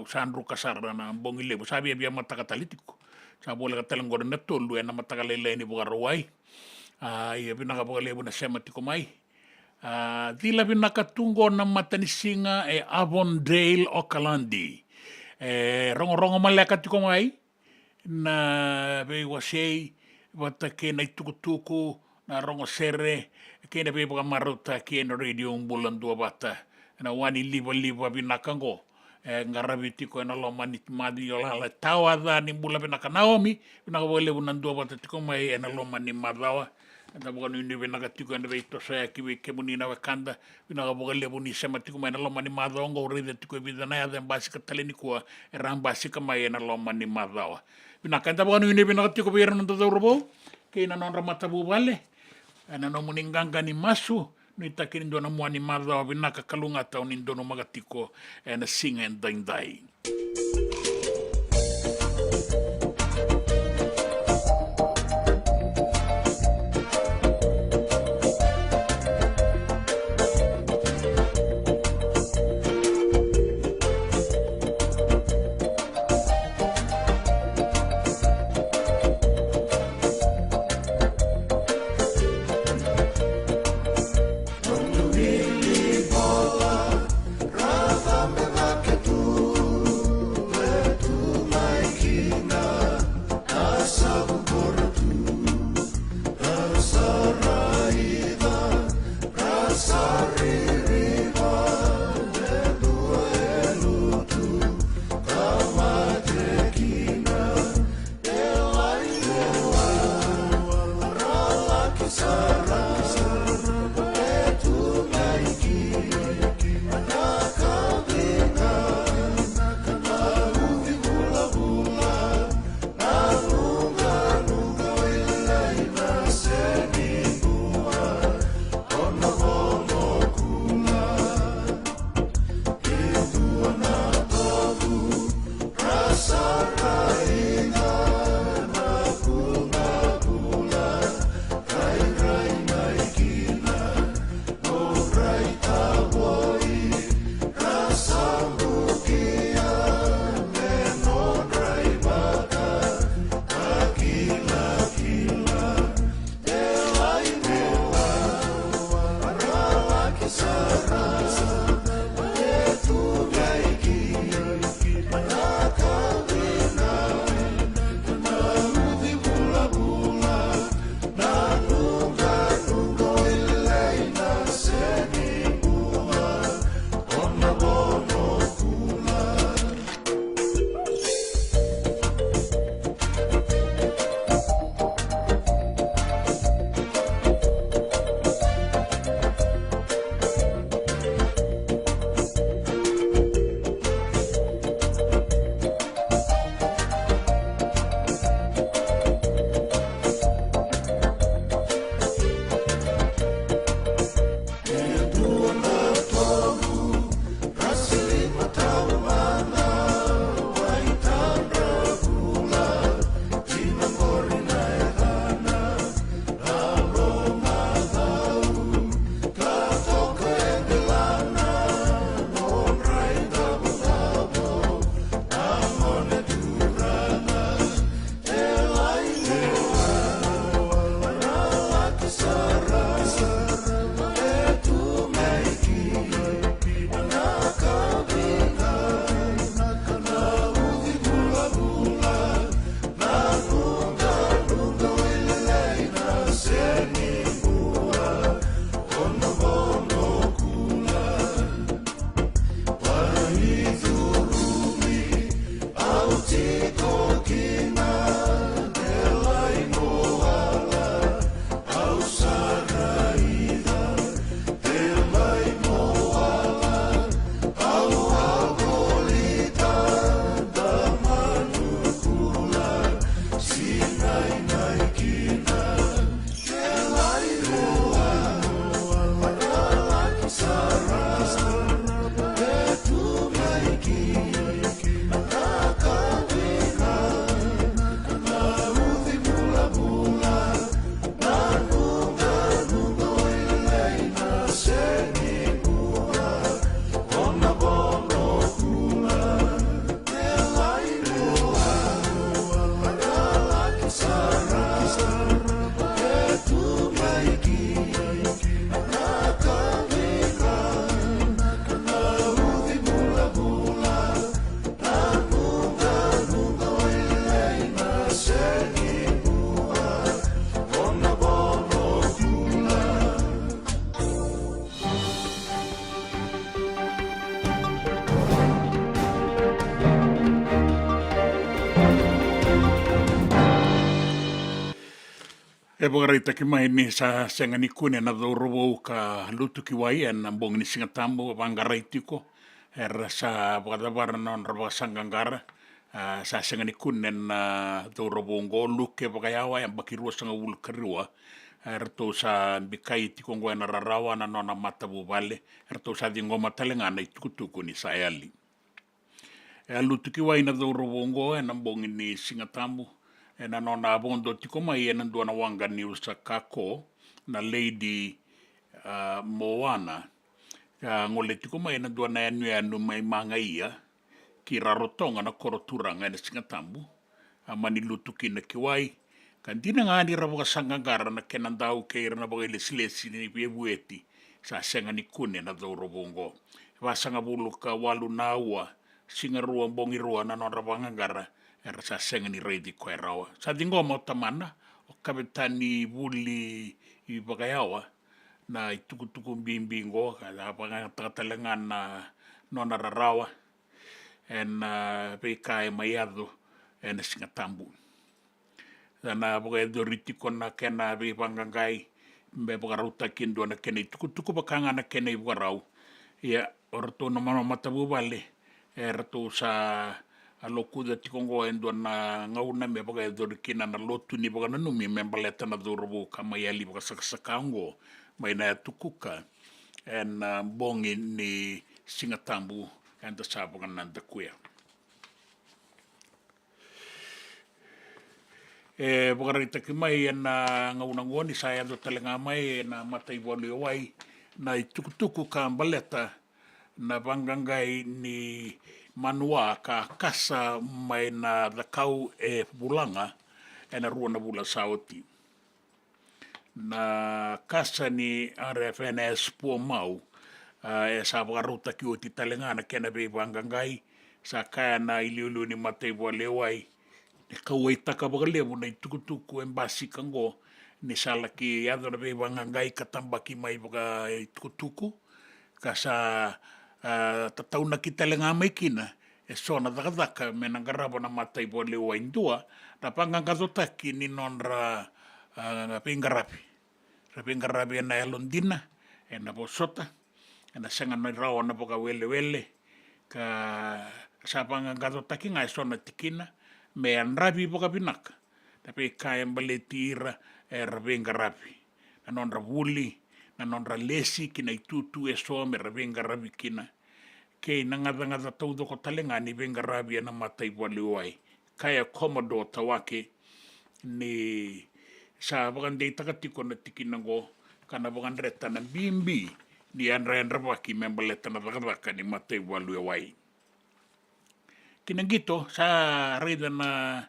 usan ru kasar na bongi lebu sabi bia mata ka talitiko sabo le ka telengor na tolu na mata ka lele ni bugaro wai ya bina ka bo lebu na sema tiko mai Dila binakatungo na matanisinga e Avondale o Kalandi. Rongo maleka tiko mai na be wasei wata ke na tukutuku na rongo sere ke na be baka maruta ke na radio Bula Duavata na wani liva binakango ngarabi tiko na loma ni madi yola tawada ni bula binaka Naomi binaka bole Bula Duavata tiko mai na loma ni madawa Anda bukan ini bina katiko anda beito saya kiwi kemuni na wakanda bina kaboga lebu ni sema tiko mai na loma ni madhawa ngo rida tiko bina na ya basi kataleni kuwa basi kamai na loma ni madhawa bina kanda bukan ini bina katiko bira nanda robo ke na non ramata bubale ana no muninganga ni masu no itakini ndo na mwani madhawa bina kakalunga tau ni ndo no magatiko na singa ndai Keda E wakareita ki mai ni sa senga ni kune na dhorowo ka lutu ki wai en ambong ni singa tambo wangareitiko sa wakadawara non rawa sangangara sa senga ni kune na dhorowo ngo luke wakayawa yang bakirua sanga ulu kariwa to sa bikai tiko ngoe na rarawa na nona matabu vale to sa di ngoma talengana itukutuku ni sa eali lutu ki wai na dhorowo ngo en ambong ni singa tambo na nona abondo tiko mai e nandua na wanga ni usa kako na lady Moana ngole tiko mai e nandua na anu mai manga ia ki rarotonga na koroturanga na singatambu mani lutu ki na kiwai kan dina ngani rawa sangangara na kenandau keira na bagai lesilesi ni piebueti sa senga ni kune na dhorobongo wasanga bulu ka walu naua singarua mbongirua na nona rawangangara sa senga ni reidi koe rawa. Sa dingo mo tamana, o kapitani wuli i bagayawa, na itukutuku bimbingo, kada pangatalengan na nona rarawa, en peka e maiado, en singatambu. Dana bagayato ritiko na kena be pangangai, be bagaruta kindo na kena itukutuku bakanga na kena i bagarau. Ia, orto na matabu vale, erto sa aloku da tikongo endo na ngauna me baga dorikina na lotu ni baga nanumi me baleta na dorobo kama yali baga sakasakango mai na tukuka en bongi ni singatambu en da sabaga nanda kuya baga rita ki mai en ngauna ngoni saya do talenga mai na matai wali wai na tukutuku ka baleta na bangangai ni manua ka kasa mai na dakau e bulanga e na rua na bula sauti. Na kasa ni RFNS po mau e sa wakaruta ki o ti talengana kena be wangangai sa kaya na iliulu ni matei wa lewai ni kauai taka wakalewu na itukutuku e mbasi kango ni sala ki yado na be wangangai katambaki mai waka itukutuku ka sa tatau na kita lenga mai kina e sona dakadaka me nangarabo na matai po lewa indua na pangangazotaki ni nonra pingarapi na elondina e na bosota e na senga na rawa na poka wele ka sa pangangazotaki ngai sona tikina me anrapi poka pinaka tapi kaya mbaletira e rapingarapi na nonra wuli na nonra lesi kina itutu e so me rapingarapi kina kei na ngata tau doko talenga ni vengarabia na matai wale wai. Kaya komodo tawake ni sa bagan dei takatiko na tikinango kana bagan reta na bimbi ni anra waki membaleta na takataka ni matai wale wai. Kinangito sa reda na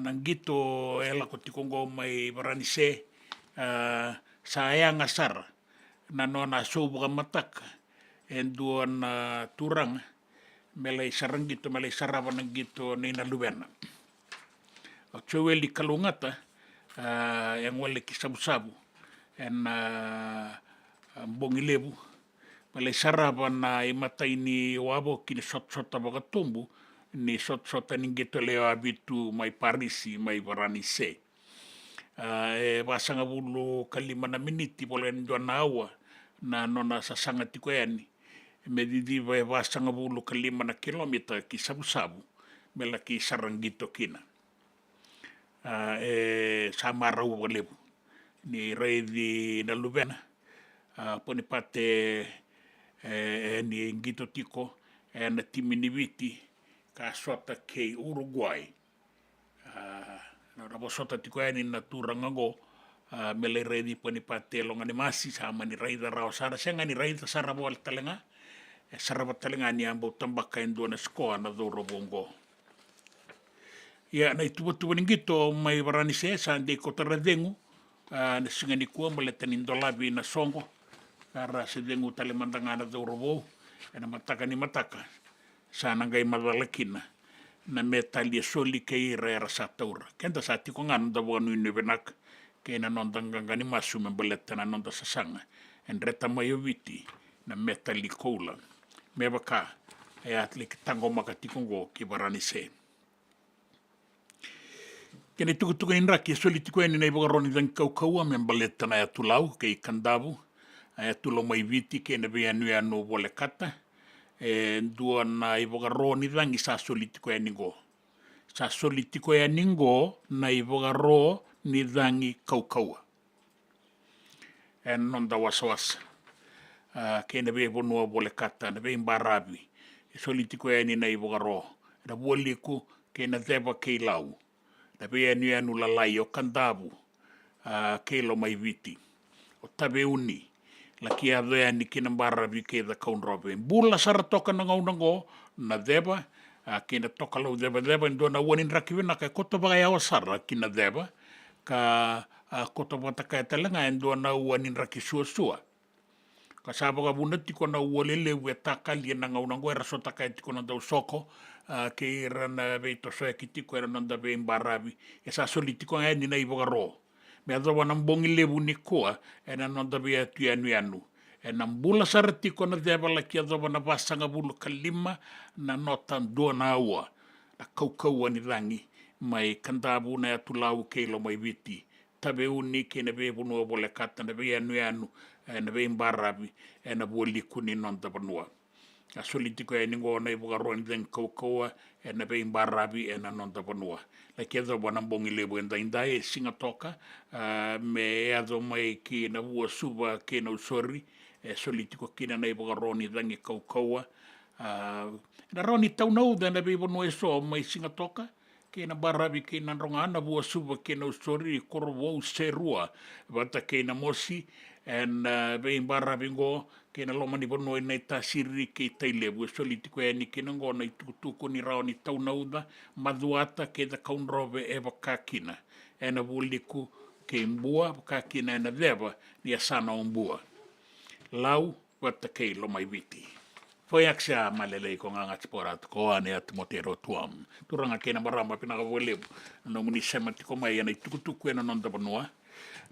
nanggito ela ko tikongo mai baranise sa ayang asar na nona so baga mataka enduan turang melai sarang gitu melai sarawan gitu ni na lubena actually di kalungata yang wale kisabu-sabu en bongilebu melai sarawan na imata ini wabo kini sot-sota baga tumbu ni sot-sota ningeto leo abitu mai Parisi mai Varanise. Wasanga bulu kalima na miniti pole ndoa na awa na nona sasanga tiko yani. Me didi wasanga bulu kalima na kilomita ki sabu-sabu mela ki sarangito kina. Samara ua lebu ni reidi na luvena poni pate ni ngito tiko na timini viti ka sota ke Uruguay na rabo sota tiko yani na turangango mele reidi poni pate longa ni masi sama ni reida rao sara senga ni reida sarabo al talenga sarabo talenga ni ambo tambaka endo na skoa na do robongo. Ya na itu ngito mai Varanise sa de kotara dengu na singa ni kua maleta ni ndolabi na songo kara se dengu tale mandangana do robo na mataka ni mataka sa nangai madalakina na metalia soli ke era sa taura kenda sa tiko ngana da wanu ni benak ke na nondanga ni masu maleta na nonda sasanga en reta mayoviti na metali koula mebaka e atlik tango makatikongo ki Varanise. Kene tukutuku inraki soli tiko eni nei bogaroni dan kaukau me baleta na atulau ke kandavu atulo mai viti ke na vea nui anu vole kata dua na bogaroni dan sa soli tiko eni go sa soli tiko eni go na bogaro ni dangi kaukau non da wasawasa ke na vea bonua vole kata na vea imbarabi soli tiko eni na bogaro na voliku ke na deva ke lau na vea ni anu lalai o kandavu kelo mai viti o tabe uni la kia vea ni kina mbarabi ke da kaunrobe bula sara toka na ngaunango na deba kina toka lau deba ndo na wanin rakivina ka koto bagai awa sara kina deba ka koto bataka e talenga ndo na wanin raki sua ka sabaga buna tiko na uolele we takali na ngaunango era so taka tiko na dau soko ke era na veito so ki tiko era nanda ve imbarabi esa soli tiko ngani na ibogaro me adoba na mbongi lebu ni koa ena nanda ve atu anu ena mbula sara tiko na deba la ki adoba na vasanga bulu kalima na notan do na awa na kaukau ni rangi mai kandabu na atu lau keilo mai viti tabe uni ke na ve bunu bole kata na ve anu na ve imbarabi na boli kuni nonda banua a solitiko e ningo na ibugaroni den kaukaua na ve imbarabi na nonda banua la kedo bona bongi lebo inda e singa toka me ado mai ki na bua suba ke na usori solitiko kina na ibugaroni den kaukaua na roni tau nau na ve bonua so mai singa toka ke na barabi ke na ronga na bua suba ke na usori korovo serua Vata ke na mosi ve imbarabi ngo ke na loma ni bono nei tasiri ke taile bu solitiko e ni ke ngo na tukutuku ni rao ni tau nauda maduata ke da kaunrobe e vakakina na buliku ke mbua vakakina na veva ni asana ombua lau Vata ke loma i viti foi aksia malele ko nga spora ko ane at motero tuam turanga ke na marama pina ka vole no muni sematiko mai na tukutuku na nonda bonua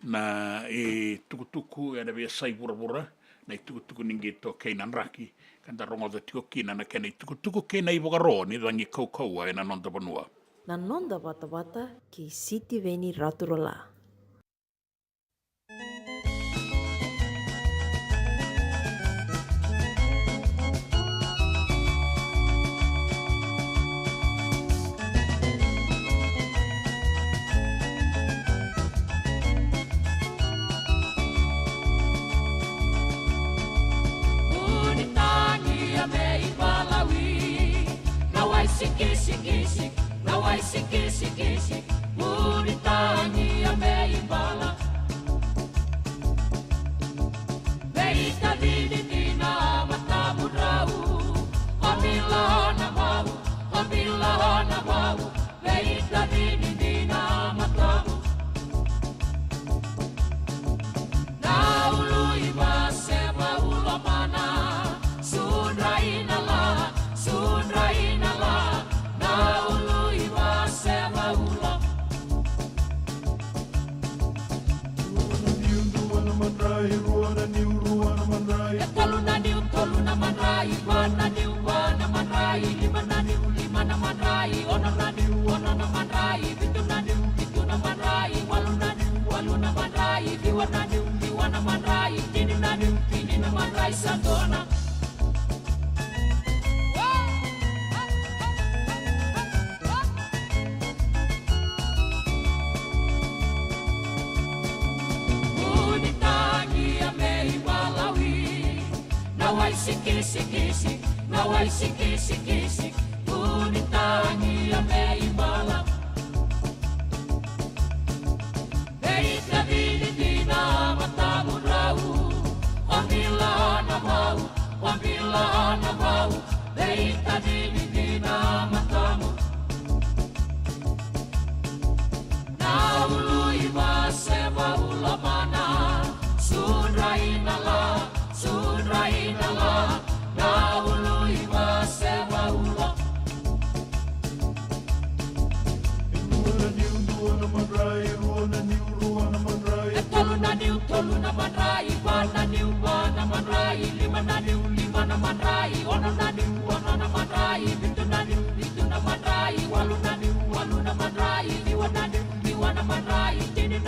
na tukutuku na vea sai bura na tukutuku ningi to keinan raki kanda rongo da tiko kina na kena tukutuku kena i bogaro ni rangi kaukau na nonda banua na nonda Vata ki siti veni Raturola. Siki, Muritania me imbala. Veita vidina matamu rau, Amilana mau, Veita vidina matamu. Naulu iba sema ulamana, sunraina la, naulu iba sema ulamana. Nawai sikisi, nawai sikisi, unitangi ya meibala. Beita vini dina matamu rau, wambila na mau, beita vini dina matamu. Naului masema ulamana, sunraina la, naului masema ula. Tolu na manrai, wana manrai, lima na manrai, ono na manrai, bitu na manrai, walu na manrai, liwa na manrai, tini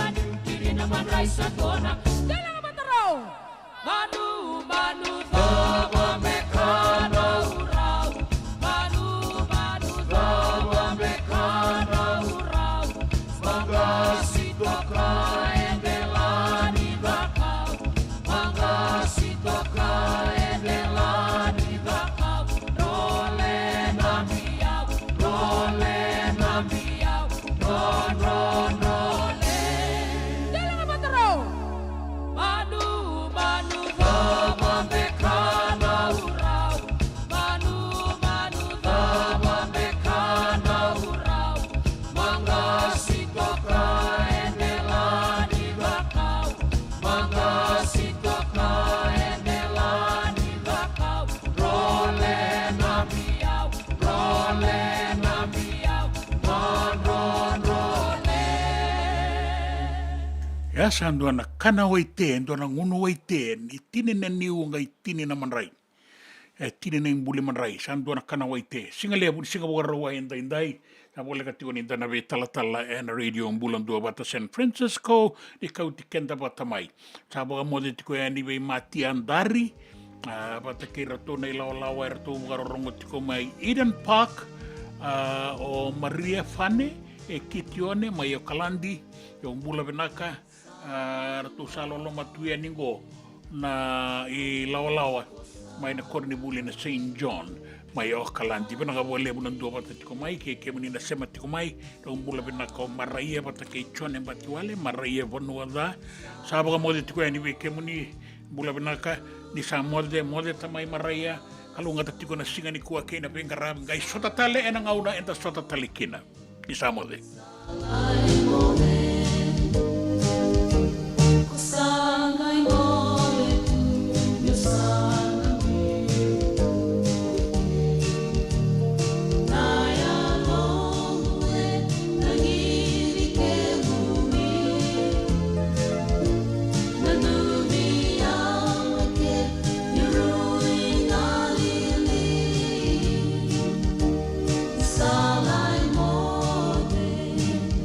na manrai, satona. Dala nga matarau! Manu, dhawa mekana urau, manu, dhawa mekana urau, magasito ka endelani bakau, magasito ka endelani bakau, role na miau, role. Dala nga matarau! Manu, dhawa mekana urau, manu, dhawa mekana urau, magasito ka endelani bakau, magasito ka endelani bakau, role na miau, Ya sandu ana kana waite, ndo na ngunu waite, ni tine na niu ngai tine na manrai. Tine na imbuli manrai, sandu ana kana waite. Singa lea budi singa wakara wa indai, na wale kati wani indana ve talatala na radio Bula Duavata San Francisco, ni Kauti Keda Vata mai. Sabo ka mode tiko ya niwe mati andari, bata kei rato na ilawa rato wakarorongo tiko mai Eden Park, o Maria Fane, Kitione, mai o Kalandi, o Bula Vinaka, ratu salolo matuia ningo na I lawa mai na korni buli na St. John mai o Kalandi bena ka wale Bula Duavata tiko mai ke muni na sema tiko mai ro Bula Vinaka o maraia bata ke chone bati wale maraia vonua da sabo ka mode tiko ani ke muni Bula Vinaka ni sa mode tamai maraia kalunga tiko na singa ni kua ke na pengara ngai sota tale ena ngauna enta sota tale kina ni sa mode Salai mode,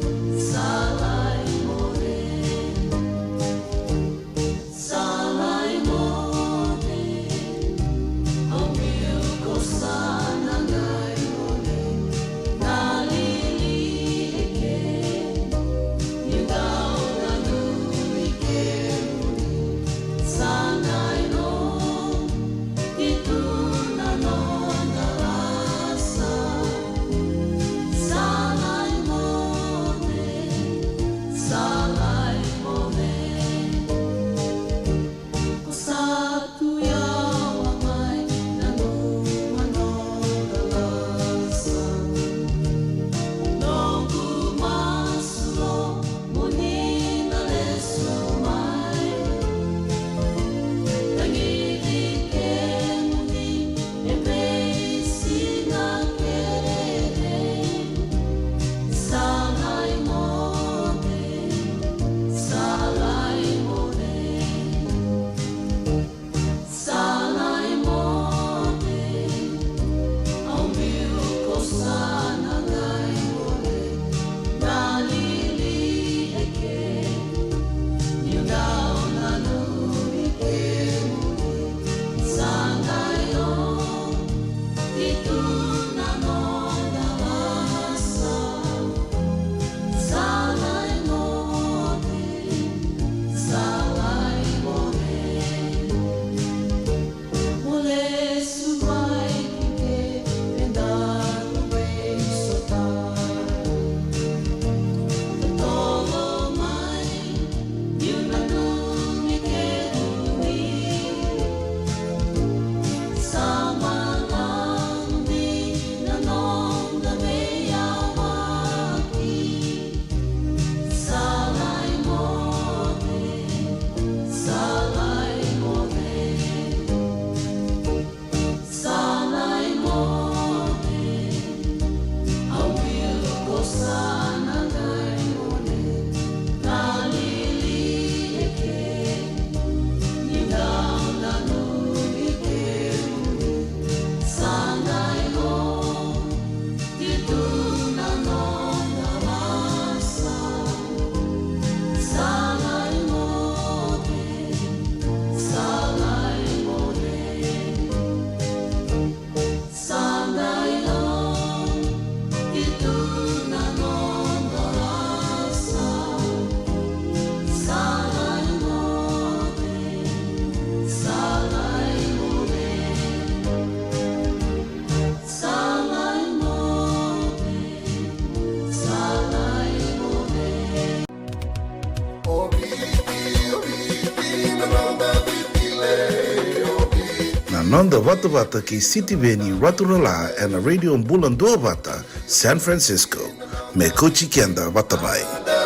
Nanda Vata ki City Veni Raturala and a radio Bula Duavata, San Francisco. Me Kochi Kenda Vatabai.